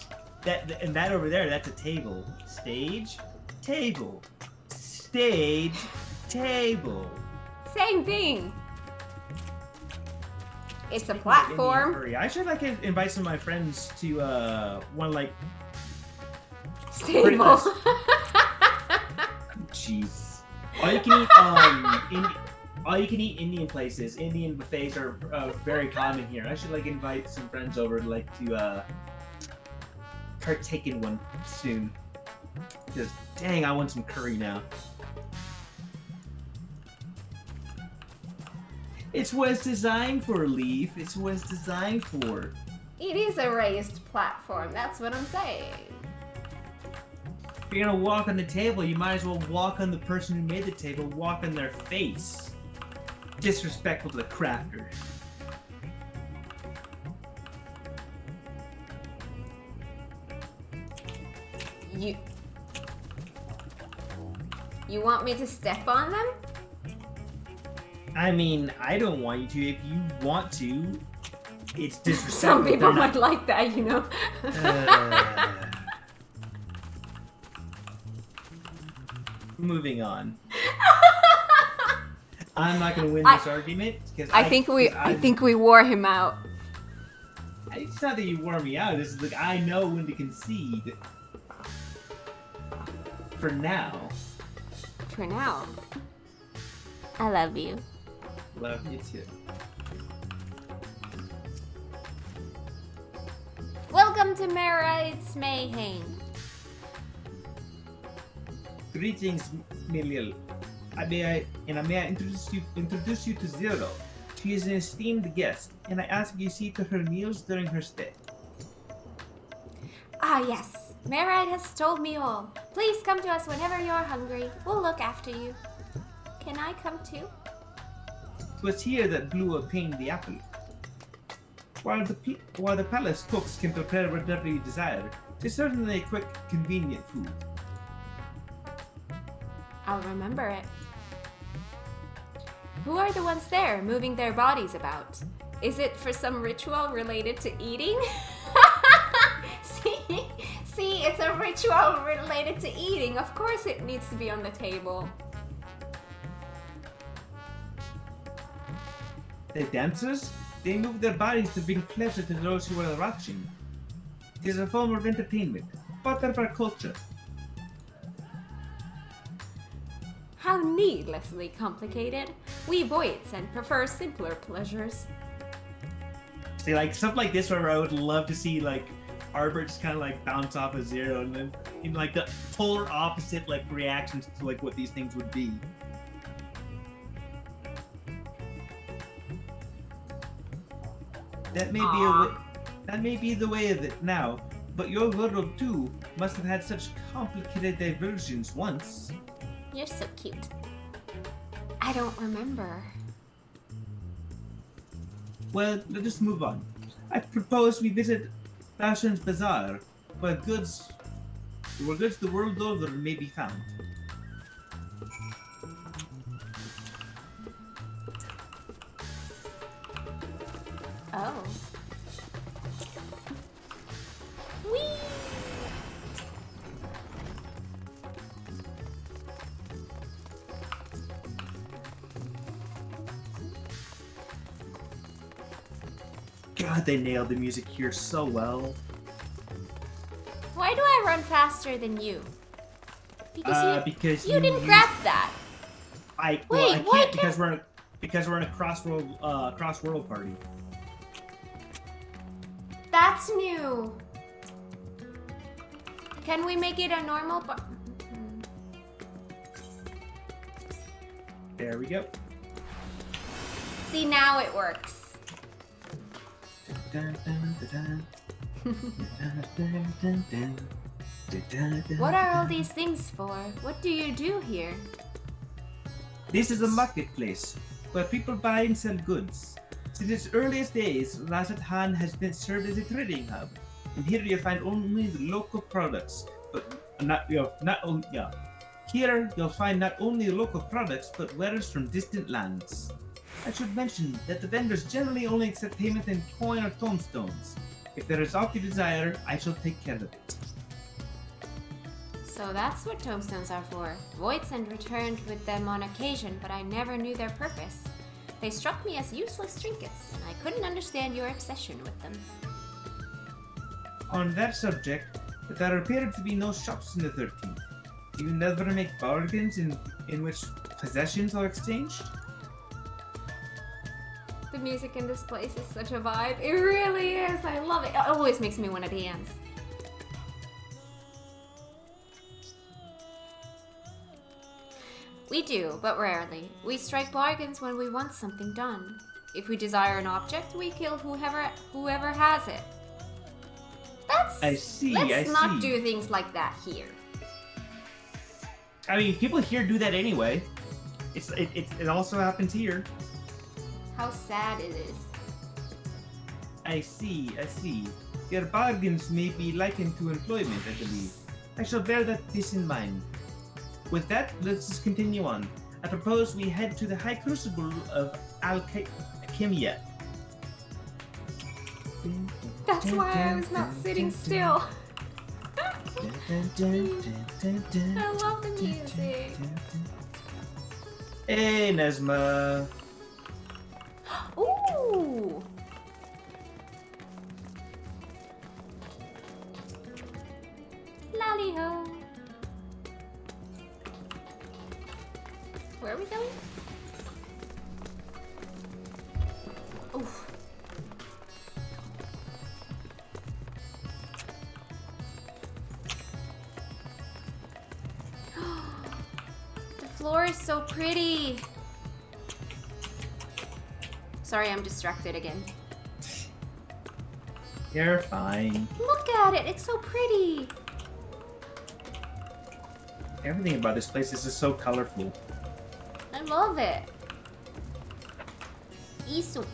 And that over there, that's a table. Stage, table. Stage, table. Same thing. It's a platform. I should like invite some of my friends to one like stable. Jeez. All you can eat Indian places. Indian buffets are very common here. I should like invite some friends over to partake in one soon. Because dang, I want some curry now. It's what it's designed for, Leaf. It's what it's designed for. It is a raised platform. That's what I'm saying. If you're gonna walk on the table, you might as well walk on the person who made the table. Walk on their face. Disrespectful to the crafter. You want me to step on them? I mean, I don't want you to. If you want to, it's disrespectful. Some people might like that, you know. Moving on. I'm not going to win this argument because I think we wore him out. It's not that you wore me out. This is like I know when to concede. For now. For now. I love you. Love you too. Welcome to Merride's Mayhem. Greetings, Miliel. May I introduce you to Zero. She is an esteemed guest, and I ask you see to her meals during her stay. Ah, yes. Merride has told me all. Please come to us whenever you're hungry. We'll look after you. Can I come too? 'Twas here that Blue obtained the apple. While the palace cooks can prepare whatever you desire, it's certainly a quick, convenient food. I'll remember it. Who are the ones there, moving their bodies about? Is it for some ritual related to eating? See, it's a ritual related to eating. Of course it needs to be on the table. The dancers? They move their bodies to bring pleasure to those who are watching. It is a form of entertainment, part of our culture. How needlessly complicated. We Voids and prefer simpler pleasures. See, like stuff like this where I would love to see like Arbor just kind of like bounce off of Zero, and then in like the polar opposite like reactions to like what these things would be. That may be the way of it now, but your world too must have had such complicated diversions once. You're so cute. I don't remember. Well, let us move on. I propose we visit Fashion's Bazaar, where goods the world over may be found. Oh. Whee! God, they nailed the music here so well. Why do I run faster than you? Because you didn't grab that. I Wait, can't because we're in a cross world party. That's new. Can we make it a normal There we go. See, now it works. What are all these things for? What do you do here? This is a marketplace where people buy and sell goods. Since its earliest days, Razat Han has been served as a trading hub, and here you'll find only the local products, Here you'll find not only local products, but wares from distant lands. I should mention that the vendors generally only accept payment in coin or tomestones. If there is aught you desire, I shall take care of it. So that's what tomestones are for. Voidsend returned with them on occasion, but I never knew their purpose. They struck me as useless trinkets, and I couldn't understand your obsession with them. On that subject, there appeared to be no shops in the 13th. Do you never make bargains in which possessions are exchanged? The music in this place is such a vibe. It really is. I love it. It always makes me want to dance. We do, but rarely. We strike bargains when we want something done. If we desire an object, we kill whoever has it. Let's not do things like that here. I mean, people here do that anyway. It also happens here. How sad it is. I see. Your bargains may be likened to employment, I believe. I shall bear this in mind. With that, let's just continue on. I propose we head to the High Crucible of Alchemia. That's why I was not sitting still. I love the music. Hey, Nesma. Ooh. Lally ho. Where are we going? Oof. The floor is so pretty. Sorry, I'm distracted again. You're fine. Look at it, it's so pretty. Everything about this place is just so colorful. I love it. Isu.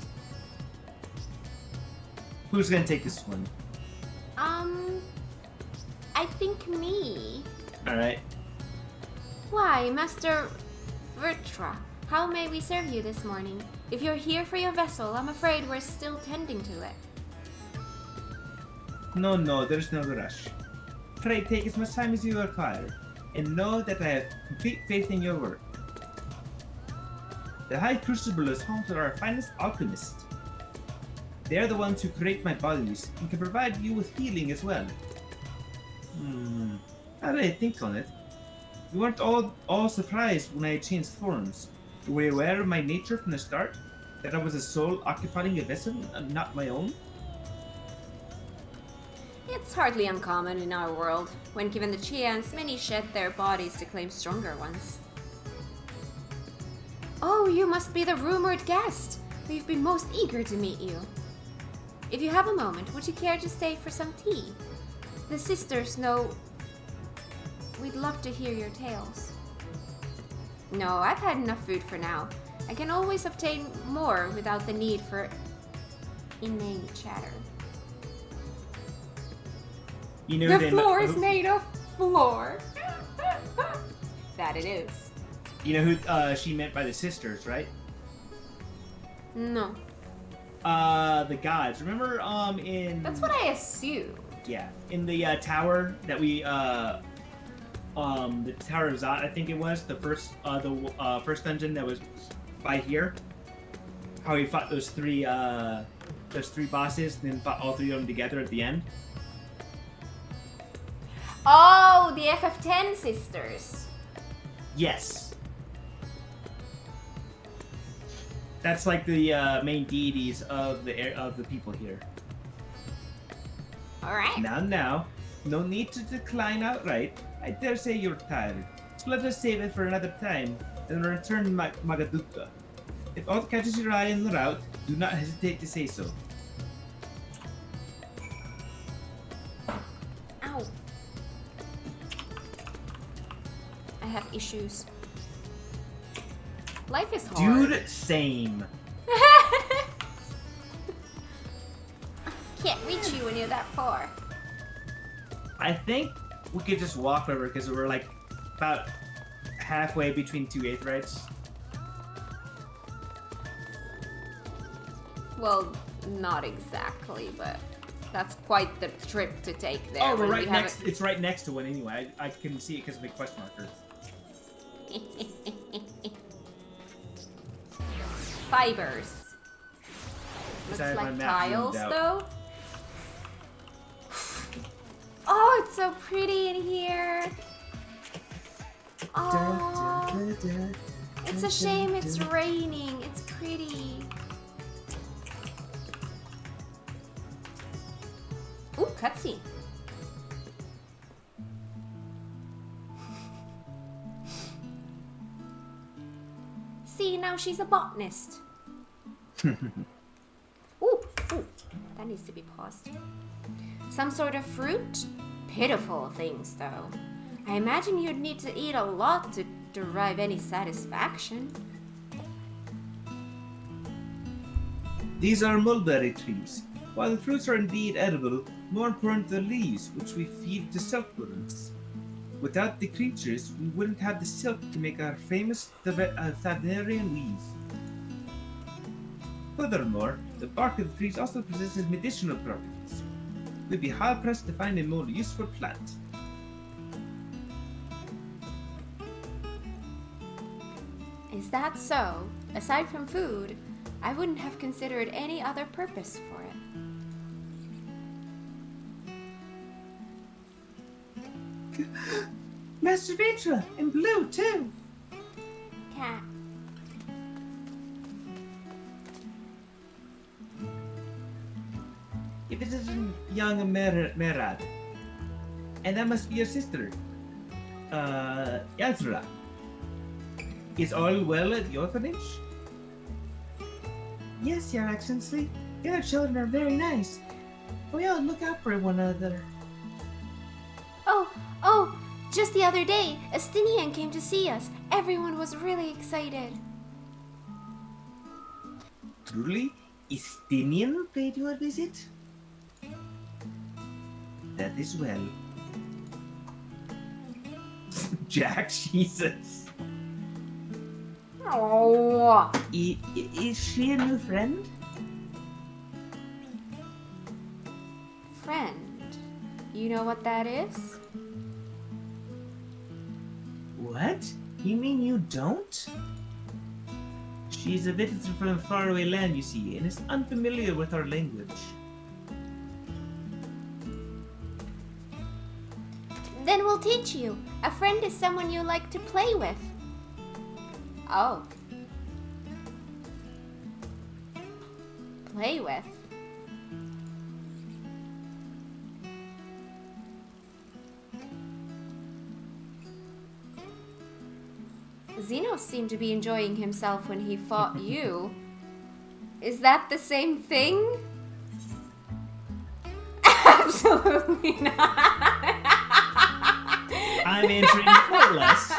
Who's gonna take this one? I think me. Alright. Why, Master Vertra? How may we serve you this morning? If you're here for your vessel, I'm afraid we're still tending to it. No, there's no rush. Pray take as much time as you require, and know that I have complete faith in your work. The High Crucible is home to our finest alchemists. They are the ones who create my bodies and can provide you with healing as well. Now that I think on it, you weren't all surprised when I changed forms. You were aware of my nature from the start? That I was a soul occupying a vessel and not my own? It's hardly uncommon in our world. When given the chance, many shed their bodies to claim stronger ones. Oh, you must be the rumored guest. We've been most eager to meet you. If you have a moment, would you care to stay for some tea? The sisters know... We'd love to hear your tales. No, I've had enough food for now. I can always obtain more without the need for inane chatter. You know the floor is made of floor. That it is. You know who she meant by the sisters, right? No. The gods. Remember in... That's what I assumed. Yeah, in the tower that we the Tower of Zot, I think it was the first dungeon that was by here. How we fought those three bosses, and then fought all three of them together at the end. Oh, the FF10 sisters. Yes. That's like the main deities of the people here. All right. Now, no need to decline outright. I dare say you're tired, so let us save it for another time and return to Magaduka. If aught catches your eye in the route, do not hesitate to say so. Ow. I have issues. Life is hard. Dude, same. Can't reach you when you're that far. I think we could just walk over because we're like about halfway between two aetherytes. Well, not exactly, but that's quite the trip to take there. Oh, we're when right we next. It's right next to one anyway. I can see it because of the quest marker. Fibers. Looks I have my like map tiles, zoomed out. though. Oh, it's so pretty in here. Oh, it's a shame it's raining. It's pretty. Ooh, cutscene. See, now she's a botanist. Ooh, that needs to be paused. Some sort of fruit? Pitiful things, though. I imagine you'd need to eat a lot to derive any satisfaction. These are mulberry trees. While the fruits are indeed edible, more important are the leaves, which we feed to silkworms. Without the creatures, we wouldn't have the silk to make our famous Thavnarian weave. Furthermore, the bark of the trees also possesses medicinal properties. We'd be hard-pressed to find a more useful plant. Is that so? Aside from food, I wouldn't have considered any other purpose for it. Master Vitra, in blue too! Cat. If it isn't young Merad, and that must be your sister, Yazra. Is all well at the orphanage? Yes, Your Excellency. The other children are very nice. We all look out for one another. Oh, just the other day, Astinian came to see us. Everyone was really excited. Truly, Istinian paid you a visit? That is well. Jack, Jesus. Oh. Is she a new friend? Friend. You know what that is? What? You mean you don't? She's a visitor from a faraway land, you see, and is unfamiliar with our language. Then we'll teach you. A friend is someone you like to play with. Oh. Play with? Xenos seemed to be enjoying himself when he fought you. Is that the same thing? Absolutely not. I'm answering more or less.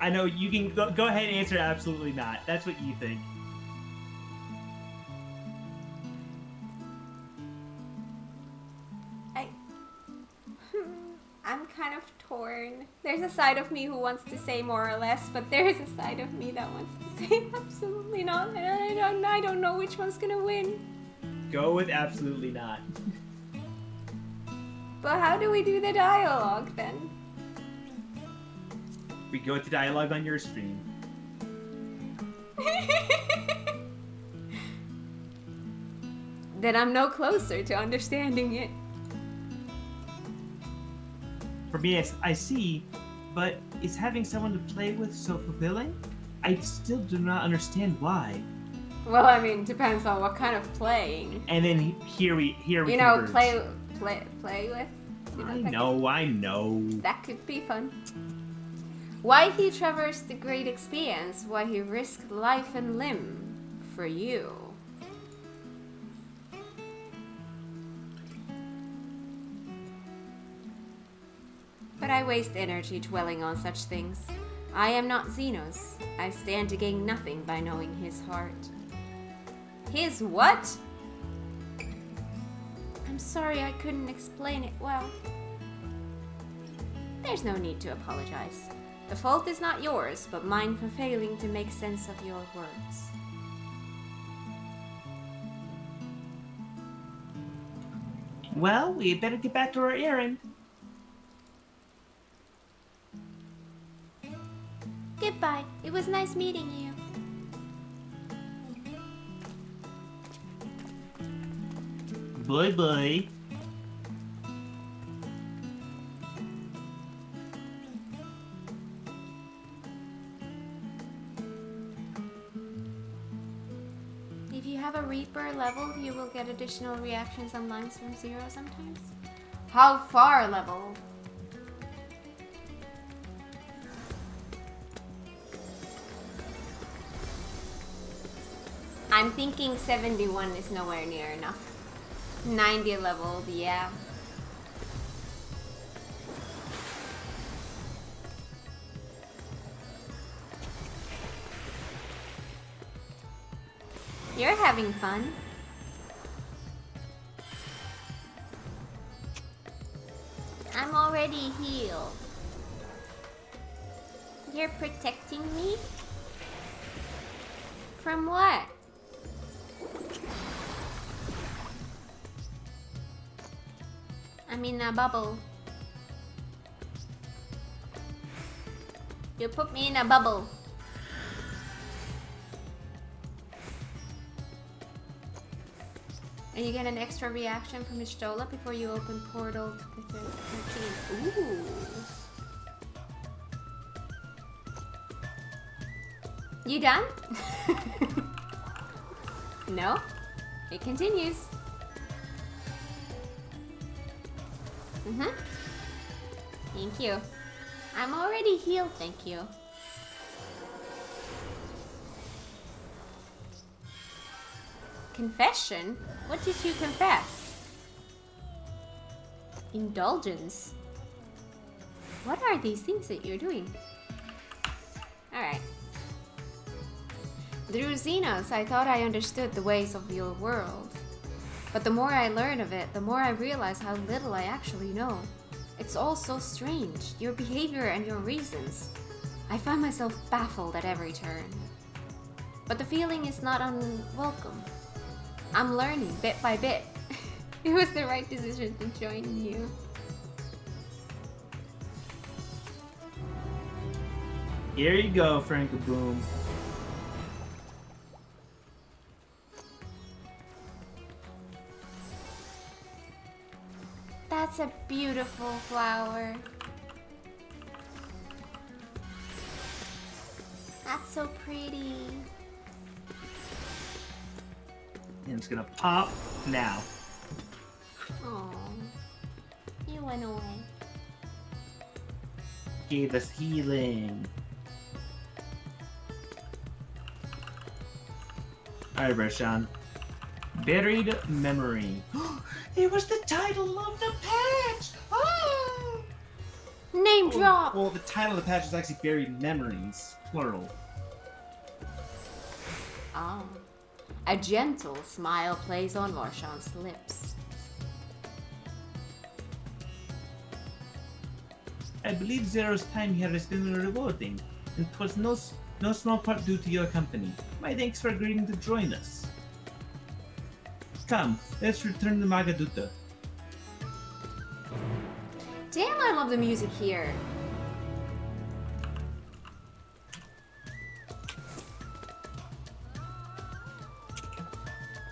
I know you can go ahead and answer absolutely not. That's what you think. I'm kind of torn. There's a side of me who wants to say more or less, but there is a side of me that wants to say absolutely not. And I don't know which one's gonna win. Go with absolutely not. But how do we do the dialogue then? We go with the dialogue on your stream. Then I'm no closer to understanding it. For me, I see, but is having someone to play with so fulfilling? I still do not understand why. Well, I mean, depends on what kind of playing. And then here we You know, converge. play with. You I know. That could be fun. Why he traversed the great expanse, why he risked life and limb for you. But I waste energy dwelling on such things. I am not Xenos. I stand to gain nothing by knowing his heart. His what? I'm sorry I couldn't explain it well. There's no need to apologize. The fault is not yours, but mine for failing to make sense of your words. Well, we better get back to our errand. Goodbye. It was nice meeting you. Bye-bye. If you have a Reaper level, you will get additional reactions on lines from Zero sometimes. How far level? I'm thinking 71 is nowhere near enough. 90 level, yeah. You're having fun. I'm already healed. You're protecting me? From what? I'm in a bubble. You put me in a bubble. And you get an extra reaction from Ishtola before you open portal to 13. Ooh. You done? No? It continues. Thank you. I'm already healed, thank you. Confession? What did you confess? Indulgence? What are these things that you're doing? Alright. Through Xenos, I thought I understood the ways of your world. But the more I learn of it, the more I realize how little I actually know. It's all so strange, your behavior and your reasons. I find myself baffled at every turn. But the feeling is not unwelcome. I'm learning bit by bit. It was the right decision to join you. Here you go, Frankaboom. That's a beautiful flower. That's so pretty. And it's gonna pop now. Oh, you went away. Gave us healing. Alright, Bershan. Buried Memory. It was the title of the patch! Ah! Name drop! Well, the title of the patch is actually Buried Memories, plural. Ah. A gentle smile plays on Marshawn's lips. I believe Zero's time here has been rewarding, and 'twas no small part due to your company. My thanks for agreeing to join us. Come, let's return to Magaduta. Damn, I love the music here.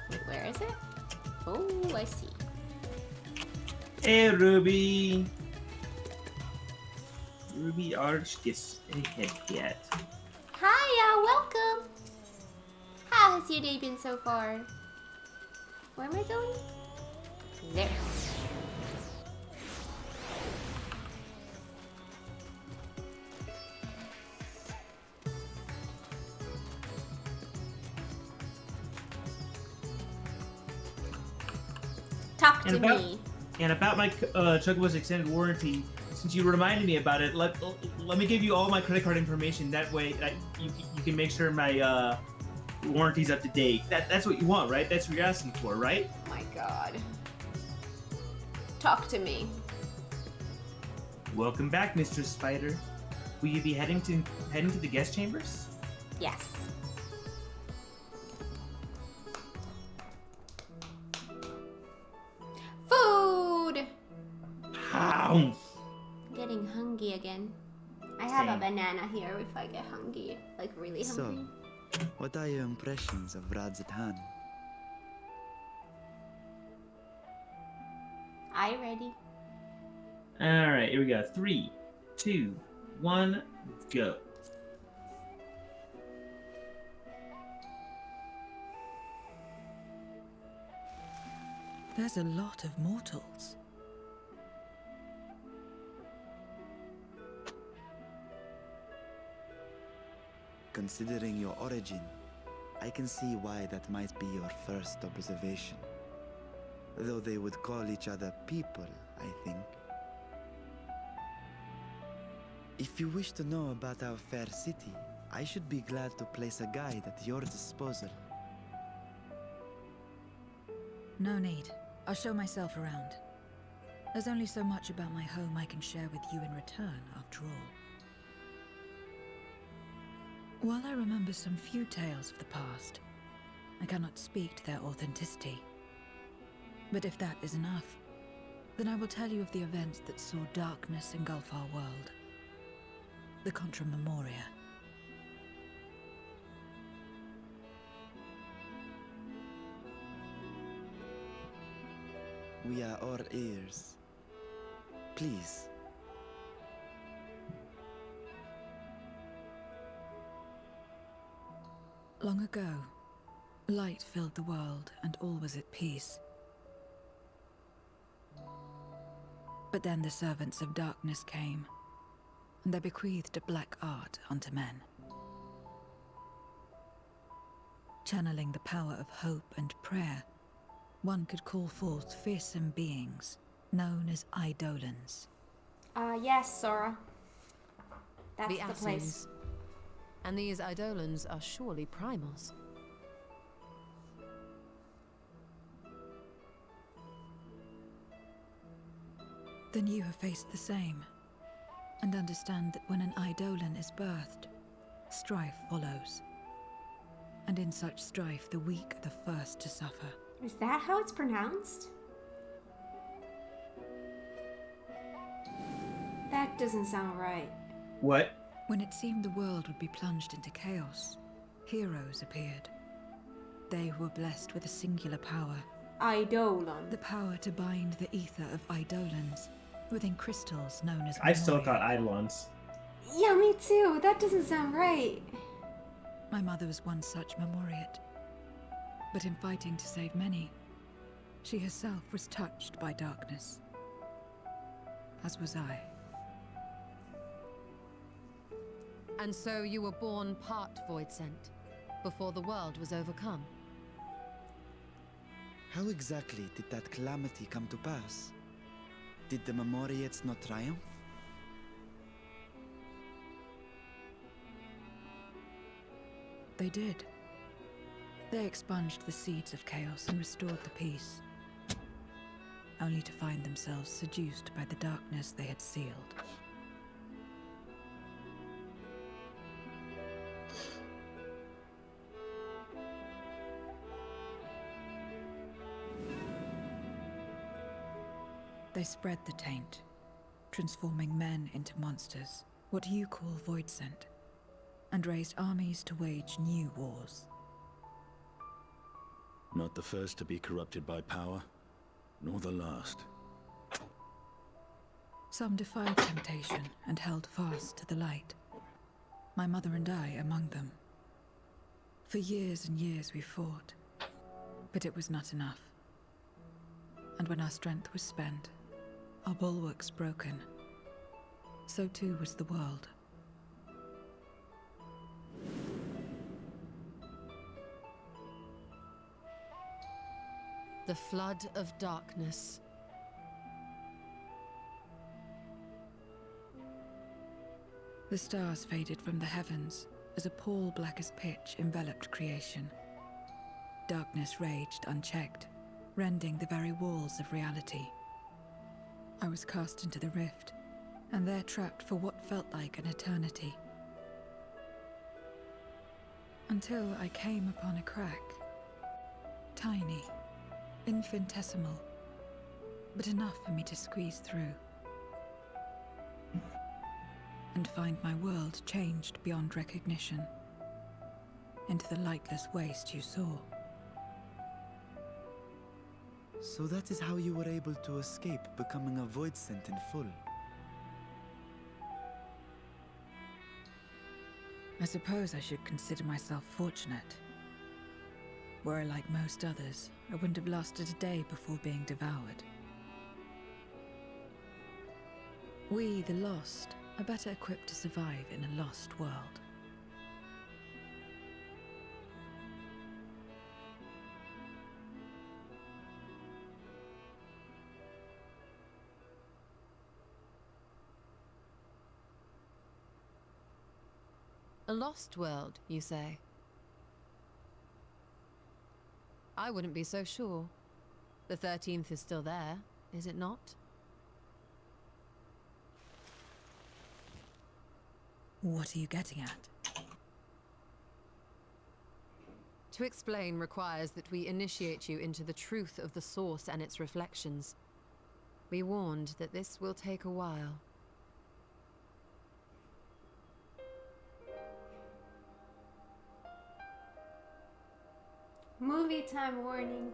Wait, where is it? Oh, I see. Hey, Ruby! Ruby Arch gets a head yet. Hiya, welcome! How has your day been so far? Where am I going? There. Talk to me. And about my Chocobo's extended warranty, since you reminded me about it, let me give you all my credit card information. That way, you can make sure my warranty's up to date. That's what you want, right? That's what you're asking for, right? Oh my god. Talk to me. Welcome back, Mr. Spider. Will you be heading to the guest chambers? Yes. Food! How? Getting hungry again. I have a Same. banana here if I get hungry. Like really hungry. So, what are your impressions of Radzatan? I ready. Alright, here we go. 3, 2, 1, go. There's a lot of mortals. Considering your origin, I can see why that might be your first observation. Though they would call each other people, I think. If you wish to know about our fair city, I should be glad to place a guide at your disposal. No need. I'll show myself around. There's only so much about my home I can share with you in return, after all. While I remember some few tales of the past, I cannot speak to their authenticity. But if that is enough, then I will tell you of the events that saw darkness engulf our world. The Contra Memoria. We are all ears. Please. Long ago, light filled the world and all was at peace. But then the servants of darkness came, and they bequeathed a black art unto men. Channeling the power of hope and prayer, one could call forth fearsome beings known as Eidolons. Yes, Sora. That's the place. Assassins. And these Eidolons are surely primals. Then you have faced the same, and understand that when an Eidolon is birthed, strife follows. And in such strife, the weak are the first to suffer. Is that how it's pronounced? That doesn't sound right. What? When it seemed the world would be plunged into chaos, heroes appeared. They who were blessed with a singular power. Eidolon. The power to bind the ether of Eidolons within crystals known as I still memoria. call it Eidolons. Yeah, me too. That doesn't sound right. My mother was one such memoriat. But in fighting to save many, she herself was touched by darkness. As was I. And so you were born part Voidsent, before the world was overcome. How exactly did that calamity come to pass? Did the Memoriates not triumph? They did. They expunged the seeds of chaos and restored the peace, only to find themselves seduced by the darkness they had sealed. They spread the taint, transforming men into monsters, what you call Voidsent, and raised armies to wage new wars. Not the first to be corrupted by power, nor the last. Some defied temptation and held fast to the light. My mother and I among them. For years and years we fought, but it was not enough. And when our strength was spent, our bulwarks broken, so too was the world. The flood of darkness. The stars faded from the heavens as a pall black as pitch enveloped creation. Darkness raged unchecked, rending the very walls of reality. I was cast into the rift, and there trapped for what felt like an eternity. Until I came upon a crack. Tiny, infinitesimal, but enough for me to squeeze through. And find my world changed beyond recognition, into the lightless waste you saw. So that is how you were able to escape becoming a Voidsent in full. I suppose I should consider myself fortunate. Were I like most others, I wouldn't have lasted a day before being devoured. We, the lost, are better equipped to survive in a lost world. A lost world, you say? I wouldn't be so sure. The 13th is still there, is it not? What are you getting at? To explain requires that we initiate you into the truth of the source and its reflections. Be warned that this will take a while. Movie time warning.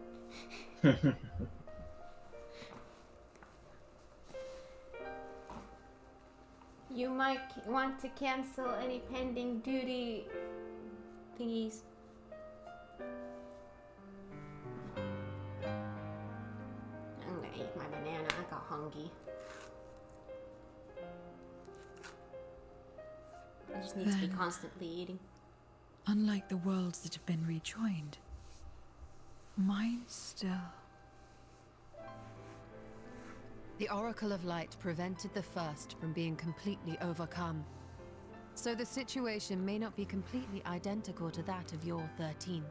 You might want to cancel any pending duty thingies. I'm gonna eat my banana. I got hungry. I just need to be Then- constantly eating. Unlike the worlds that have been rejoined, mine still. The Oracle of Light prevented the first from being completely overcome. So the situation may not be completely identical to that of your 13th.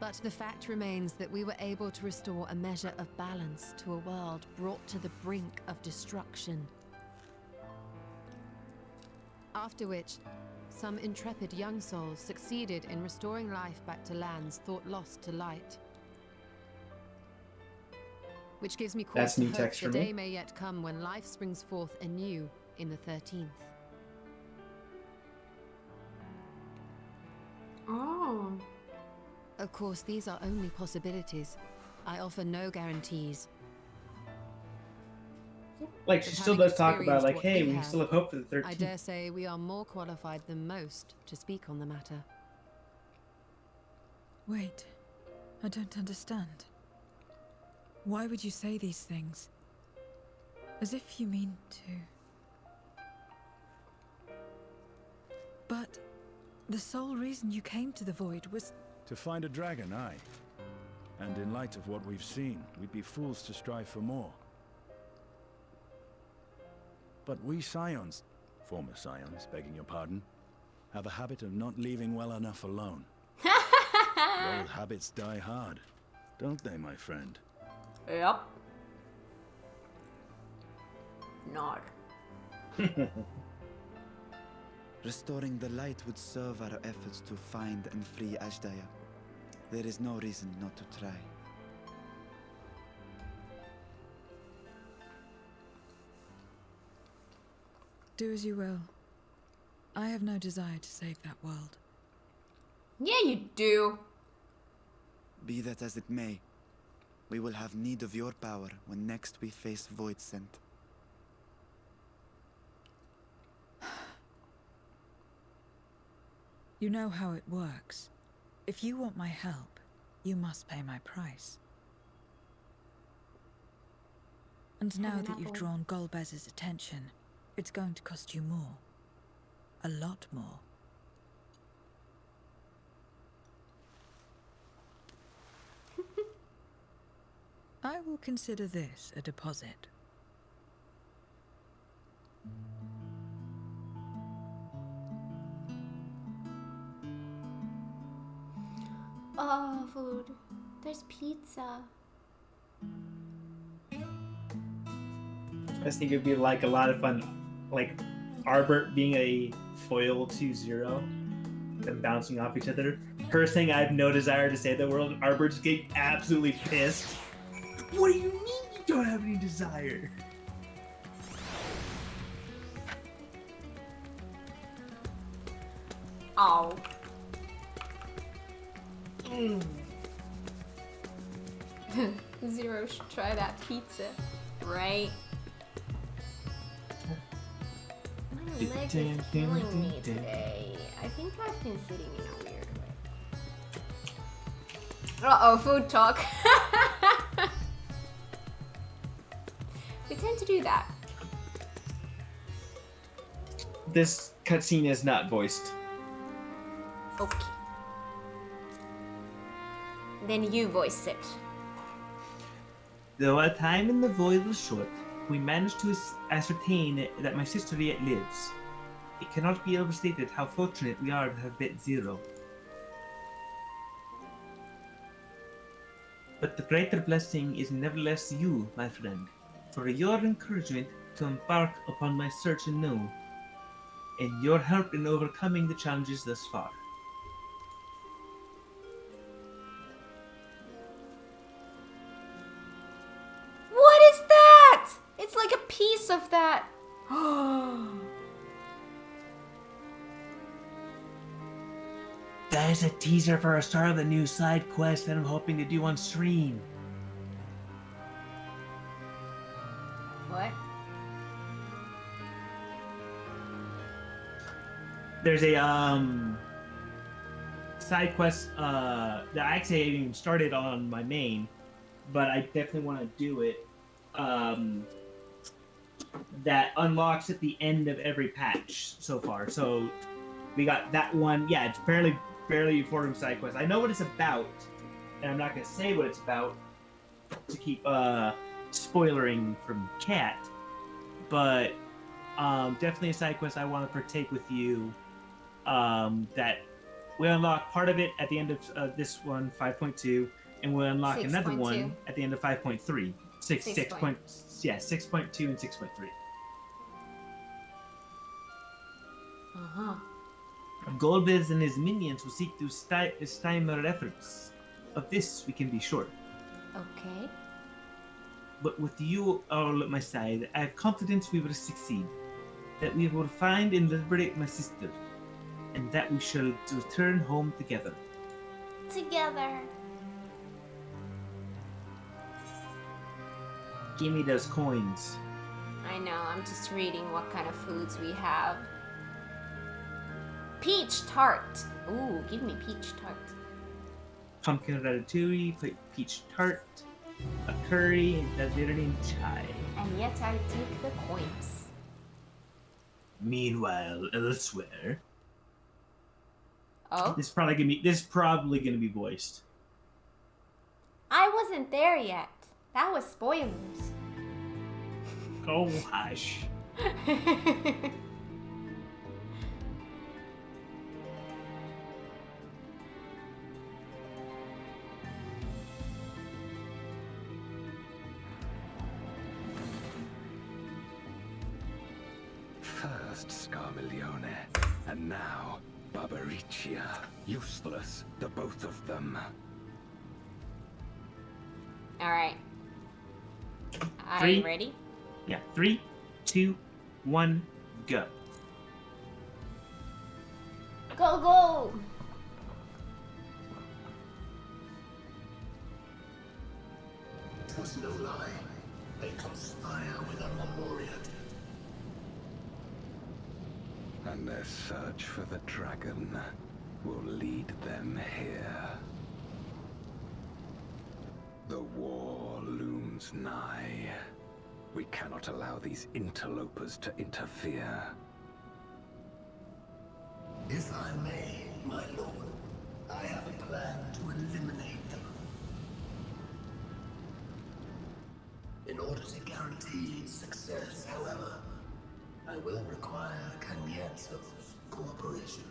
But the fact remains that we were able to restore a measure of balance to a world brought to the brink of destruction. After which, some intrepid young souls succeeded in restoring life back to lands thought lost to light. Which gives me cause That's to new hope text the for me. day may yet come when life springs forth anew in the 13th. Oh. Of course, these are only possibilities. I offer no guarantees. Like, she But still having does talk about, experienced like, what hey, we we have, still have hope for the I 13th. dare say we are more qualified than most to speak on the matter. Wait, I don't understand. Why would you say these things? As if you mean to... But the sole reason you came to the Void was... To find a dragon, aye. And in light of what we've seen, we'd be fools to strive for more. But we Scions, former Scions, begging your pardon, have a habit of not leaving well enough alone. Old habits die hard, don't they, my friend? Yep. Not. Restoring the light would serve our efforts to find and free Ashdaya. There is no reason not to try. Do as you will. I have no desire to save that world. Yeah, you do. Be that as it may, we will have need of your power when next we face Void Scent. You know how it works. If you want my help, you must pay my price. And now that you've drawn Golbez's attention, it's going to cost you more. A lot more. I will consider this a deposit. Oh, food. There's pizza. I just think it'd be like a lot of fun, like Arbert being a foil to Zero, them bouncing off each other. Her saying I have no desire to save the world, Arbert's getting absolutely pissed. What do you mean you don't have any desire? Oh. Zero should try that pizza, right? My leg is killing me today. I think I've been sitting in a weird way. Uh-oh, food talk. We tend to do that. This cutscene is not voiced. Okay. Then you voice it. Though our time in the void was short, we managed to ascertain that my sister yet lives. It cannot be overstated how fortunate we are to have met Zero. But the greater blessing is nevertheless you, my friend, for your encouragement to embark upon my search anew, and your help in overcoming the challenges thus far. What is that? It's like a piece of that. That is a teaser for a start of the new side quest that I'm hoping to do on stream. What? There's a side quest that I actually haven't even started on my main, but I definitely want to do it. That unlocks at the end of every patch so far. So we got that one. Yeah, it's barely forum side quest. I know what it's about, and I'm not gonna say what it's about to keep spoilering from Kat, but definitely a side quest I want to partake with you. That we unlock part of it at the end of this one, 5.2, and we'll unlock another 6.2. one at the end of 5.3. 6 point, yeah, 6.2 and 6.3. Uh-huh. Golbez and his minions will seek to stymie our efforts. Of this we can be sure. Okay. But with you all at my side, I have confidence we will succeed. That we will find and liberate my sister. And that we shall return home together. Together. Give me those coins. I know, I'm just reading what kind of foods we have. Peach tart. Ooh, give me peach tart. Pumpkin ratatouille, peach tart, a curry, and Bavarian chai. And yet I take the coins. Meanwhile, elsewhere. Oh? This is probably gonna be voiced. I wasn't there yet. That was spoilers. Oh, hush. First Scarmiglione, and now Barbariccia. Useless, the both of them. Alright. Are Three. you ready? Yeah, 3, 2, 1, go. Go, go! Twas no lie. They conspire with a memorial. And their search for the dragon will lead them here. The war looms nigh. We cannot allow these interlopers to interfere. If I may, my lord, I have a plan to eliminate them. In order to guarantee its success, however, I will require Cagnazzo's cooperation.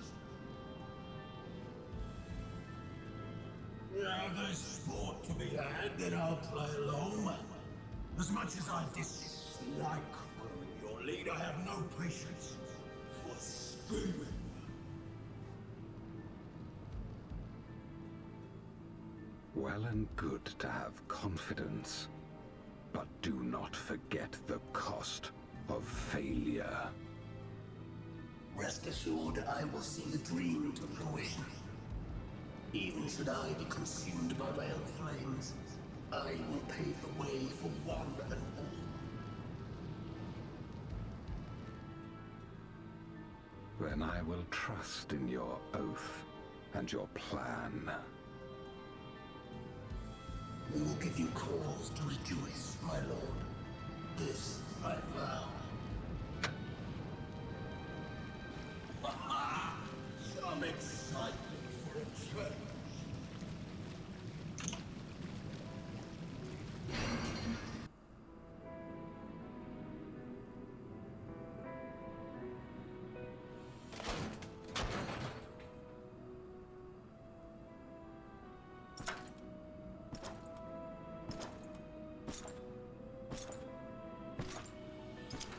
Now there's sport to be had, then I'll play along. As much as I dislike following your lead, I have no patience for scheming. Well and good to have confidence, but do not forget the cost of failure. Rest assured, I will see the dream to fruition. Even should I be consumed by my own flames, I will pave the way for one and all. Then I will trust in your oath and your plan. We will give you cause to rejoice, my lord. This I vow. Some excitement for a change.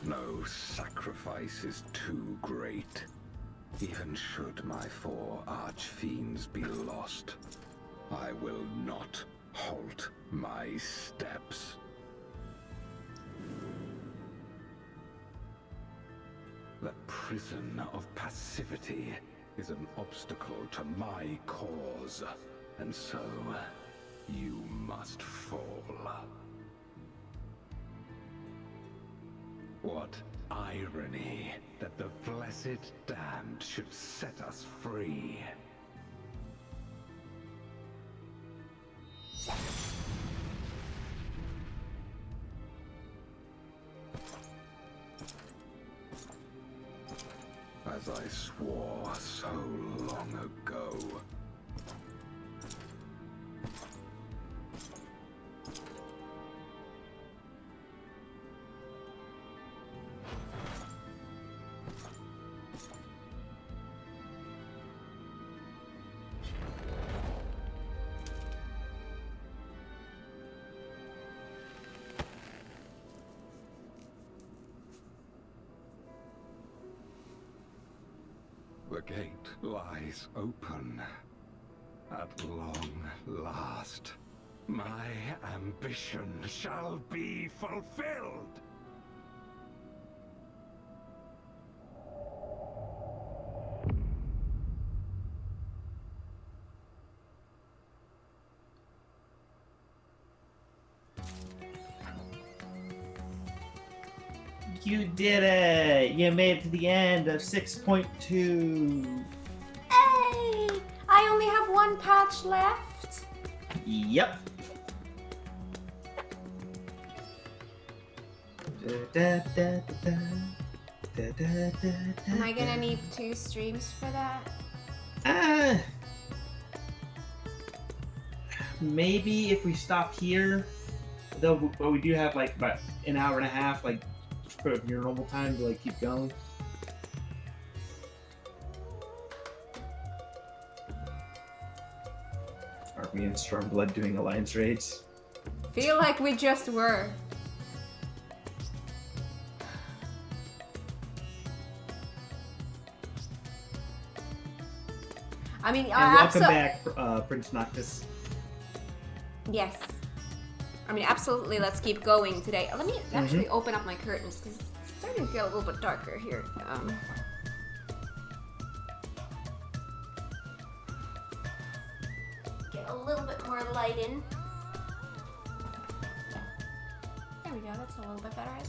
No sacrifice is too great. Even should my 4 archfiends be lost, I will not halt my steps. The prison of passivity is an obstacle to my cause, and so you must fall. What irony that the blessed damned should set us free. As I swore so long ago. The gate lies open. At long last, my ambition shall be fulfilled. You did it! You made it to the end of 6.2. Hey! I only have one patch left. Yep. Am I gonna need 2 streams for that? Maybe if we stop here, though, but we do have like about an hour and a half, like for your normal time to like keep going. Aren't we in Stormblood doing alliance raids? Feel like we just were. I mean, and welcome back, Prince Noctis. Yes. I mean, absolutely, let's keep going today. Let me actually open up my curtains, because it's starting to get a little bit darker here. Get a little bit more light in. There we go, that's a little bit better, I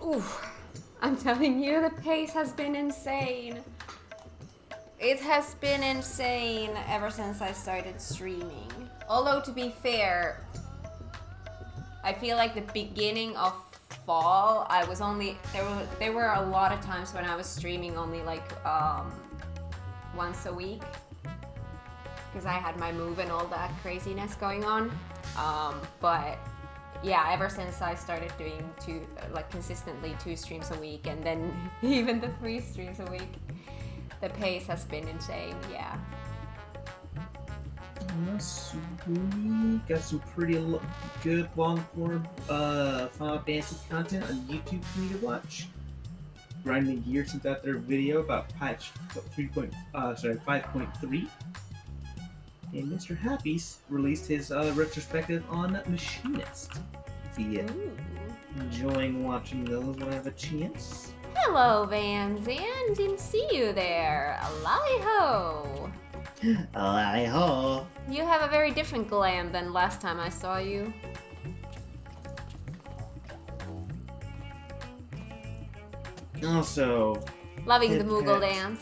think. Oof. I'm telling you, the pace has been insane. It has been insane ever since I started streaming. Although, to be fair, I feel like the beginning of fall, I was only... There were a lot of times when I was streaming only like once a week. Because I had my move and all that craziness going on. But yeah, ever since I started doing consistently 2 streams a week, and then even the 3 streams a week, the pace has been insane, yeah. Sweet. Got some pretty good long-form Final Fantasy content on YouTube for me to watch. Grinding Gear sent out their video about patch 5.3. And Mr. Happy's released his retrospective on Machinist. If you enjoying watching those when I have a chance. Hello, Van Zan. Didn't see you there. Alai-ho. Alai-ho. You have a very different glam than last time I saw you. Also, loving the Moogle dance.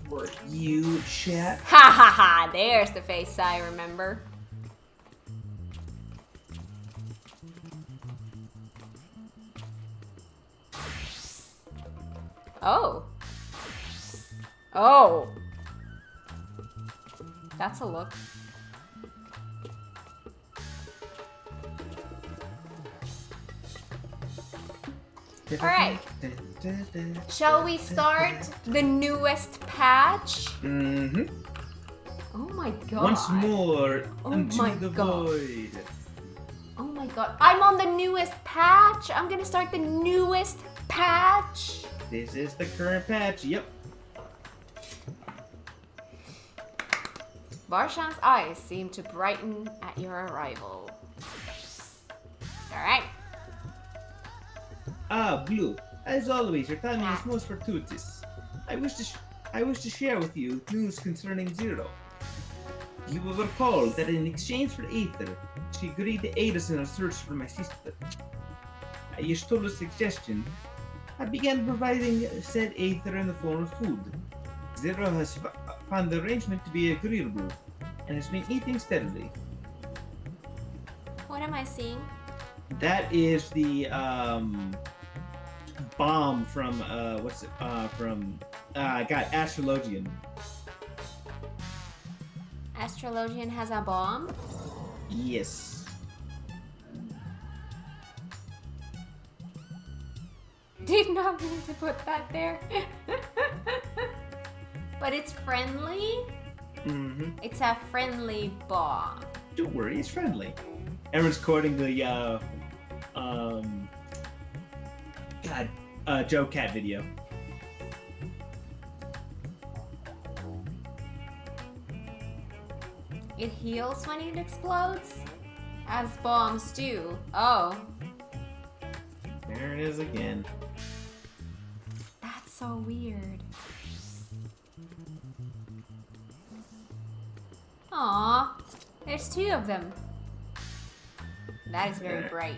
For you, chat. Ha ha ha! There's the face I remember. Oh. Oh. That's a look. Alright. Shall we start the newest patch? Mm-hmm. Oh my god. Once more, into the void. Oh my god. I'm on the newest patch. I'm gonna start the newest patch. This is the current patch, yep. Barshan's eyes seem to brighten at your arrival. Alright. Ah, Blue. As always, your timing is most fortuitous. I wish to share with you news concerning Zero. You will recall that in exchange for Aether, she agreed to aid us in our search for my sister. At your stolen suggestion, I began providing said Aether in the form of food. Zero has found the arrangement to be agreeable, and has been eating steadily. What am I seeing? That is the bomb from Astrologian. Astrologian has a bomb? Yes. Did not mean to put that there. But it's friendly? Mm-hmm. It's a friendly bomb. Don't worry, it's friendly. Everyone's quoting the God, Joe Cat video. It heals when it explodes? As bombs do. Oh. There it is again. That's so weird. Aww. There's 2 of them. That is very bright.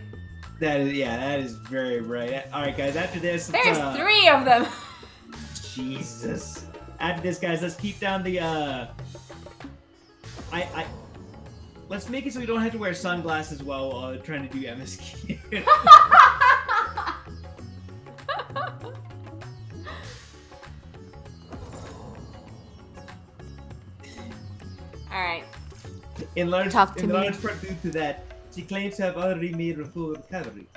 That is very bright. Alright guys, after this There's 3 of them! Jesus. After this guys, let's keep down the let's make it so we don't have to wear sunglasses while trying to do MSQ. Alright. In large Talk to in me. large part due to that, she claims to have already made a full recovery.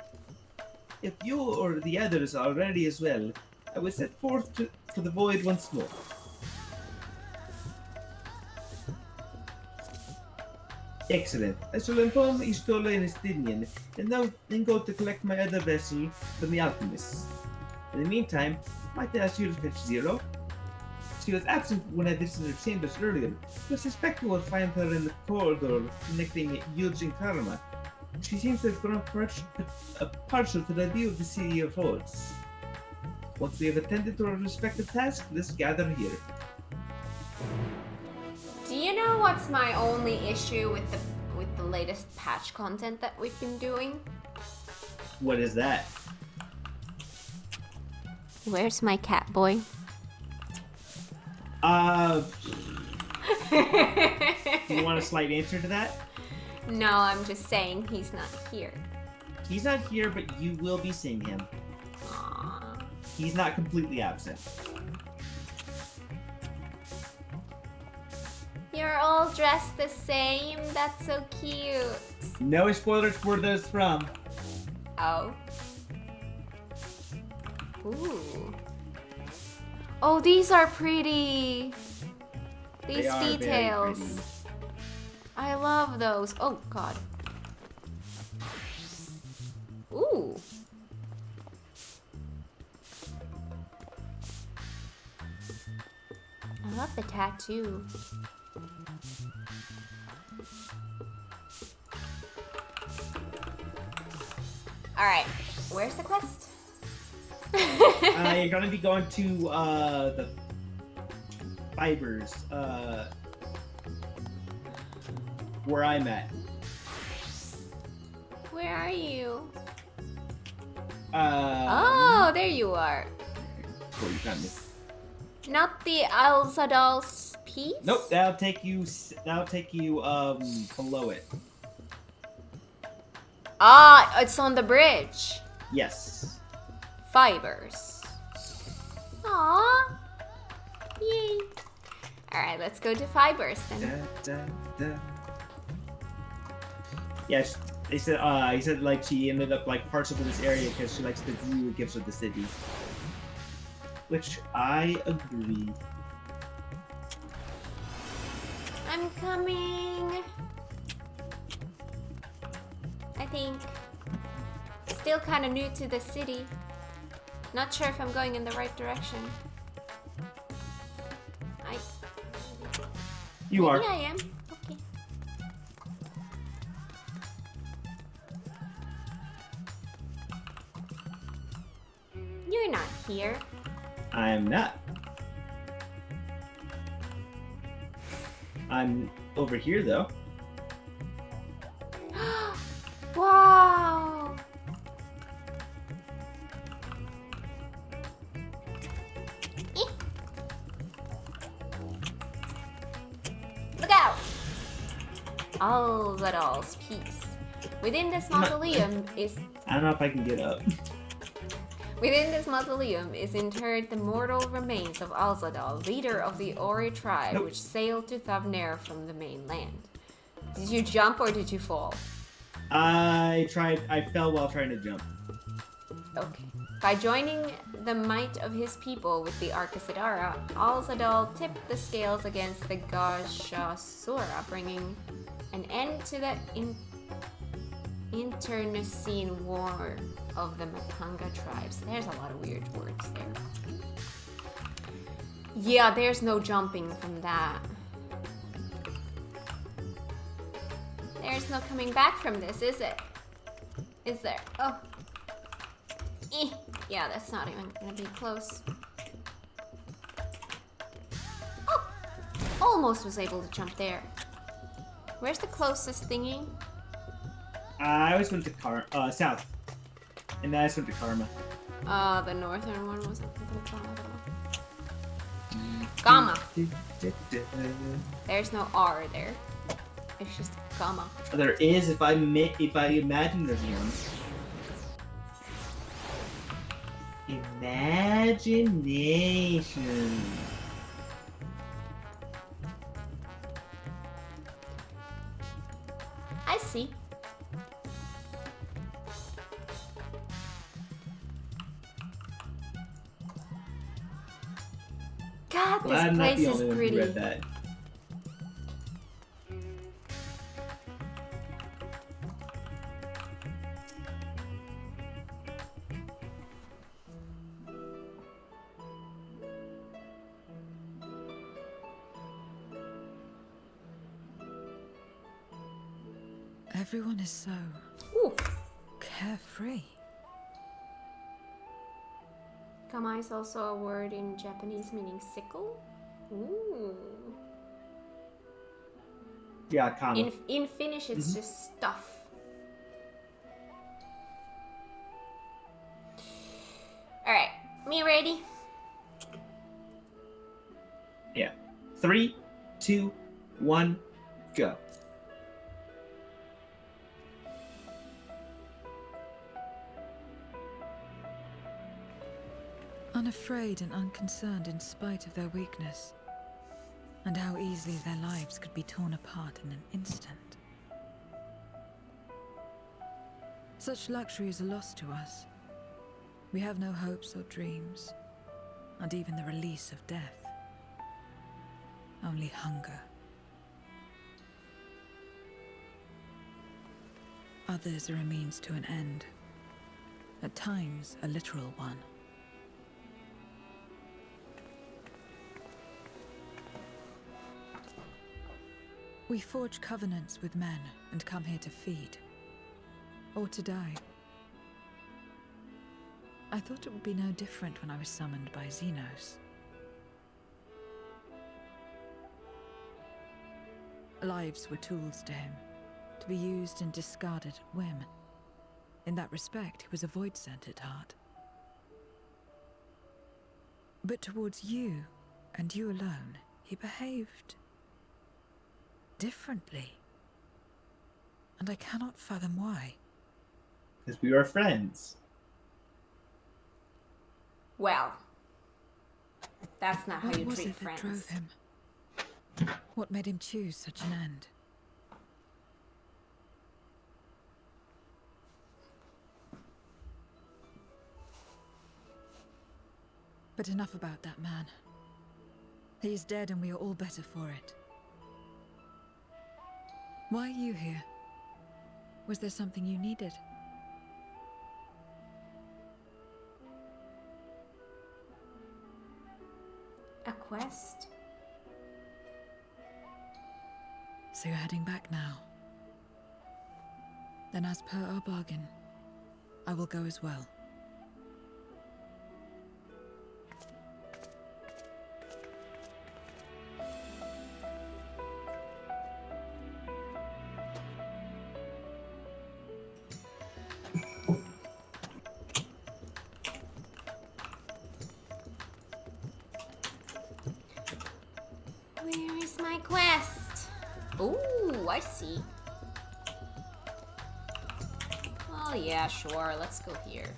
If you or the others are ready as well, I will set forth for the void once more. Excellent. I shall inform Istola and Estinian, and then go to collect my other vessel from the alchemists. In the meantime, might I ask you to fetch Zero? She was absent when I visited her chambers earlier, but I suspect you will find her in the corridor connecting Yuj and Karma. She seems to have grown partial to the idea of the city of Rhodes. Once we have attended to our respective tasks, let's gather here. Do you know what's my only issue with the latest patch content that we've been doing? What is that? Where's my cat boy? Do you want a slight answer to that? No, I'm just saying he's not here. He's not here, but you will be seeing him. Aww. He's not completely absent. You're all dressed the same? That's so cute. No spoilers where those from. Oh. Ooh. Oh, these are pretty. These They are very details. pretty. I love those. Oh, God. Ooh. I love the tattoo. Alright, where's the quest? You're gonna be going to the fibers, where I'm at. Where are you? Oh, Oh, there you are. Cool, you found me. Not the Alzadal's piece? Nope, that'll take you below it. Ah, it's on the bridge. Yes. Fibers. Aww. Yay. Alright, let's go to Fibers then. Yes, he said like she ended up like partial to this area because she likes the view it gives of the city. Which I agree. I'm coming. I think. Still kind of new to the city. Not sure if I'm going in the right direction. You are. Maybe I am. Okay. You're not here. I am not. I'm over here though. Wow. Look out! Alzadal's piece. Within this mausoleum is. I don't know if I can get up. Within this mausoleum is interred the mortal remains of Alzadal, leader of the Ori tribe, which sailed to Thavnair from the mainland. Did you jump or did you fall? I fell while trying to jump. Okay. By joining the might of his people with the Arcasadara, Alzadal tipped the scales against the Gashasura, bringing an end to the Internecine War of the Mapanga tribes. There's a lot of weird words there. Yeah, there's no jumping from that. There's no coming back from this, is it? Is there? Oh. Yeah, that's not even gonna be close. Oh! Almost was able to jump there. Where's the closest thingy? I always went to south. And then I just went to Karma. The northern one wasn't Karma though. Gamma. There's no R there. It's just Gamma. There is, if I imagine there's one. Imagination. I see. God, this place is pretty. Read that. Everyone is so carefree. Kama is also a word in Japanese meaning sickle. Ooh. Yeah, Kama. In Finnish, it's just stuff. All right, me ready? Yeah. 3, 2, 1, go. Unafraid and unconcerned in spite of their weakness, and how easily their lives could be torn apart in an instant. Such luxury is a loss to us. We have no hopes or dreams, and even the release of death. Only hunger. Others are a means to an end, at times a literal one. We forge covenants with men and come here to feed, or to die. I thought it would be no different when I was summoned by Xenos. Lives were tools to him, to be used and discarded at whim. In that respect, he was a void-sent at heart. But towards you, and you alone, he behaved differently. And I cannot fathom why. Because we are friends. Well, that's not how you What was treat it that friends. drove him? What made him choose such an end? But enough about that man. He is dead and we are all better for it. Why are you here? Was there something you needed? A quest? So you're heading back now. Then as per our bargain, I will go as well. Where is my quest? Ooh, I see. Oh yeah, sure, let's go here.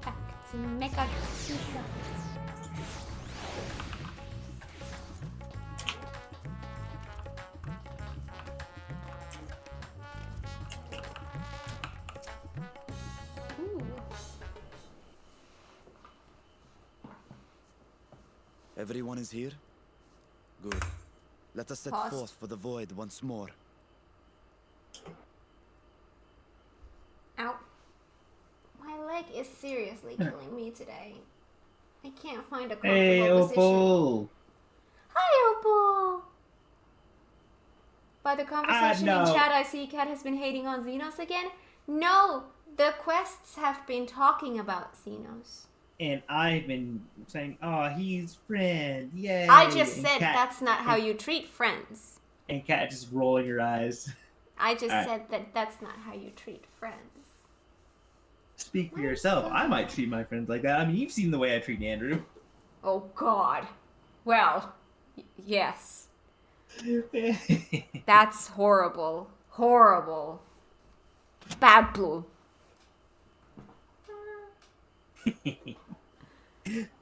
Back to MagiKat. Everyone is here? Good. Let us set Pause. forth for the void once more. Ow. My leg is seriously killing me today. I can't find a comfortable Hey, position. Opal. Hi, Opal! By the conversation in no. chat, I see Kat has been hating on Xenos again. No! The quests have been talking about Xenos. And I've been saying, oh, he's friend, yay. I just And said Kat- that's not how you treat friends. And Kat just rolling your eyes. I just All right. said that that's not how you treat friends. Speak for yourself. I might treat my friends like that. I mean, you've seen the way I treat Andrew. Oh, God. Well, yes. That's horrible. Horrible. Bad blue.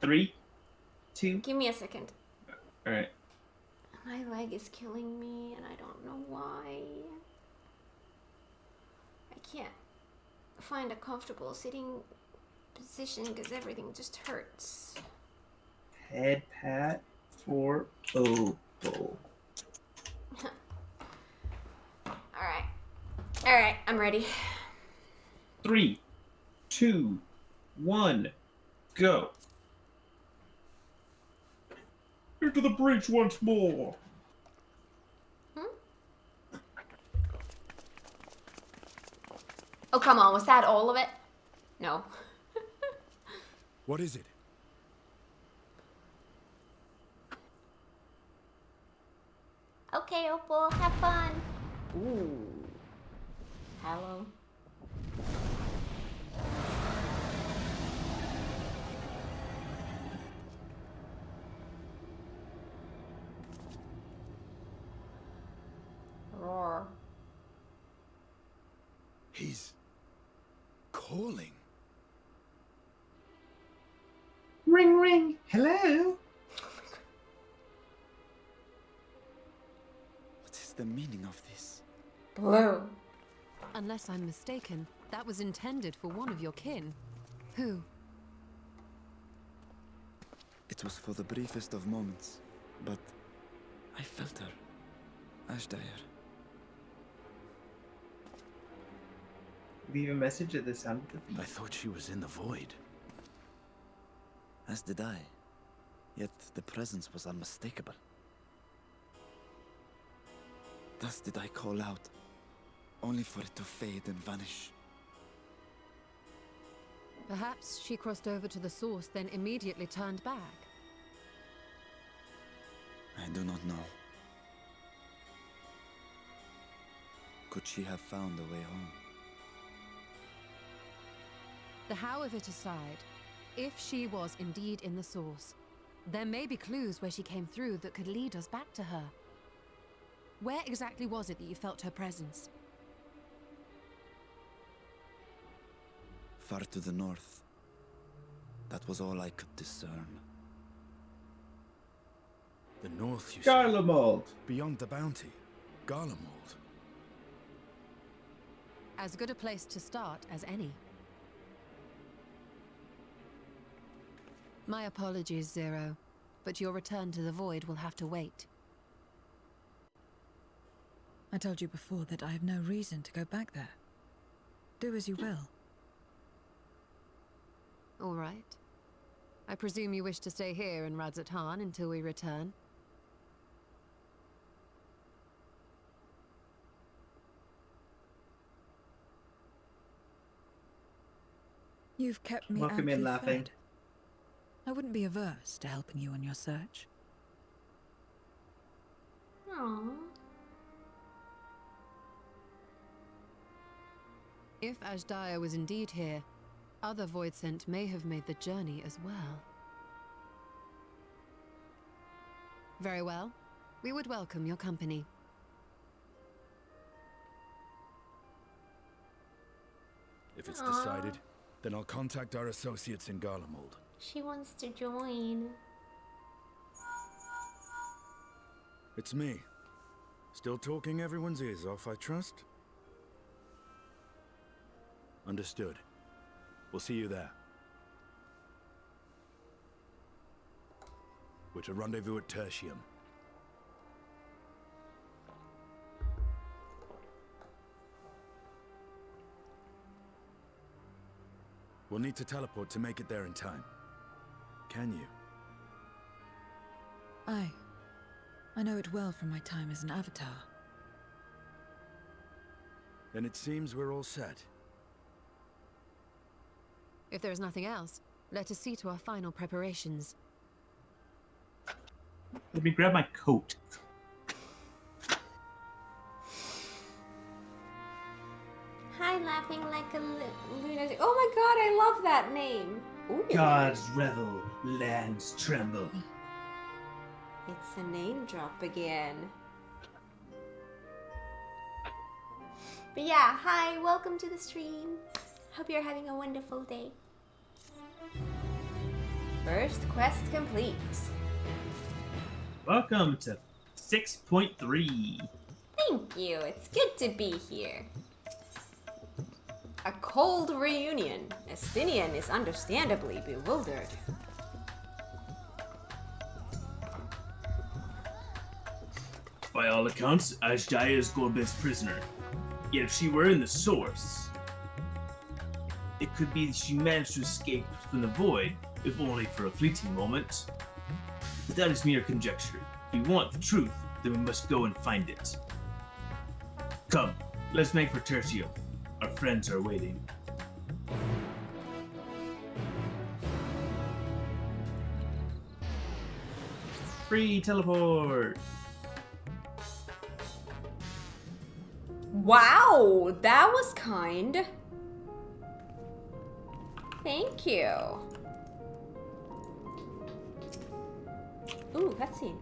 3, 2. Give me a second. All right. My leg is killing me, and I don't know why. I can't find a comfortable sitting position because everything just hurts. Head pat for Opal. Alright, I'm ready. 3, 2, 1, go. Into the breach once more. Oh, come on, was that all of it? No. What is it? Okay, Opal, have fun. Ooh. Hello. Roar. He's calling. Ring, ring. Hello. What is the meaning of this? Blue. Unless I'm mistaken, that was intended for one of your kin. Who? It was for the briefest of moments, but I felt her. Ashdire. Leave a message at the sound of the beat. I thought she was in the void. As did I. Yet the presence was unmistakable. Thus did I call out, only for it to fade and vanish. Perhaps she crossed over to the source, then immediately turned back. I do not know. Could she have found a way home? The how of it aside, if she was indeed in the source, there may be clues where she came through that could lead us back to her. Where exactly was it that you felt her presence? Far to the north. That was all I could discern. The north, you say? Garlemald. Beyond the bounty. Garlemald. As good a place to start as any. My apologies, Zero, but your return to the void will have to wait. I told you before that I have no reason to go back there. Do as you will. All right. I presume you wish to stay here in Radzatan until we return. You've kept me Welcome in amply laughing. fed. I wouldn't be averse to helping you on your search. Aww. If Ashdaya was indeed here, other Voidsent may have made the journey as well. Very well. We would welcome your company. If it's decided, then I'll contact our associates in Garlemald. She wants to join. It's me. Still talking everyone's ears off, I trust? Understood. We'll see you there. We're to rendezvous at Tertium. We'll need to teleport to make it there in time. Can you? Aye. I know it well from my time as an avatar. Then it seems we're all set. If there is nothing else, let us see to our final preparations. Let me grab my coat. Hi, laughing like a lunatic. Oh my god, I love that name. Ooh. Gods revel, lands tremble. It's a name drop again. But yeah, hi, welcome to the stream. Hope you're having a wonderful day. First quest complete. Welcome to 6.3. Thank you, it's good to be here. A cold reunion. Estinian is understandably bewildered. By all accounts, Ajdaya is Golbez's prisoner. Yet if she were in the source, it could be she managed to escape from the void, if only for a fleeting moment. But that is mere conjecture. If we want the truth, then we must go and find it. Come, let's make for Tertium. Our friends are waiting. Free teleport. Wow, that was kind. Thank you. Ooh, cutscene.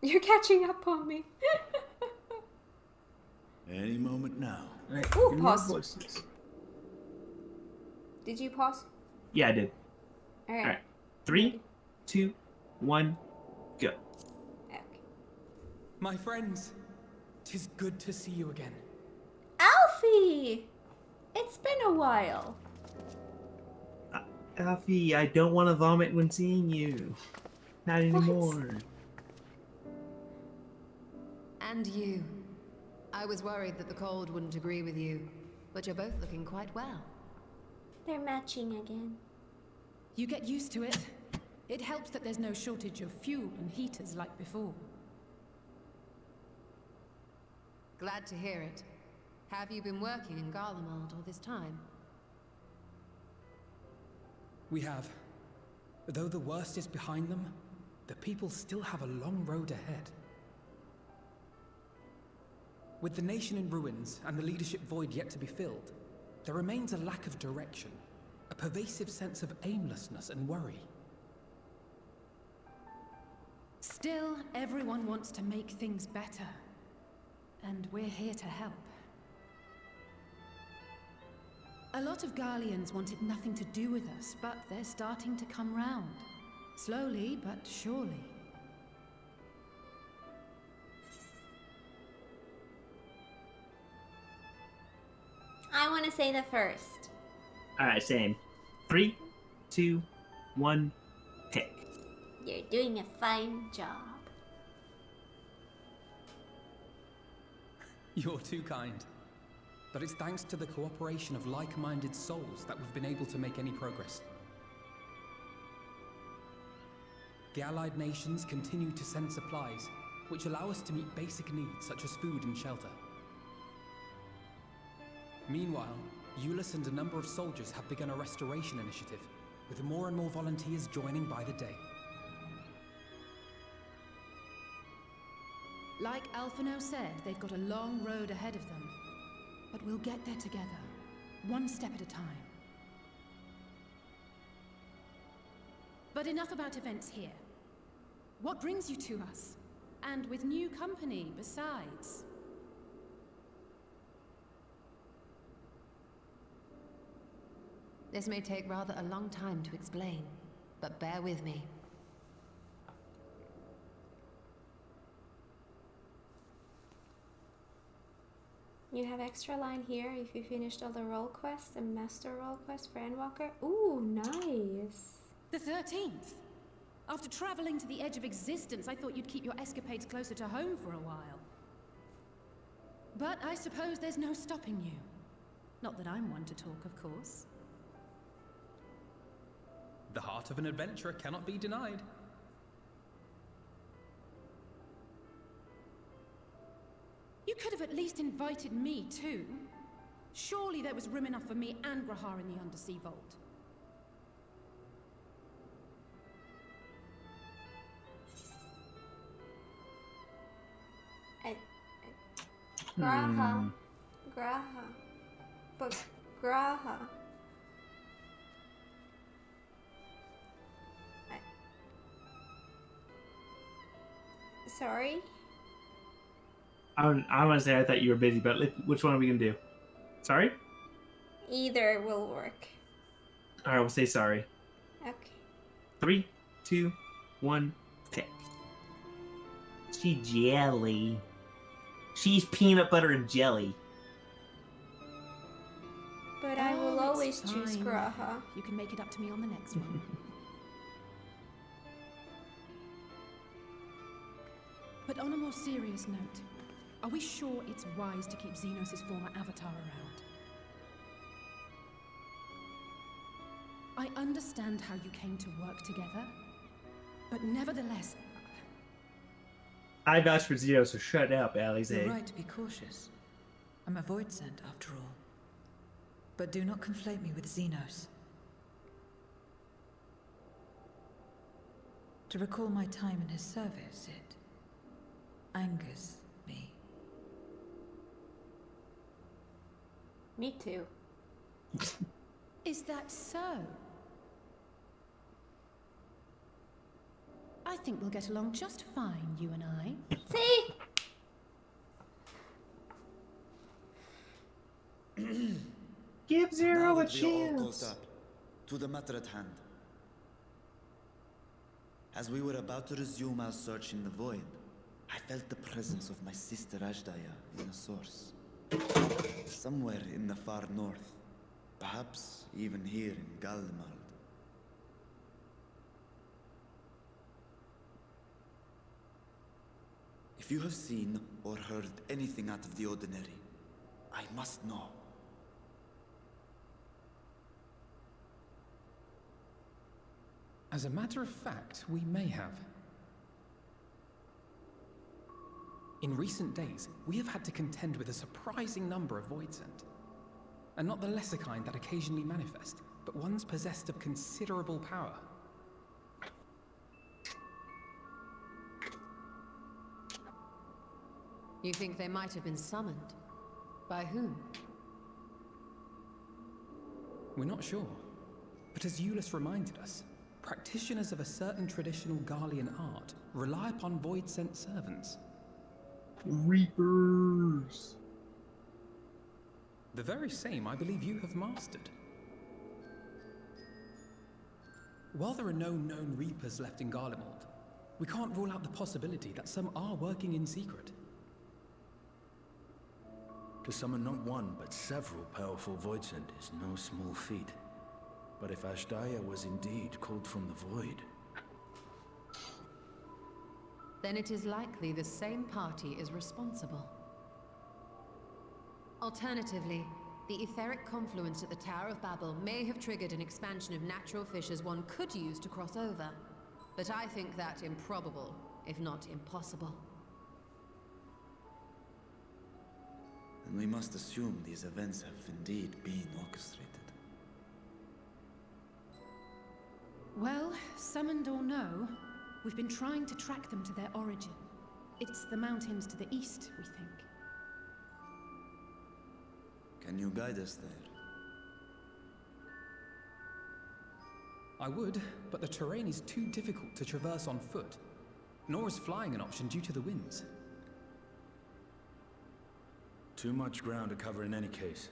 You're catching up on me. Any moment now. Ooh, pause. Did you pause? Yeah, I did. Alright. Alright. 3, 2, 1, go. Okay. My friends, 'tis good to see you again. Alfie! It's been a while. Alfie, I don't want to vomit when seeing you. Not anymore. And you. I was worried that the cold wouldn't agree with you, but you're both looking quite well. They're matching again. You get used to it. It helps that there's no shortage of fuel and heaters like before. Glad to hear it. Have you been working in Garlemald all this time? We have. Though the worst is behind them, the people still have a long road ahead. With the nation in ruins and the leadership void yet to be filled, there remains a lack of direction, a pervasive sense of aimlessness and worry. Still, everyone wants to make things better. And we're here to help. A lot of Garleans wanted nothing to do with us, but they're starting to come round. Slowly, but surely. I want to say the first. Alright, same. 3, 2, 1, pick. You're doing a fine job. You're too kind. But it's thanks to the cooperation of like-minded souls that we've been able to make any progress. The allied nations continue to send supplies, which allow us to meet basic needs such as food and shelter. Meanwhile, Euless and a number of soldiers have begun a restoration initiative, with more and more volunteers joining by the day. Like Alphino said, they've got a long road ahead of them. But we'll get there together, one step at a time. But enough about events here. What brings you to us? And with new company, besides. This may take rather a long time to explain, but bear with me. You have extra line here if you finished all the role quests and master role quests for Endwalker. Ooh, nice. The 13th. After traveling to the edge of existence, I thought you'd keep your escapades closer to home for a while. But I suppose there's no stopping you. Not that I'm one to talk, of course. The heart of an adventurer cannot be denied. You could have at least invited me too. Surely there was room enough for me and Grahar in the Undersea Vault. Graha. Graha. But Graha. Sorry? I want to say I thought you were busy, but which one are we going to do? Sorry? Either will work. Alright, we'll say sorry. Okay. 3, 2, 1, pick. She jelly. She's peanut butter and jelly. But I will it's always choose fine. Graha. You can make it up to me on the next one. But on a more serious note, are we sure it's wise to keep Xenos' former avatar around? I understand how you came to work together, but nevertheless... I vouch for Zero, so shut up, Alize. You're right to be cautious. I'm a void sent, after all. But do not conflate me with Xenos. To recall my time in his service, it angers me. Me too. Is that so? I think we'll get along just fine, you and I. See? Give Zero Now a that we are all chance. caught up, to the matter at hand. As we were about to resume our search in the void, I felt the presence of my sister Ajdaya in a source. Somewhere in the far north. Perhaps even here in Galdemald. If you have seen or heard anything out of the ordinary, I must know. As a matter of fact, we may have. In recent days, we have had to contend with a surprising number of void sent. And not the lesser kind that occasionally manifest, but ones possessed of considerable power. You think they might have been summoned? By whom? We're not sure. But as Euless reminded us, practitioners of a certain traditional Garlean art rely upon void-sent servants. Reapers. The very same I believe you have mastered. While there are no known Reapers left in Garlemald, we can't rule out the possibility that some are working in secret. To summon not one, but several powerful voidsent is no small feat. But if Ajdaya was indeed called from the void... Then it is likely the same party is responsible. Alternatively, the etheric confluence at the Tower of Babel may have triggered an expansion of natural fissures one could use to cross over. But I think that improbable, if not impossible. And we must assume these events have indeed been orchestrated. Well, summoned or no, we've been trying to track them to their origin. It's the mountains to the east, we think. Can you guide us there? I would, but the terrain is too difficult to traverse on foot. Nor is flying an option due to the winds. Too much ground to cover in any case.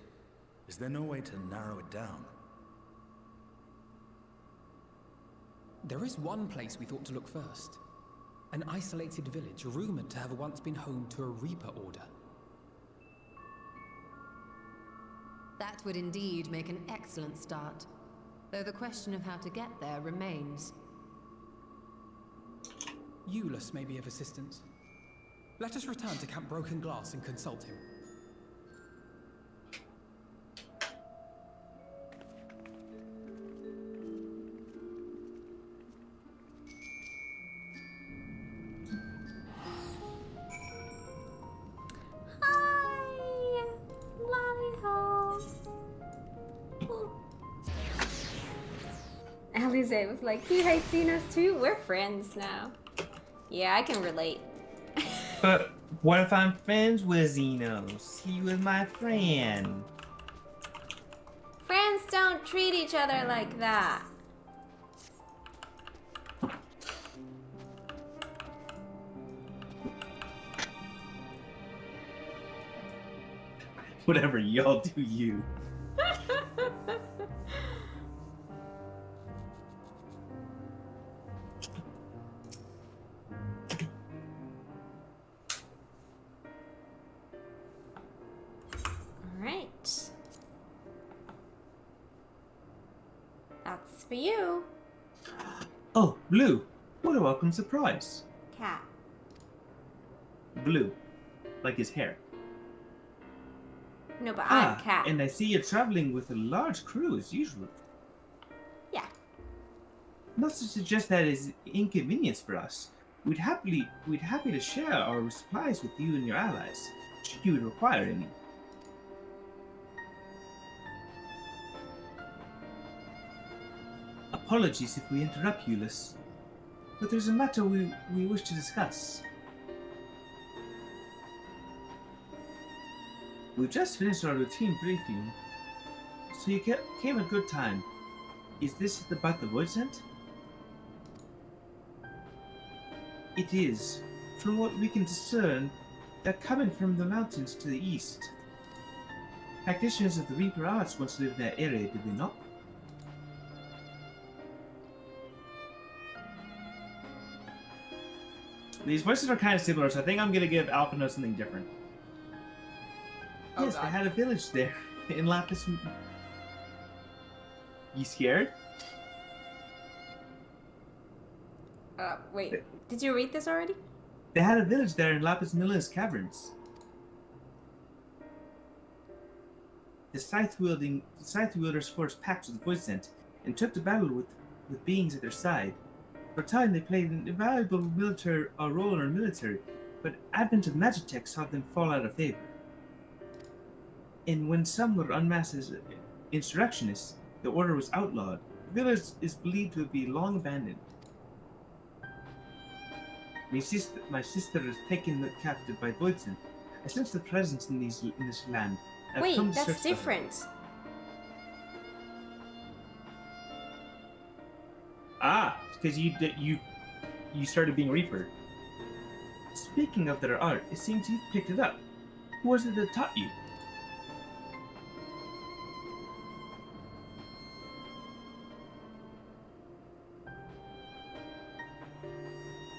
Is there no way to narrow it down? There is one place we thought to look first. An isolated village rumored to have once been home to a Reaper order. That would indeed make an excellent start. though the question of how to get there remains. Eulus may be of assistance. Let us return to Camp Broken Glass and consult him. Hi, Lollyho. Alize was like, he hates Xenos too? We're friends now. Yeah, I can relate. But what if I'm friends with Xenos? He was my friend. Friends don't treat each other like that. Whatever, y'all do you. Alright. That's for you. Oh, Blue. What a welcome surprise. Cat. Blue. Like his hair. No, but I'm Cat. And I see you're traveling with a large crew as usual. Yeah. Not to suggest that is inconvenience for us. We'd happy to share our supplies with you and your allies, should you require any. Apologies if we interrupt, Eulus, but there's a matter we wish to discuss. We've just finished our routine briefing, so you came at good time. Is this about the Void Scent? It is. From what we can discern, they're coming from the mountains to the east. Practitioners of the Reaper Arts once lived in that area, did they not? These voices are kind of similar, so I think I'm gonna give Alphino something different. Yes, they had a village there in Lapis. You scared? Wait. Did you read this already? They had a village there in Lapis Milla's caverns. The scythe wielders forged pacts with the Void Scent and took to battle with beings at their side. For a time, they played an invaluable role in our military, but advent of MagiKat saw them fall out of favor. And when some were unmasked as insurrectionists, the order was outlawed. The village is believed to be long abandoned. My sister is taken captive by Void Scent. I sense the presence in this land. Wait, that's different. Because you started being Reaper. Speaking of their art, it seems you've picked it up. Who was it that taught you?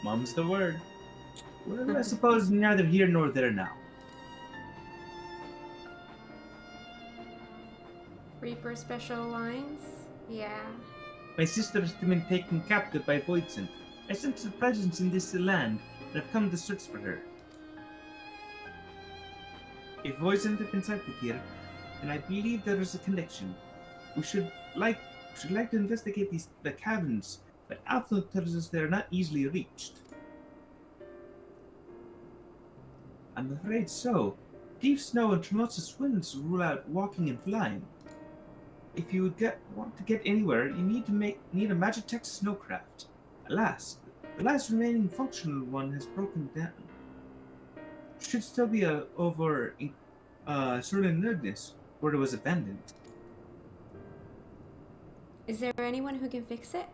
Mum's the word. Well, I suppose neither here nor there now. Reaper special lines? Yeah. My sister has been taken captive by Void Scent. I sense her presence in this land and have come to search for her. If Void Scent have been sighted here, then I believe there is a connection. We should like to investigate the caverns, but Alpha tells us they are not easily reached. I'm afraid so. Deep snow and tumultuous winds rule out walking and flying. If you want to get anywhere, you need a MagiKat snowcraft. Alas, the last remaining functional one has broken down. Should still be over Certain Nugnes, where it was abandoned. Is there anyone who can fix it?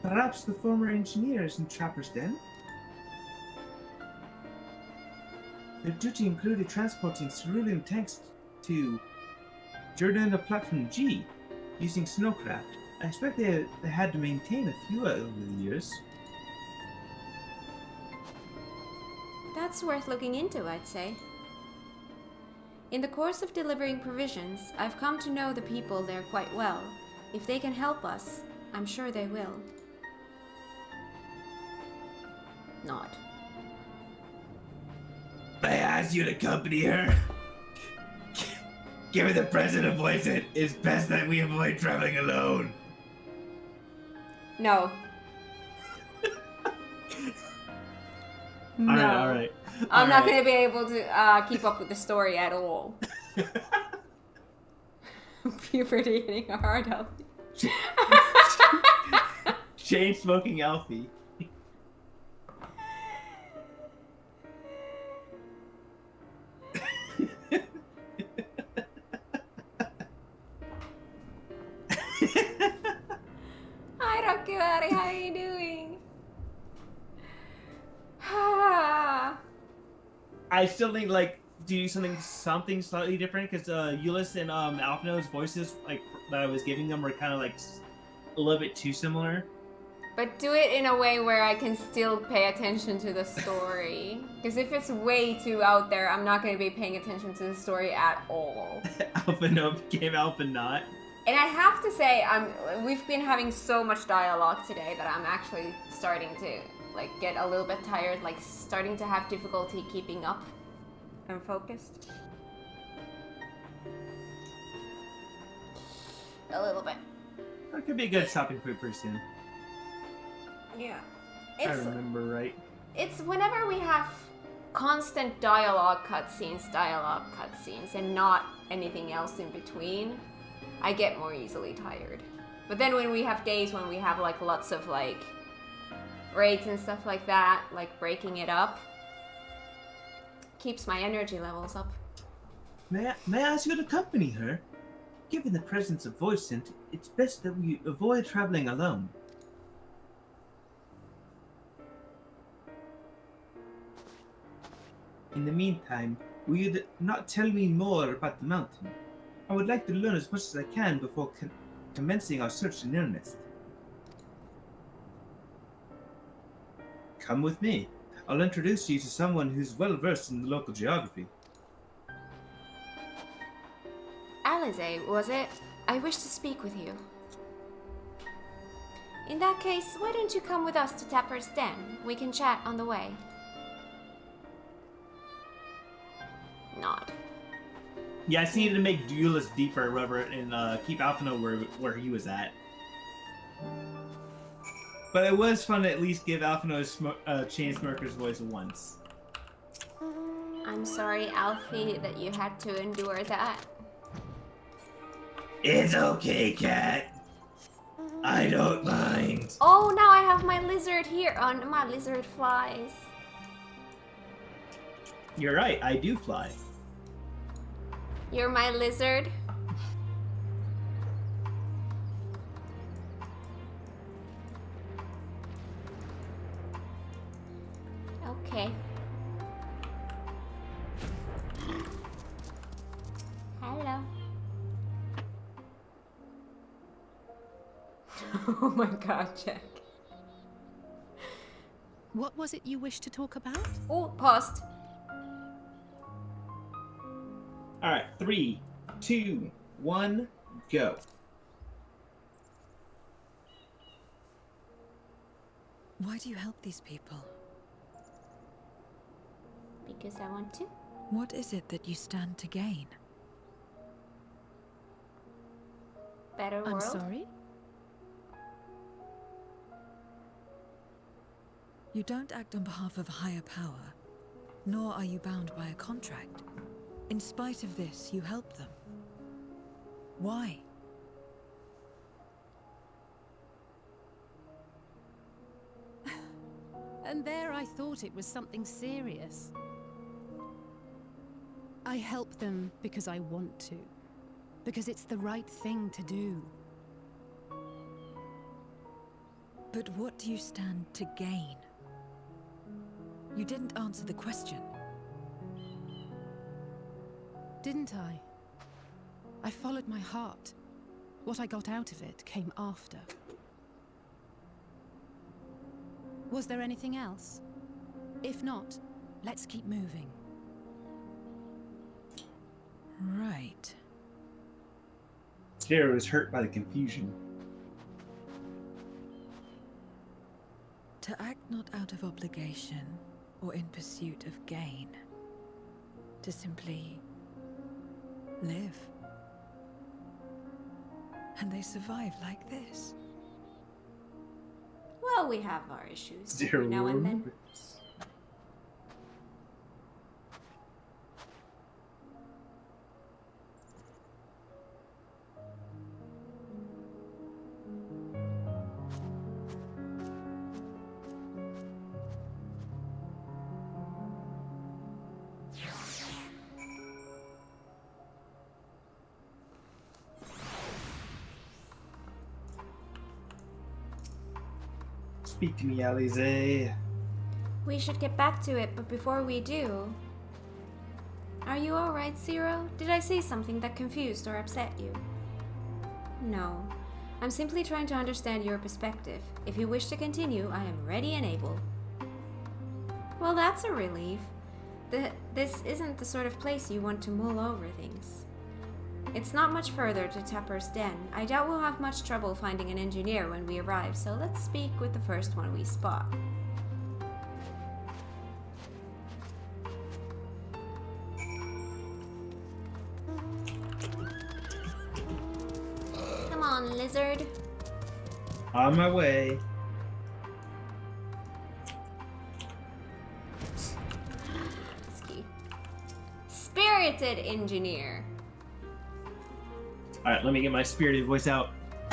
Perhaps the former engineers in Trapper's Den? Their duty included transporting cerulean tanks to Jordan Platform G using snowcraft. I expect they had to maintain a few over the years. That's worth looking into, I'd say. In the course of delivering provisions, I've come to know the people there quite well. If they can help us, I'm sure they will. Nod. I asked you to accompany her. Given the present of Voicent, it's best that we avoid traveling alone. No. No. Alright. I'm not going to be able to keep up with the story at all. Puberty hitting hard, Alfie. Chain smoking Alfie. Hi, Rockywari, how are you doing? I still think, like, do something slightly different, because Euless and Alphino's voices, like, that I was giving them were kind of, like, a little bit too similar. But do it in a way where I can still pay attention to the story. Because if it's way too out there, I'm not going to be paying attention to the story at all. Alphino became Alphanot. And I have to say, we've been having so much dialogue today that I'm actually starting to like get a little bit tired, like starting to have difficulty keeping up and focused. A little bit. That could be a good stopping point pretty soon. Yeah. If I remember right. It's whenever we have constant dialogue cutscenes, and not anything else in between, I get more easily tired. But then when we have days when we have like lots of like raids and stuff like that, like breaking it up, keeps my energy levels up. May I ask you to accompany her? Given the presence of Voicent, it's best that we avoid traveling alone. In the meantime, will you not tell me more about the mountain? I would like to learn as much as I can before commencing our search in earnest. Come with me. I'll introduce you to someone who's well versed in the local geography. Alize, was it? I wish to speak with you. In that case, why don't you come with us to Tapper's Den? We can chat on the way. Nod. Yeah, I just needed to make Euless deeper, whatever, and keep Alphino where he was at. But it was fun to at least give Alphino Chainsmoker's voice once. I'm sorry, Alfie, that you had to endure that. It's okay, Cat. I don't mind. Oh, now I have my lizard here. Oh, no, my lizard flies. You're right, I do fly. You're my lizard. Okay. Hello. Oh my god, Jack. What was it you wished to talk about? Oh, paused. Alright, 3, 2, 1, go. Why do you help these people? Because I want to. What is it that you stand to gain? Better world. I'm sorry? You don't act on behalf of a higher power, nor are you bound by a contract. In spite of this, you help them. Why? And there I thought it was something serious. I help them because I want to. Because it's the right thing to do. But what do you stand to gain? You didn't answer the question. Didn't I? I followed my heart. What I got out of it came after. Was there anything else? If not, let's keep moving. right. Zero is hurt by the confusion. To act not out of obligation or in pursuit of gain. To simply live. And they survive like this. Well, we have our issues Zero every now and then. remembers. Speak to me, Alize. We should get back to it, but before we do... Are you alright, Zero? Did I say something that confused or upset you? No. I'm simply trying to understand your perspective. If you wish to continue, I am ready and able. Well, that's a relief. This isn't the sort of place you want to mull over things. It's not much further to Tepper's Den. I doubt we'll have much trouble finding an engineer when we arrive, so let's speak with the first one we spot. Come on, lizard. On my way. Spirited engineer. Alright, let me get my spirited voice out.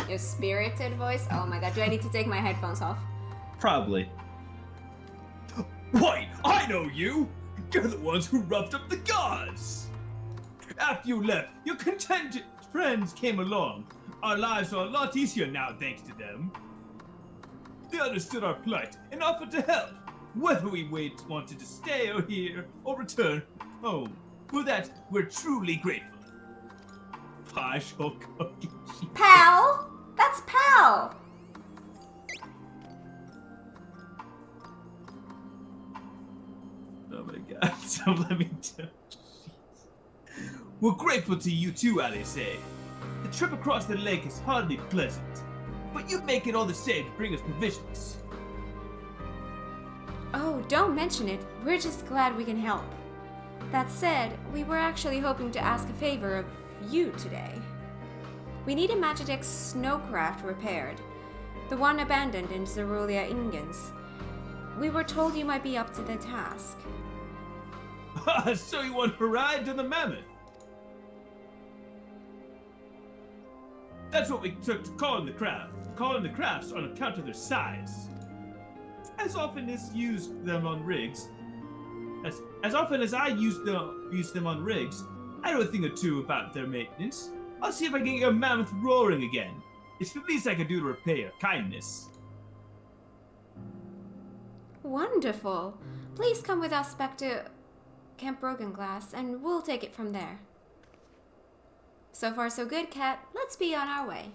Your spirited voice? Oh my god, do I need to take my headphones off? Probably. Wait, I know you! You're the ones who roughed up the gods! After you left, your contented friends came along. Our lives are a lot easier now thanks to them. They understood our plight and offered to help, whether we wanted to stay or here or return home. For that, we're truly grateful. Partial cookie. Pal? That's Pal! Oh my god, so let me tell you. We're grateful to you too, Alice. The trip across the lake is hardly pleasant, but you make it all the same to bring us provisions. Oh, don't mention it. We're just glad we can help. That said, we were actually hoping to ask a favor of you today. We need a Magitech snowcraft repaired. The one abandoned in Cerulean Ingens. We were told you might be up to the task. So you want to ride to the mammoth? That's what we took to calling the crafts on account of their size. As often as used them on rigs, as often as I use them on rigs, I know a thing or two about their maintenance. I'll see if I can get your mammoth roaring again. It's the least I can do to repay your kindness. Wonderful. Please come with us back to Camp Brogenglass, and we'll take it from there. So far so good, Cat. Let's be on our way.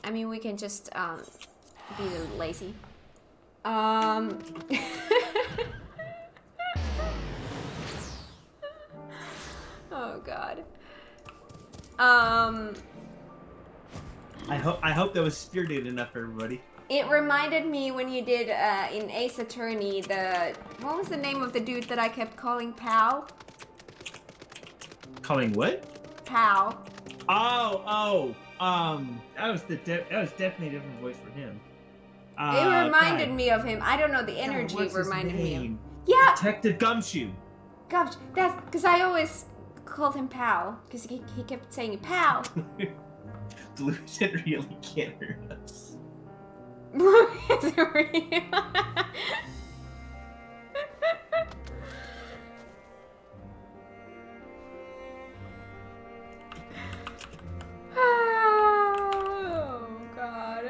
I mean, we can just, be lazy. Oh, God. I hope that was spirited enough for everybody. It reminded me when you did, in Ace Attorney, what was the name of the dude that I kept calling Pal? Calling what? Pal. That was definitely a different voice for him. It reminded me of him. I don't know, the energy what's his reminded me of. name? Yeah! Detective Gumshoe. Gosh, that's because I always called him Pal, because he kept saying Pal. Delusion really can't hurt us. Oh, God.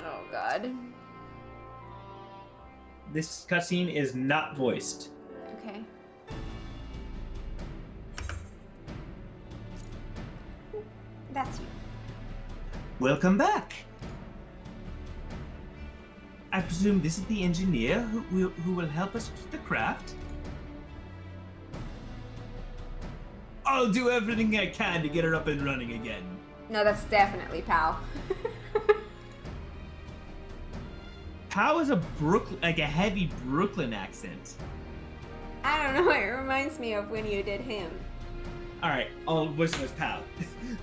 Oh, God. This cutscene is not voiced. Okay. That's you. Welcome back. I presume this is the engineer who will help us with the craft? I'll do everything I can to get her up and running again. No, that's definitely Pal. How is a heavy Brooklyn accent? I don't know, it reminds me of when you did him. Alright, I'll wish it was Pal.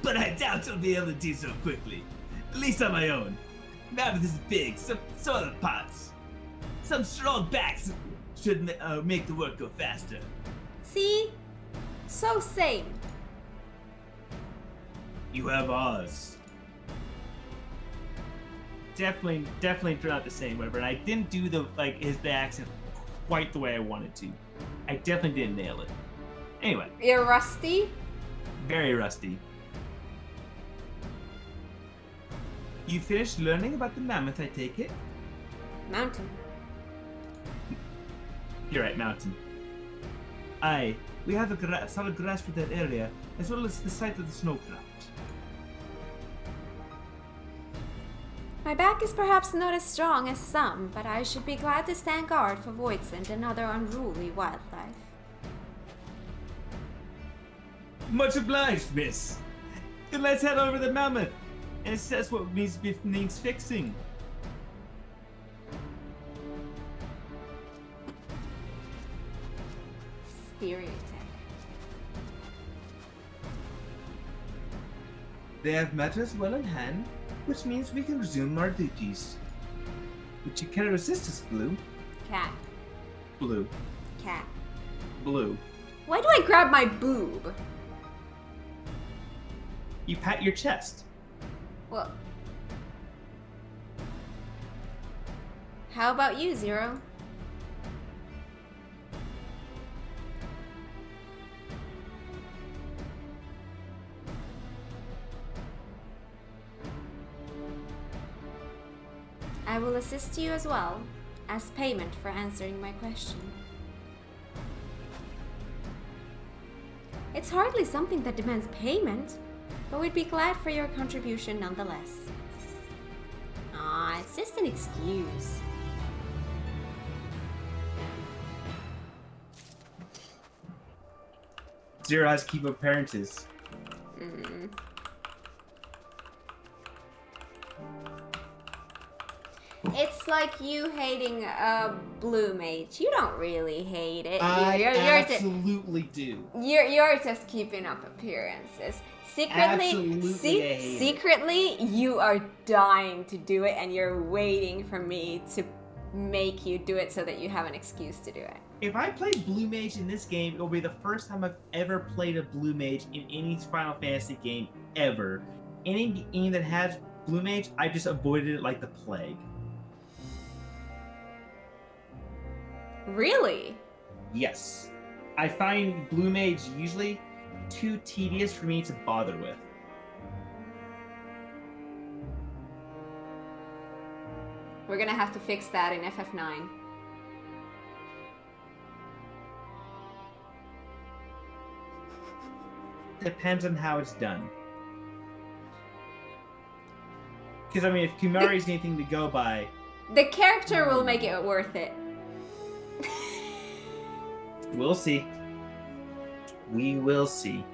But I doubt he'll be able to do so quickly. At least on my own. Mammoth is big, some other parts. Some strong backs should make the work go faster. See? So same. You have Oz. Definitely turned out the same, whatever. And I didn't do the his accent quite the way I wanted to. I definitely didn't nail it. Anyway. You're rusty? Very rusty. You finished learning about the mammoth, I take it? Mountain. You're right, mountain. Aye, we have a solid grasp of that area, as well as the site of the snowcraft. My back is perhaps not as strong as some, but I should be glad to stand guard for Voidsent and other unruly wildlife. Much obliged, miss. Then let's head over to the mammoth and assess what needs fixing. Stereotech. They have matters well in hand, which means we can resume our duties. Would you care to assist us, Blue? Cat. Blue. Cat. Blue. Why do I grab my boob? You pat your chest. Well. How about you, Zero? I will assist you as well, as payment for answering my question. It's hardly something that demands payment, but we'd be glad for your contribution nonetheless. Aw, it's just an excuse. Zero has to keep appearances. It's like you hating a blue mage. You don't really hate it. I You're absolutely do. You're just keeping up appearances. Secretly, you are dying to do it, and you're waiting for me to make you do it so that you have an excuse to do it. If I play Blue Mage in this game, it'll be the first time I've ever played a Blue Mage in any Final Fantasy game ever. Any game that has Blue Mage, I just avoided it like the plague. Really? Yes. I find Blue Mage usually too tedious for me to bother with. We're gonna have to fix that in FF9. Depends on how it's done. Because, I mean, if Kumari's anything to go by... The character will make it worth it. We'll see. We will see.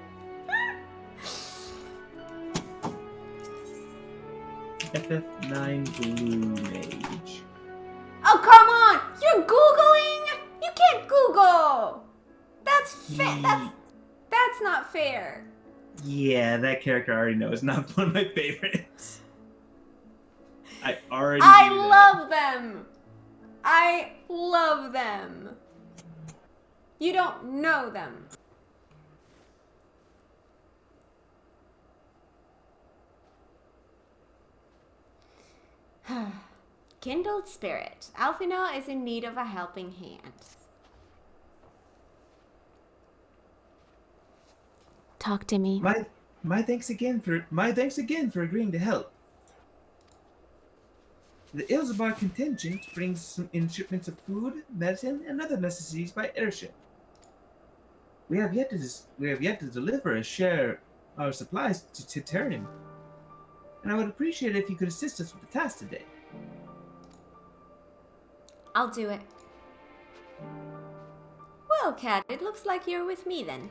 FF9 Blue Mage. Oh, come on! You're Googling? You can't Google! That's not fair. Yeah, that character I already know is not one of my favorites. I love them! I love them. You don't know them. Kindled spirit. Alphina is in need of a helping hand. Talk to me. My thanks again for agreeing to help. The Ilzabar contingent brings in shipments of food, medicine, and other necessities by airship. We have yet to deliver a share our supplies to Terran. And I would appreciate it if you could assist us with the task today. I'll do it. Well, Kat, it looks like you're with me then.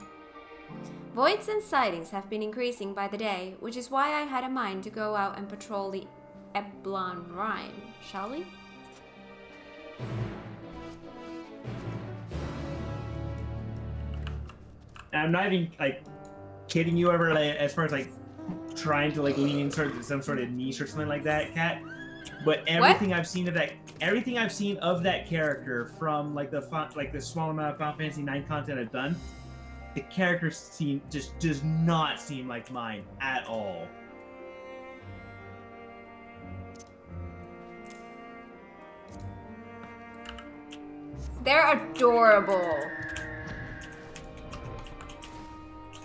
Voids and sightings have been increasing by the day, which is why I had a mind to go out and patrol the Eblon Rhine, shall we? I'm not even like kidding you ever, like, as far as like trying to like lean in some sort of niche or something like that, Kat. But everything I've seen of that character from like the small amount of Final Fantasy IX content I've done, the character just does not seem like mine at all. They're adorable.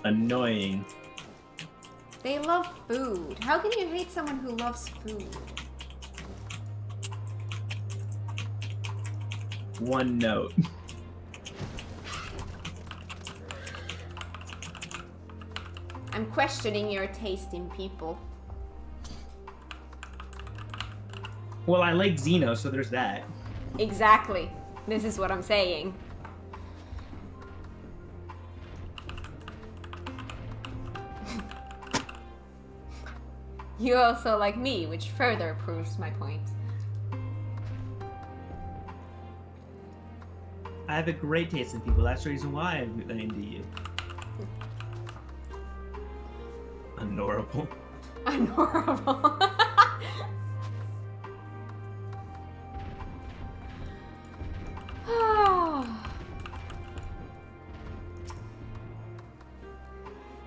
Annoying. They love food. How can you hate someone who loves food? One note. I'm questioning your taste in people. Well, I like Xeno, so there's that. Exactly. This is what I'm saying. You also like me, which further proves my point. I have a great taste in people. That's the reason why I'm into you. Adorable. Adorable.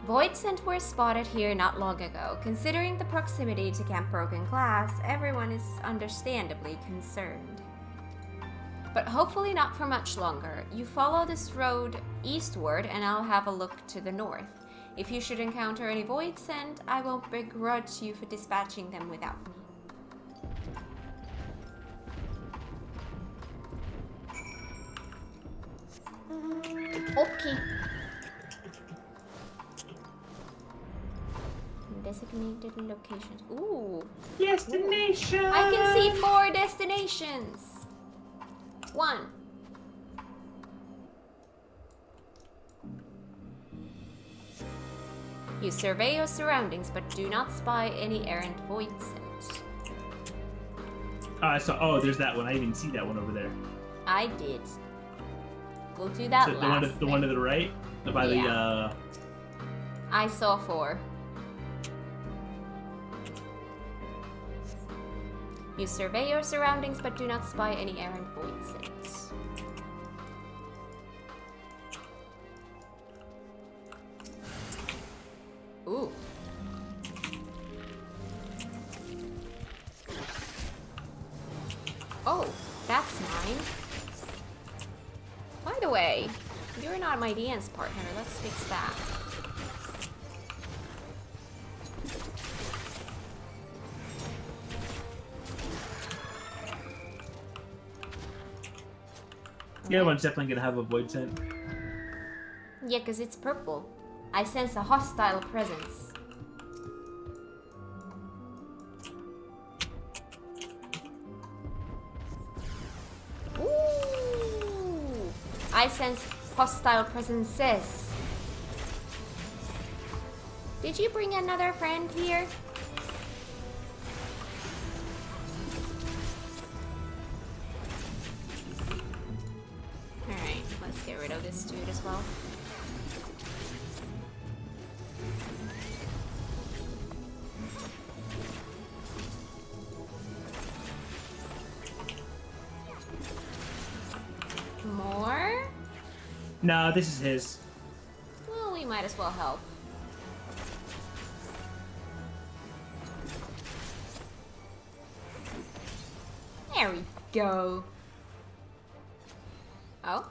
Voidsent were spotted here not long ago. Considering the proximity to Camp Broken Glass, everyone is understandably concerned. But hopefully not for much longer. You follow this road eastward and I'll have a look to the north. If you should encounter any Voidsent, I won't begrudge you for dispatching them without me. Okay. Designated locations. Ooh. Destination! I can see 4 destinations. 1. You survey your surroundings, but do not spy any errant Voidsent. Oh, there's that one. I didn't even see that one over there. I did. We'll do that So last. the one to the right? By Yeah. I saw 4. You survey your surroundings, but do not spy any errant Voidsent. Ooh. Oh, that's mine. By the way, you're not my dance partner. Let's fix that. The other one's definitely gonna have a Voidsent. Yeah, because it's purple. I sense a hostile presence. Ooh! I sense hostile presences. Did you bring another friend here? Alright, let's get rid of this dude as well. More? No, this is his. Well, we might as well help. There we go. Oh?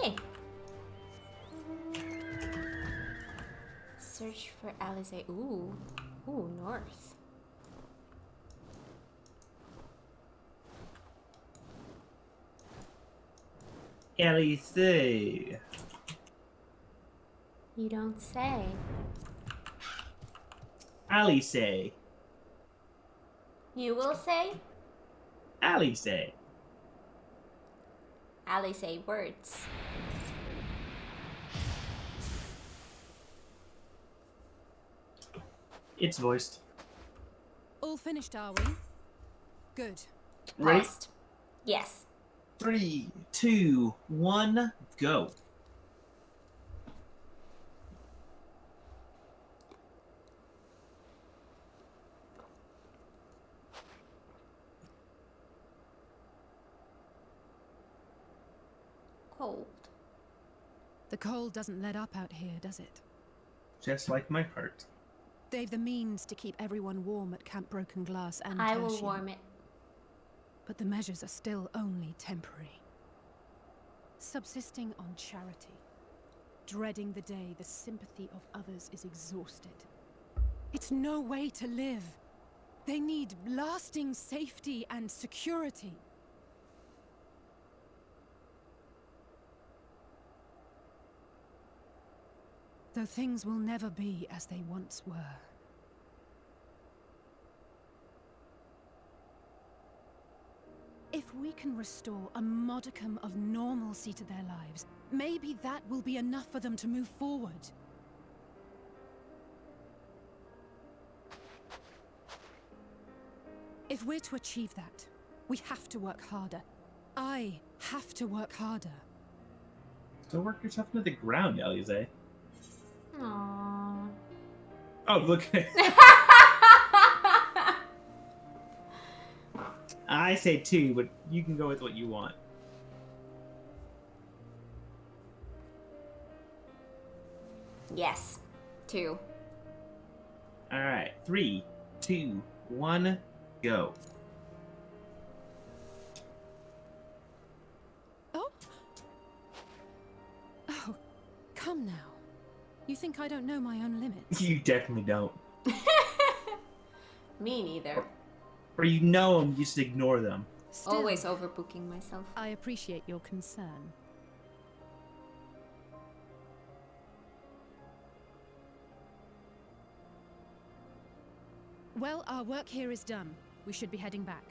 Yeah. Search for Alize. Ooh. Ooh, north. Alice. You don't say. Alice. You will say? Alice. Ali say words. It's voiced. All finished, are we? Good. Ready? Paused. Yes. 3, 2, 1, go. Cold. The cold doesn't let up out here, does it? Just like my heart. They've the means to keep everyone warm at Camp Broken Glass and I will Tertium. warm it. But the measures are still only temporary. Subsisting on charity. Dreading the day the sympathy of others is exhausted. It's no way to live. They need lasting safety and security. Though things will never be as they once were. If we can restore a modicum of normalcy to their lives, maybe that will be enough for them to move forward. If we're to achieve that, we have to work harder. I have to work harder. Don't work yourself into the ground, Alice. Aww. Oh, look. I say 2, but you can go with what you want. Yes. 2. Alright. 3, 2, 1, go. Oh, come now. You think I don't know my own limits? You definitely don't. Me neither. Or you know them, you just ignore them. Still, Always overbooking myself. I appreciate your concern. Well, our work here is done. We should be heading back.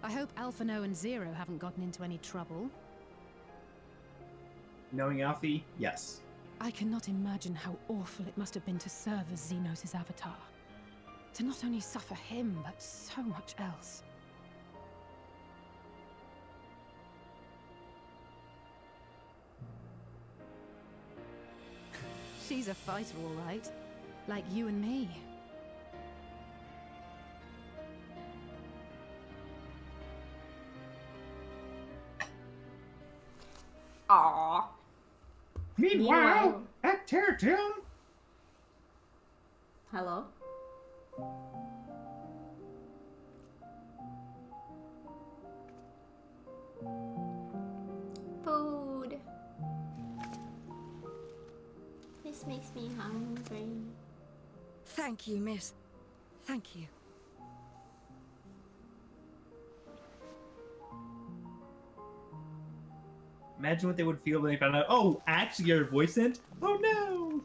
I hope Alphino and Zero haven't gotten into any trouble. Knowing Alfie, yes. I cannot imagine how awful it must have been to serve as Xenos' avatar. To not only suffer him, but so much else. She's a fighter, all right. Like you and me. Aww. Meanwhile, at Tertium. Hello? Food. This makes me hungry. Thank you, miss. Thank you. Imagine what they would feel when they found out, oh, actually you're a voice sent? Oh no!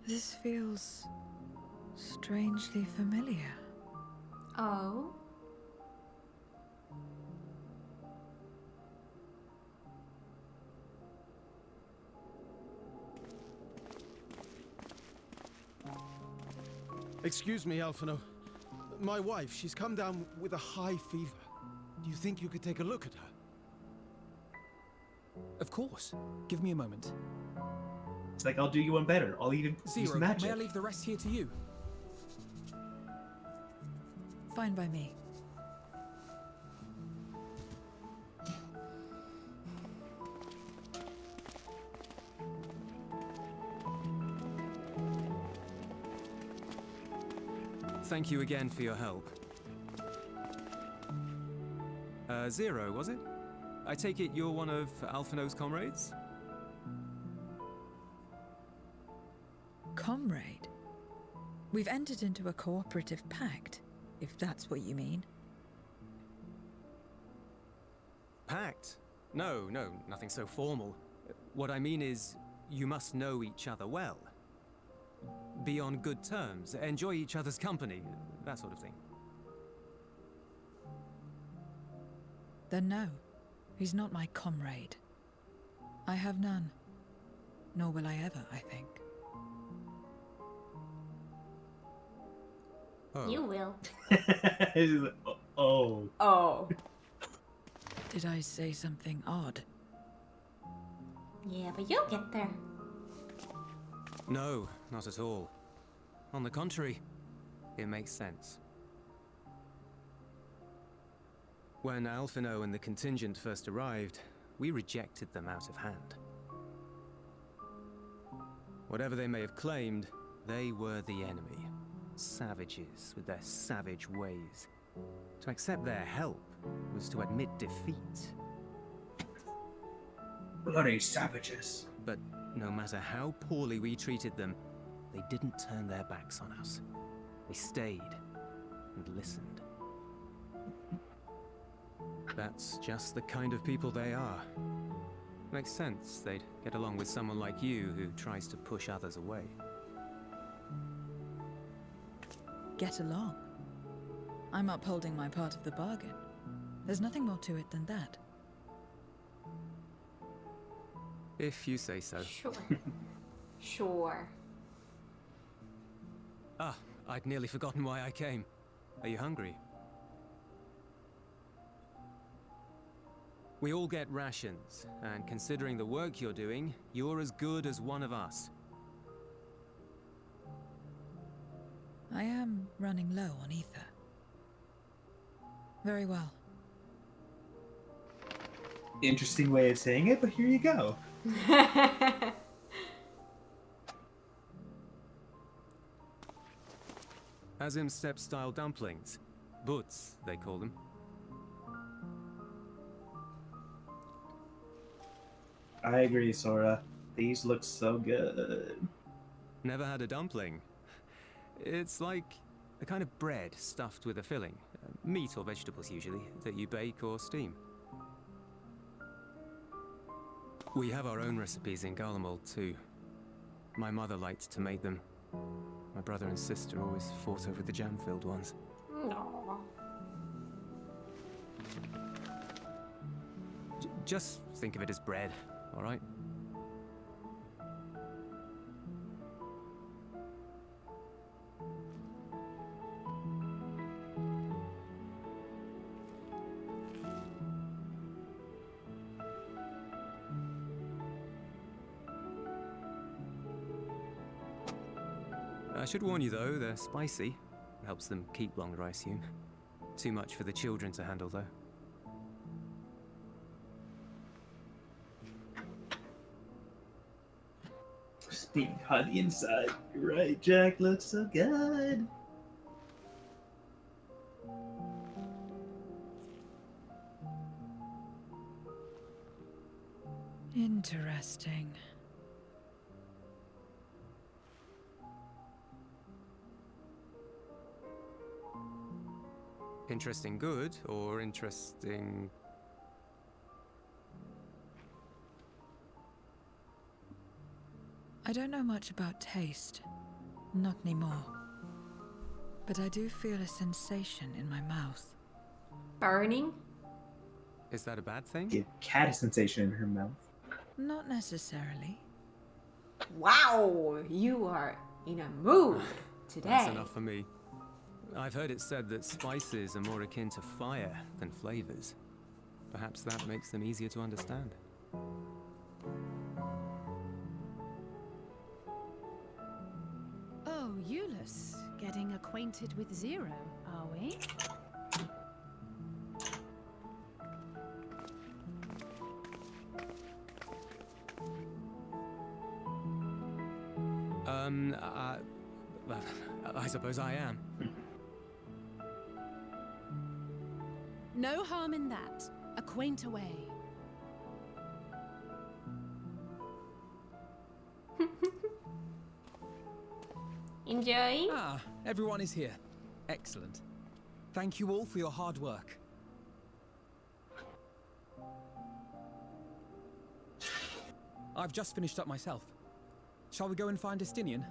This feels strangely familiar. Oh? Excuse me, Alphino. My wife, she's come down with a high fever. Do you think you could take a look at her? Of course. Give me a moment. It's like, I'll do you one better. I'll even use Zero, magic. may I leave the rest here to you? Fine by me. Thank you again for your help. Zero, was it? I take it you're one of Alphino's comrades? Comrade? We've entered into a cooperative pact, if that's what you mean. pact? No, nothing so formal. What I mean is, you must know each other well. Be on good terms, enjoy each other's company, that sort of thing. Then no, he's not my comrade. I have none. Nor will I ever, I think. Oh. You will. She's like, oh. Oh. Did I say something odd? Yeah, but you'll get there. No, not at all. On the contrary, it makes sense. When Alphino and the contingent first arrived, we rejected them out of hand. Whatever they may have claimed, they were the enemy. Savages with their savage ways. To accept their help was to admit defeat. Bloody savages. But no matter how poorly we treated them, they didn't turn their backs on us. They stayed and listened. That's just the kind of people they are. Makes sense they'd get along with someone like you who tries to push others away. Get along. I'm upholding my part of the bargain. There's nothing more to it than that. If you say so. Sure. Sure. Ah, I'd nearly forgotten why I came. Are you hungry? We all get rations, and considering the work you're doing, you're as good as one of us. I am running low on ether. Very well. Interesting way of saying it, but here you go. Azim step-style dumplings. Butts, they call them. I agree, Sora. These look so good. Never had a dumpling. It's like a kind of bread stuffed with a filling. Meat or vegetables, usually, that you bake or steam. We have our own recipes in Garlemald, too. My mother liked to make them. My brother and sister always fought over the jam-filled ones. No. Just think of it as bread, all right? I should warn you though, they're spicy. Helps them keep longer, I assume. Too much for the children to handle though. Speaking on the inside, you're right, Jack looks so good. Interesting. Interesting good, or interesting... I don't know much about taste. Not anymore. But I do feel a sensation in my mouth. Burning? Is that a bad thing? Give Cat a sensation in her mouth. Not necessarily. Wow, you are in a mood today. That's enough for me. I've heard it said that spices are more akin to fire than flavors. Perhaps that makes them easier to understand. Oh, Euless, getting acquainted with Zero, are we? I suppose I am. No harm in that. Acquaint away. Enjoying? Ah, everyone is here. Excellent. Thank you all for your hard work. I've just finished up myself. Shall we go and find Estinian?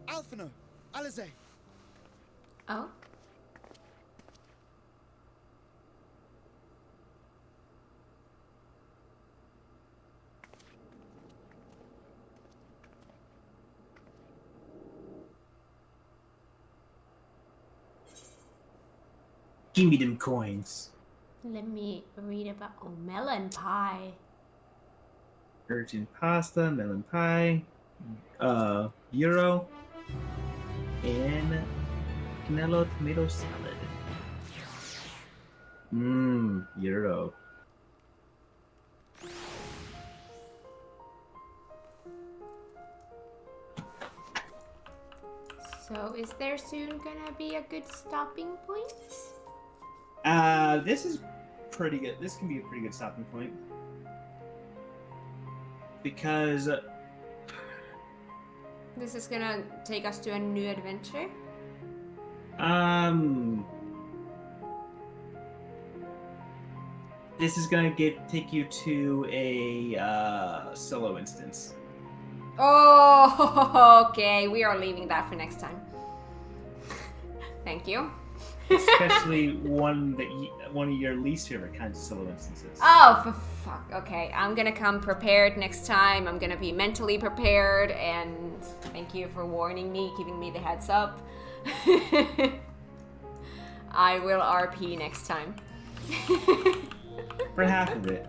Alphino, Alize. Oh. Give me them coins. Let me read about melon pie. Virgin pasta, melon pie, gyro, and Canelo tomato salad. Mmm, gyro. So, is there soon gonna be a good stopping point? This is pretty good. This can be a pretty good stopping point. Because this is gonna take us to a new adventure. This is gonna take you to a solo instance. Oh, okay. We are leaving that for next time. Thank you. Especially one of your least favorite kinds of solo instances. Oh, for fuck. Okay, I'm gonna come prepared next time. I'm gonna be mentally prepared, and thank you for warning me, giving me the heads up. I will RP next time. For half of it.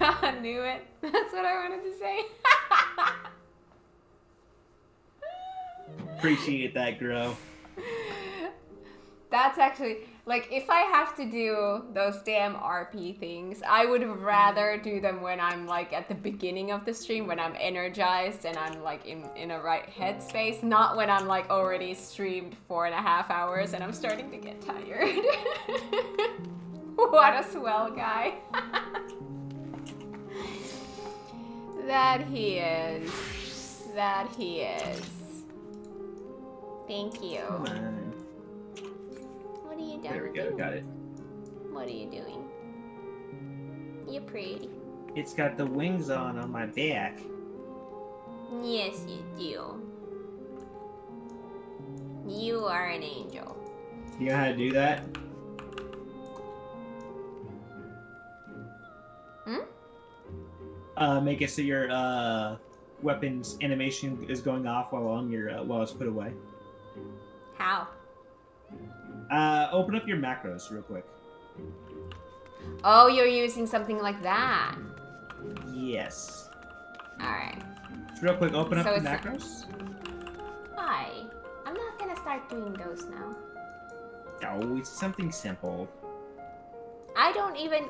I knew it. That's what I wanted to say. Appreciate that, Grow. That's actually, like, if I have to do those damn RP things, I would rather do them when I'm, like, at the beginning of the stream, when I'm energized and I'm, like, in a right headspace, not when I'm, like, already streamed 4.5 hours and I'm starting to get tired. What a swell guy. That he is. That he is. Thank you. Come on. What are you doing? There we go, got it. What are you doing? You're pretty. It's got the wings on my back. Yes, you do. You are an angel. You know how to do that? Make it so your weapon's animation is going off while it's put away. How? Open up your macros real quick. Oh, you're using something like that. Yes. Alright. Just real quick, open up So the it's macros. Hi. I'm not gonna start doing those now. Oh, it's something simple. I don't even...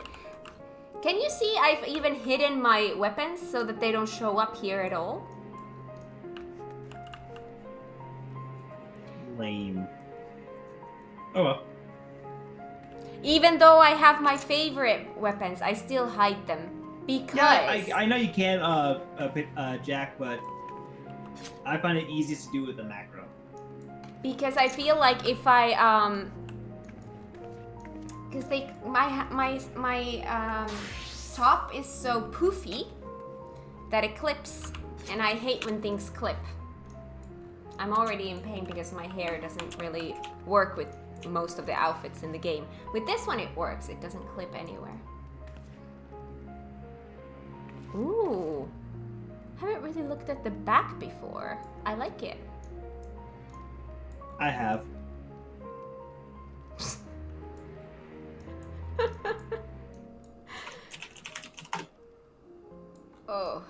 Can you see I've even hidden my weapons so that they don't show up here at all? Lame. Oh well. Even though I have my favorite weapons, I still hide them. Because... Yeah, I know you can, Jack, but I find it easiest to do with the macro. Because I feel like if I, because my top is so poofy that it clips, and I hate when things clip. I'm already in pain because my hair doesn't really work with most of the outfits in the game. With this one it works, it doesn't clip anywhere. Ooh, haven't really looked at the back before. I like it. I have. Oh.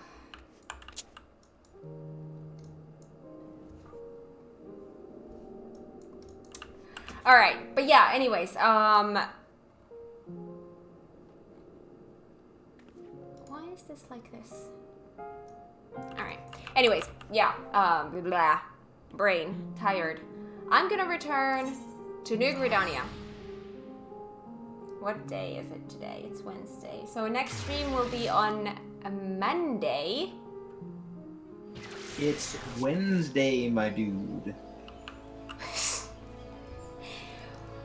All right, but yeah, anyways, why is this like this? All right. Anyways, yeah, blah. Brain, tired. I'm gonna return to New Gridania. What day is it today? It's Wednesday. So next stream will be on a Monday. It's Wednesday, my dude.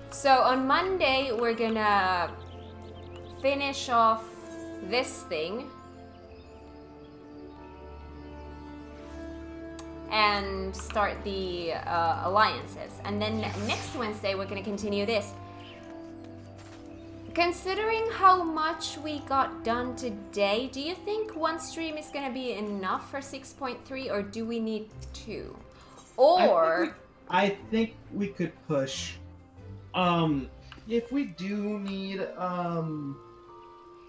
So on Monday, we're gonna finish off this thing. And start the alliances. And then next Wednesday, we're gonna continue this. Considering how much we got done today, do you think one stream is gonna be enough for 6.3, or do we need 2? Or I think we could push. If we do need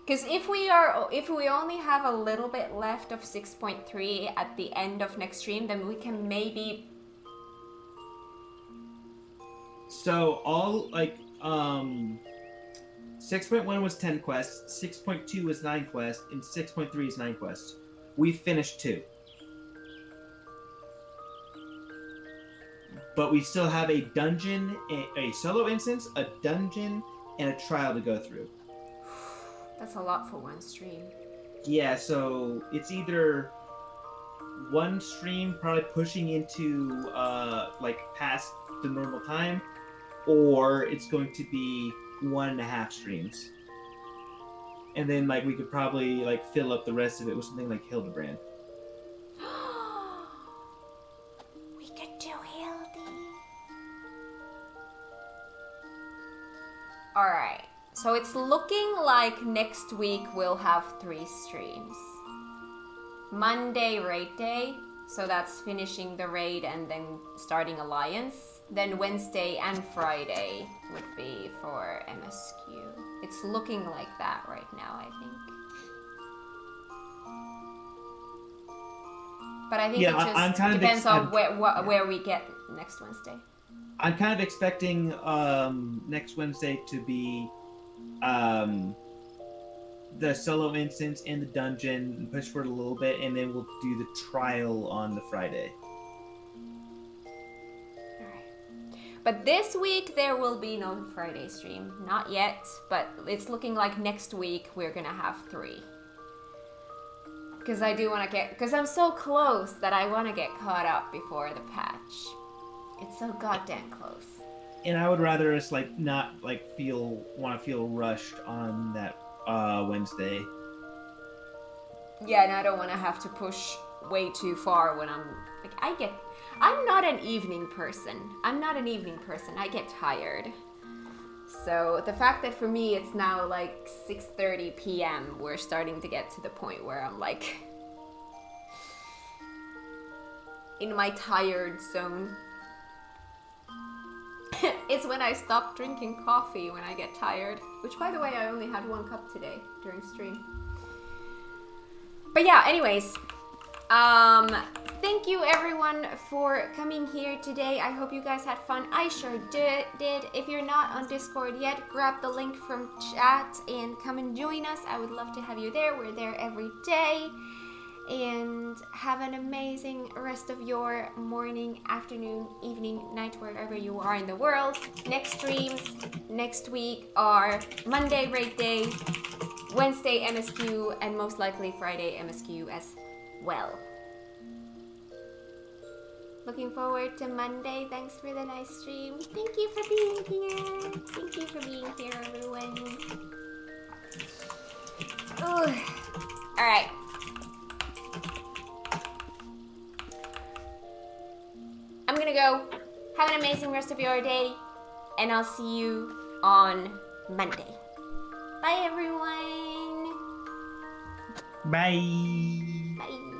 because if we only have a little bit left of 6.3 at the end of next stream, then we can maybe. So all 6.1 was 10 quests, 6.2 was 9 quests, and 6.3 is 9 quests. We finished 2. But we still have a dungeon, a solo instance, a dungeon, and a trial to go through. That's a lot for one stream. Yeah, so it's either one stream probably pushing into past the normal time, or it's going to be 1.5 streams. And then we could probably fill up the rest of it with something like Hildebrand. We could do Hildy. Alright. So it's looking like next week we'll have 3 streams. Monday, raid day. So that's finishing the raid and then starting Alliance. Then Wednesday and Friday would be for MSQ. It's looking like that right now, I think. But I think it just depends on where we get next Wednesday. I'm kind of expecting next Wednesday to be the solo instance in the dungeon, and push for it a little bit, and then we'll do the trial on the Friday. Alright. But this week there will be no Friday stream. Not yet, but it's looking like next week we're gonna have 3. Because I do want to because I'm so close that I want to get caught up before the patch. It's so goddamn close. And I would rather us not want to feel rushed on that Wednesday. Yeah, and I don't want to have to push way too far when I'm I'm not an evening person. I get tired. So the fact that for me it's now 6:30 p.m. we're starting to get to the point where I'm in my tired zone. It's when I stop drinking coffee when I get tired. Which, by the way, I only had 1 cup today during stream. But yeah, anyways. Thank you everyone for coming here today. I hope you guys had fun. I sure did. If you're not on Discord yet, grab the link from chat and come and join us. I would love to have you there. We're there every day. And have an amazing rest of your morning, afternoon, evening, night, wherever you are in the world. Next streams next week are Monday raid day, Wednesday MSQ, and most likely Friday MSQ as well. Looking forward to Monday. Thanks for the nice stream. Thank you for being here. Thank you for being here, everyone. Ooh. All right. I'm gonna go. Have an amazing rest of your day, and I'll see you on Monday. Bye, everyone. Bye. Bye.